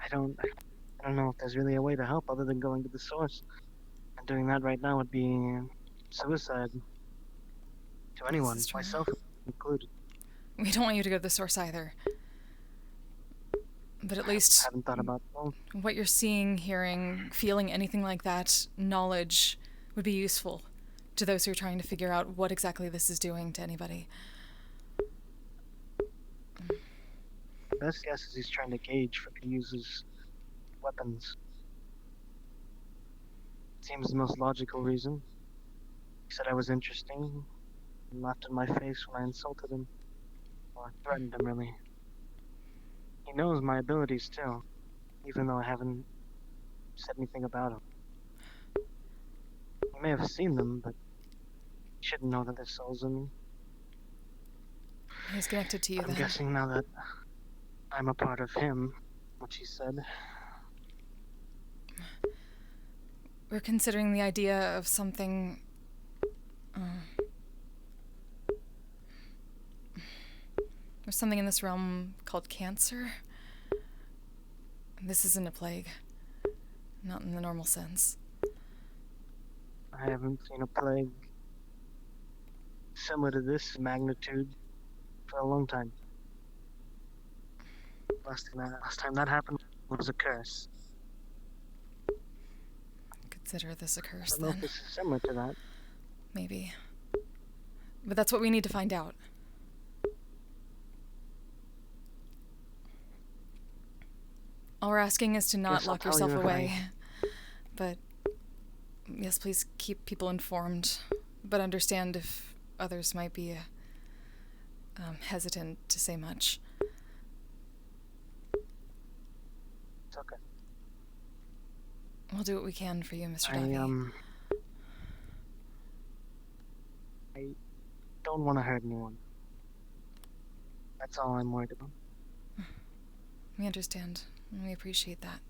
I don't know if there's really a way to help other than going to the source. And doing that right now would be suicide. To anyone, myself included. We don't want you to go to the source either. But at least I haven't thought about what you're seeing, hearing, feeling, anything like that, knowledge would be useful to those who are trying to figure out what exactly this is doing to anybody. My best guess is he's trying to gauge if he uses weapons. Seems the most logical reason. He said I was interesting and laughed in my face when I insulted him. Or threatened him, really. He knows my abilities too, even though I haven't said anything about him. He may have seen them, but he shouldn't know that there's souls in me. He's connected to you, I'm then. guessing now that I'm a part of him, which he said. We're considering the idea of something... there's something in this realm called cancer. This isn't a plague. Not in the normal sense. I haven't seen a plague similar to this magnitude for a long time. Last time that happened was a curse. Consider this a curse, I don't know if then. this is similar to that. Maybe. But that's what we need to find out. All we're asking is to not Yes, I'll lock tell yourself you if away. But yes, please keep people informed. But understand if others might be hesitant to say much. It's okay. We'll do what we can for you, Mr. Duffy. I don't want to hurt anyone. That's all I'm worried about. We understand. And we appreciate that.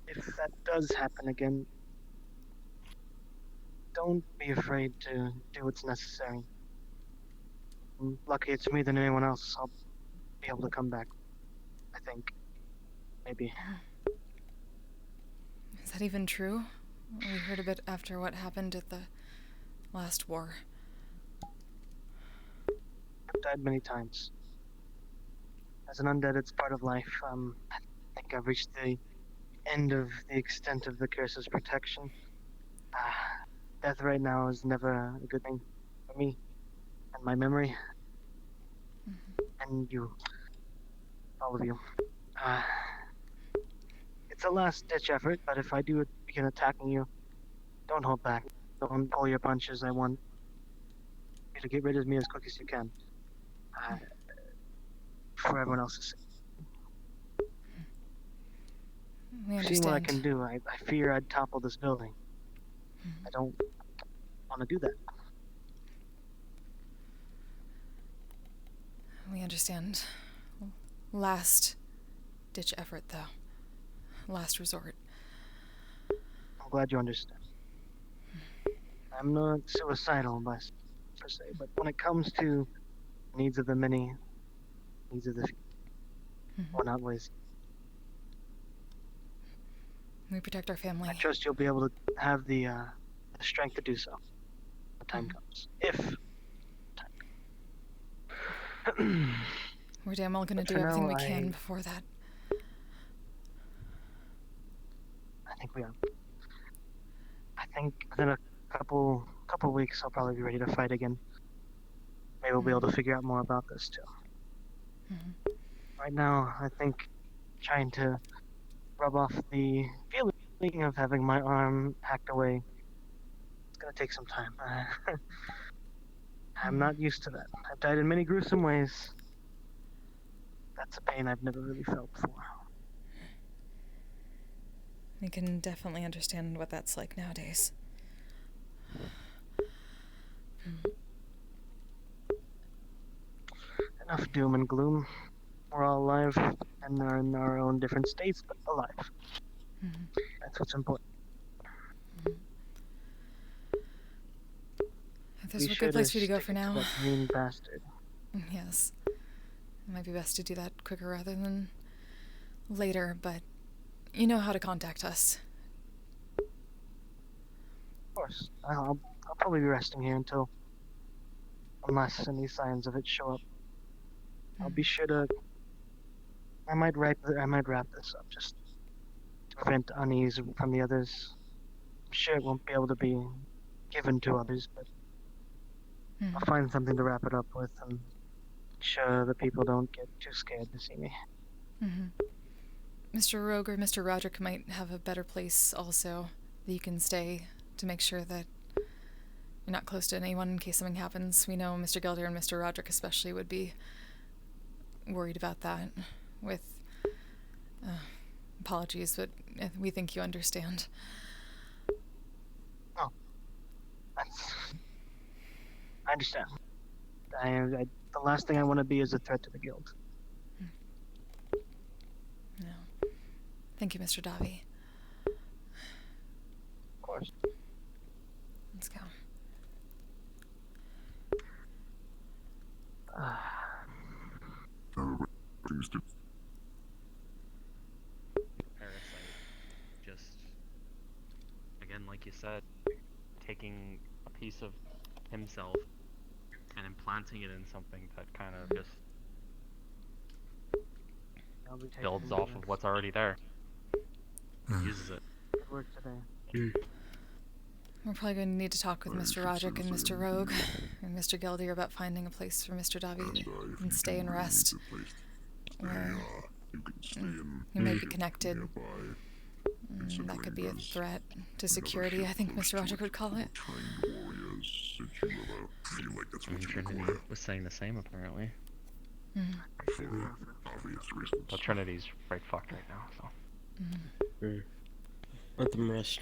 If that does happen again, don't be afraid to do what's necessary. Lucky it's me than anyone else. I'll be able to come back. I think. Maybe. Is that even true? We heard a bit after what happened at the last war. I've died many times. As an undead, it's part of life. I think I've reached the end of the extent of the curse's protection. Death right now is never a good thing for me and my memory. And you. All of you. It's a last-ditch effort, but if I do begin attacking you, don't hold back. Don't pull your punches. I want you to get rid of me as quick as you can. For everyone else's sake. We Seeing what I understand. can do, I fear I'd topple this building. I don't want to do that. We understand. Last ditch effort, though. Last resort. I'm glad you understand. I'm not suicidal per se, but when it comes to needs of the many, needs of the few, one outweighs. We protect our family. I trust you'll be able to have the strength to do so when the time comes. If time comes. We're damn well gonna But do for everything now, we can before that. I think we are. I think within a couple weeks I'll probably be ready to fight again. Maybe we'll be able to figure out more about this too. Right now, I think trying to rub off the feeling of having my arm hacked away, it's gonna take some time. I'm not used to that. I've died in many gruesome ways. That's a pain I've never really felt before. We can definitely understand what that's like nowadays. Enough doom and gloom. We're all alive and are in our own different states, but alive. That's what's important. There's Be a sure good place for you to go stick for it to now. that mean bastard. Yes. It might be best to do that quicker rather than later, but you know how to contact us. Of course. I'll probably be resting here unless any signs of it show up. I'll be sure to. I might wrap this up just to prevent unease from the others. I'm sure it won't be able to be given to others, but I'll find something to wrap it up with and make sure the people don't get too scared to see me. Mr. Rogue or Mr. Roderick might have a better place also that you can stay to make sure that you're not close to anyone in case something happens. We know Mr. Gilder and Mr. Roderick especially would be worried about that with apologies, but we think you understand. Oh, I understand. The last thing I want to be is a threat to the guild. No. Thank you, Mr. Davi. Of course. Let's go. Parasite, just again, like you said, taking a piece of himself and implanting it in something that kind of just builds off of what's already there. Uses it. Good work today. We're probably going to need to talk with Mr. Roderick and Mr. Rogue and Mr. Gilder about finding a place for Mr. Davi and stay and rest. Where he might be connected. That could be a threat to security, I think Mr. Roderick would call it. Trinity was saying the same, apparently. But Trinity's right fucked right now, so. Let them rest.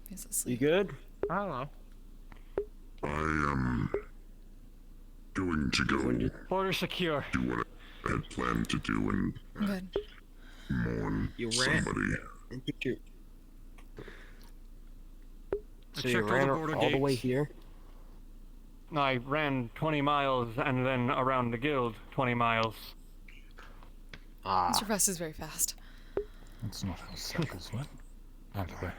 He's You asleep. good? I don't know. I am going to go Border secure. do what I had planned to do and Good. mourn You ran. somebody. So you ran all the way here? I ran 20 miles and then around the guild 20 miles. Mr. Press is very fast. That's not how circles work. Anyway.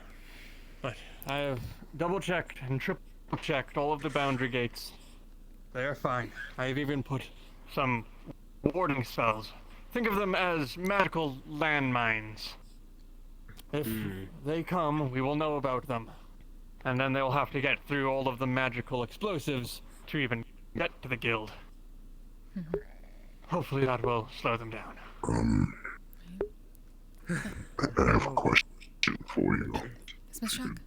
But I have double-checked and triple-checked all of the boundary gates. They are fine. I have even put some warding spells. Think of them as magical landmines. If they come, we will know about them. And then they'll have to get through all of the magical explosives to even get to the guild. Hopefully that will slow them down. I have a question for you. Is Miss Shock?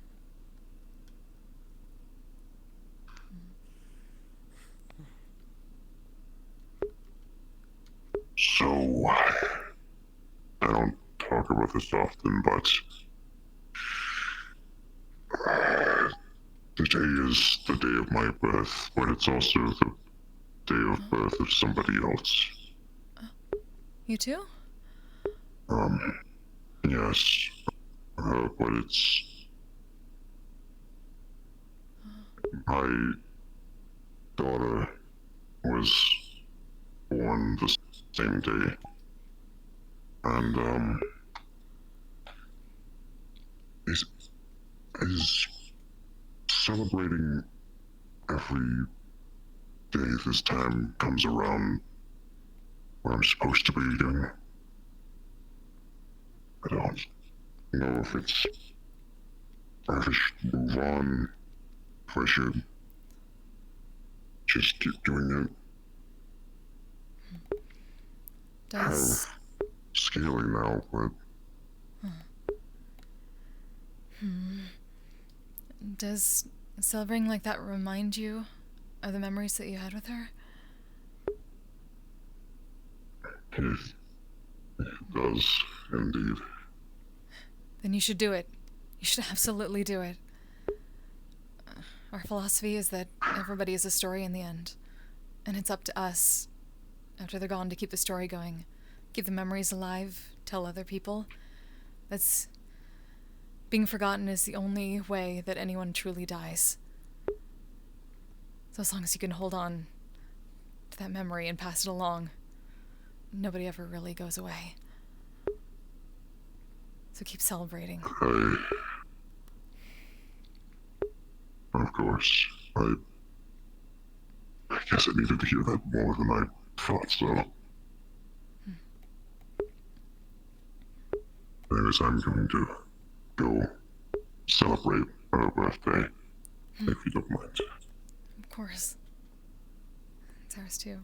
So, I don't talk about this often, but today is the day of my birth, but it's also the day of birth of somebody else. You too? Yes, but it's my daughter was born the same day, and is celebrating every day this time comes around what I'm supposed to be doing. I don't know if I should move on, if I should just keep doing it. Does... Scaling now, but... Does celebrating like that remind you of the memories that you had with her? It does, indeed. Then you should do it. You should absolutely do it. Our philosophy is that everybody is a story in the end. And it's up to us, after they're gone, to keep the story going. Keep the memories alive, tell other people. That's... Being forgotten is the only way that anyone truly dies. So as long as you can hold on to that memory and pass it along, nobody ever really goes away. So keep celebrating. Of course. I guess I needed to hear that more than I thought so. Anyways, I'm going to go celebrate our birthday, if you don't mind. Of course. It's ours too.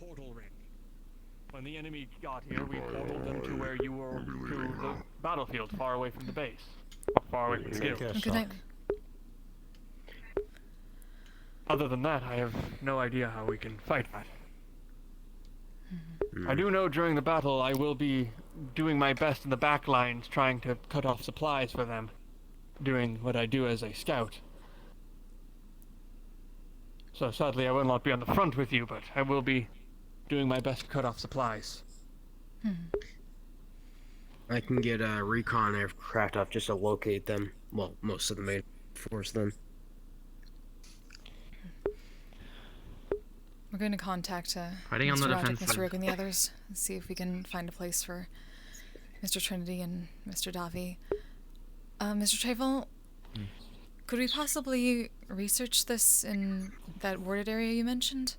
Portal ring. When the enemy got here, we portaled them to where you were, to the battlefield, far away from the base. Far away from the guild. Good night. Other than that, I have no idea how we can fight that. I do know during the battle I will be doing my best in the back lines, trying to cut off supplies for them, doing what I do as a scout. So sadly I will not be on the front with you, but I will be doing my best to cut off supplies. I can get a recon aircraft up just to locate them. Well, most of the main force then. We're going to contact Fighting on the Mr. Roderick, defense Mr. side. Rogue, and the others and see if we can find a place for Mr. Trinity and Mr. Davi. Mr. Travel, could we possibly research this in that warded area you mentioned?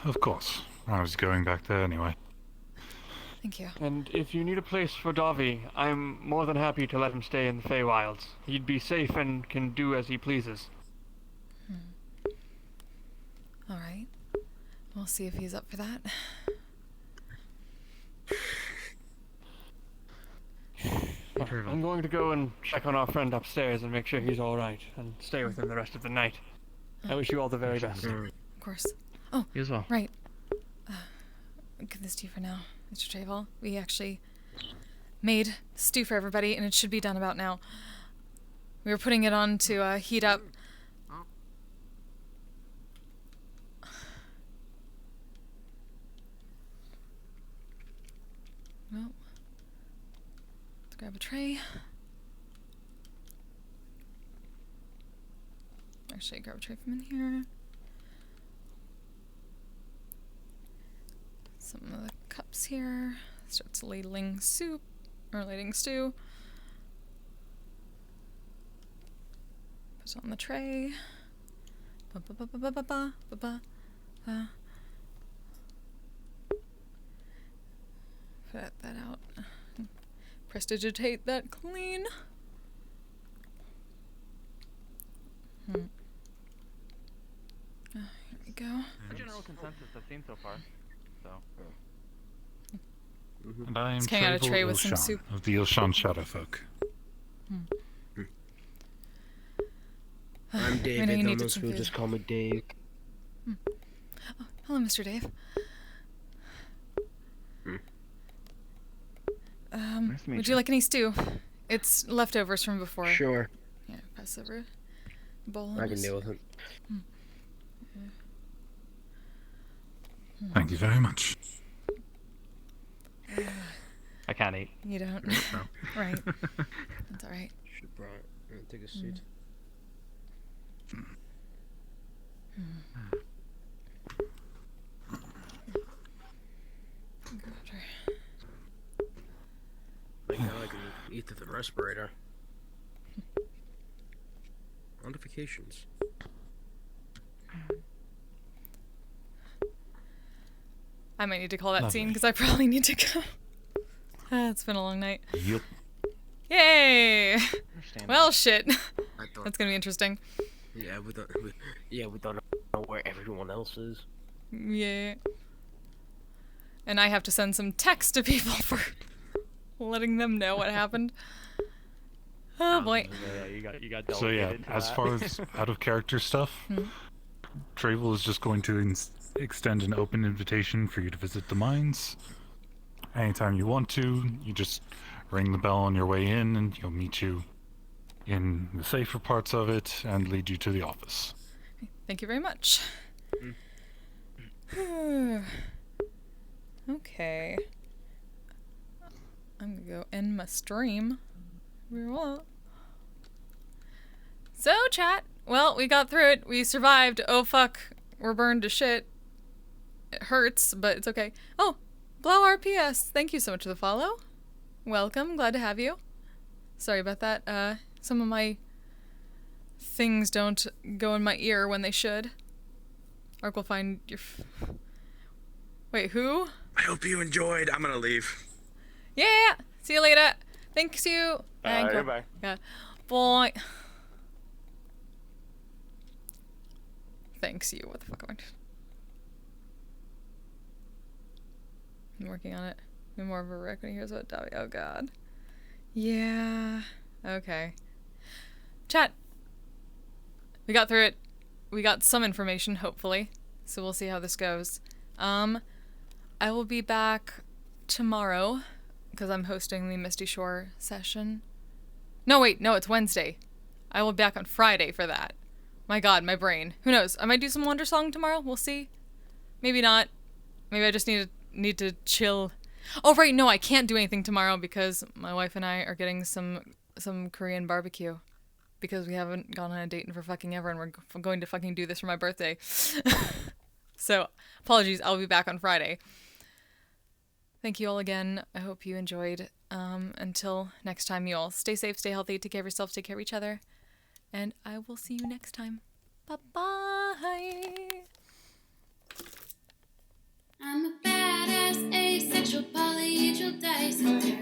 Of course. I was going back there anyway. Thank you. And if you need a place for Davi, I'm more than happy to let him stay in the Feywilds. He'd be safe and can do as he pleases. All right. We'll see if he's up for that. I'm going to go and check on our friend upstairs and make sure he's alright, and stay with him the rest of the night. I wish you all the very best. Of course. Oh, You as well. right. I'll give this to you for now, Mr. Travel. We actually made stew for everybody, and it should be done about now. We were putting it on to heat up. Well, let's grab a tray. Actually, grab a tray from in here. Some of the cups here. Starts ladling soup, or ladling stew. Put it on the tray. Put that out. Prestidigitate that clean. Here we go. A general consensus I've seen so far. So. And I am Just hang out a tray Travel with some Ilshan soup. of the Ilshan Shadowfolk. I'm I know David, you though needed most some people food. just call me Dave. Oh, hello, Mr. Dave. Nice to meet Would you. you like any stew? It's leftovers from before. Sure. Yeah, pass over a bowl. I can deal with it. Thank you very much. I can't eat. You don't. So. Right. That's all right. Should probably take a seat. Like now I can eat through the respirator. Notifications. I might need to call that scene Lovely. because I probably need to go. It's been a long night. Yep. Yay! Well, shit. I thought, That's gonna be interesting. yeah, we don't know where everyone else is. Yeah. And I have to send some text to people for letting them know what happened. Oh boy. Yeah, you got So yeah, delegated to as that. far as out of character stuff, Travel is just going to extend an open invitation for you to visit the mines. Anytime you want to, you just ring the bell on your way in and he'll meet you in the safer parts of it and lead you to the office. Thank you very much. Okay. I'm gonna go end my stream. We're all. So, chat. Well, we got through it. We survived. Oh, fuck. We're burned to shit. It hurts, but it's okay. Oh, Blow RPS. Thank you so much for the follow. Welcome. Glad to have you. Sorry about that. Some of my things don't go in my ear when they should. Ark will find your... Wait, who? I hope you enjoyed. I'm gonna leave. Yeah! See you later. Thanks you. Goodbye. Yeah. Boy. Thanks you. What the fuck am I doing? I'm working on it. I'm more of a wreck when he hears about Dobby. Oh god. Yeah. Okay. Chat. We got through it. We got some information, hopefully. So we'll see how this goes. I will be back tomorrow because I'm hosting the Misty Shore session. No, wait, no, it's Wednesday. I will be back on Friday for that. My god, my brain. Who knows? I might do some Wonder Song tomorrow. We'll see. Maybe not. Maybe I just need to chill. Oh, right, no, I can't do anything tomorrow because my wife and I are getting some Korean barbecue. Because we haven't gone on a date in for fucking ever and we're going to fucking do this for my birthday. So, apologies, I'll be back on Friday. Thank you all again. I hope you enjoyed. Until next time, you all stay safe, stay healthy, take care of yourselves, take care of each other. And I will see you next time. Bye-bye. I'm a badass asexual polyhedral dice holder.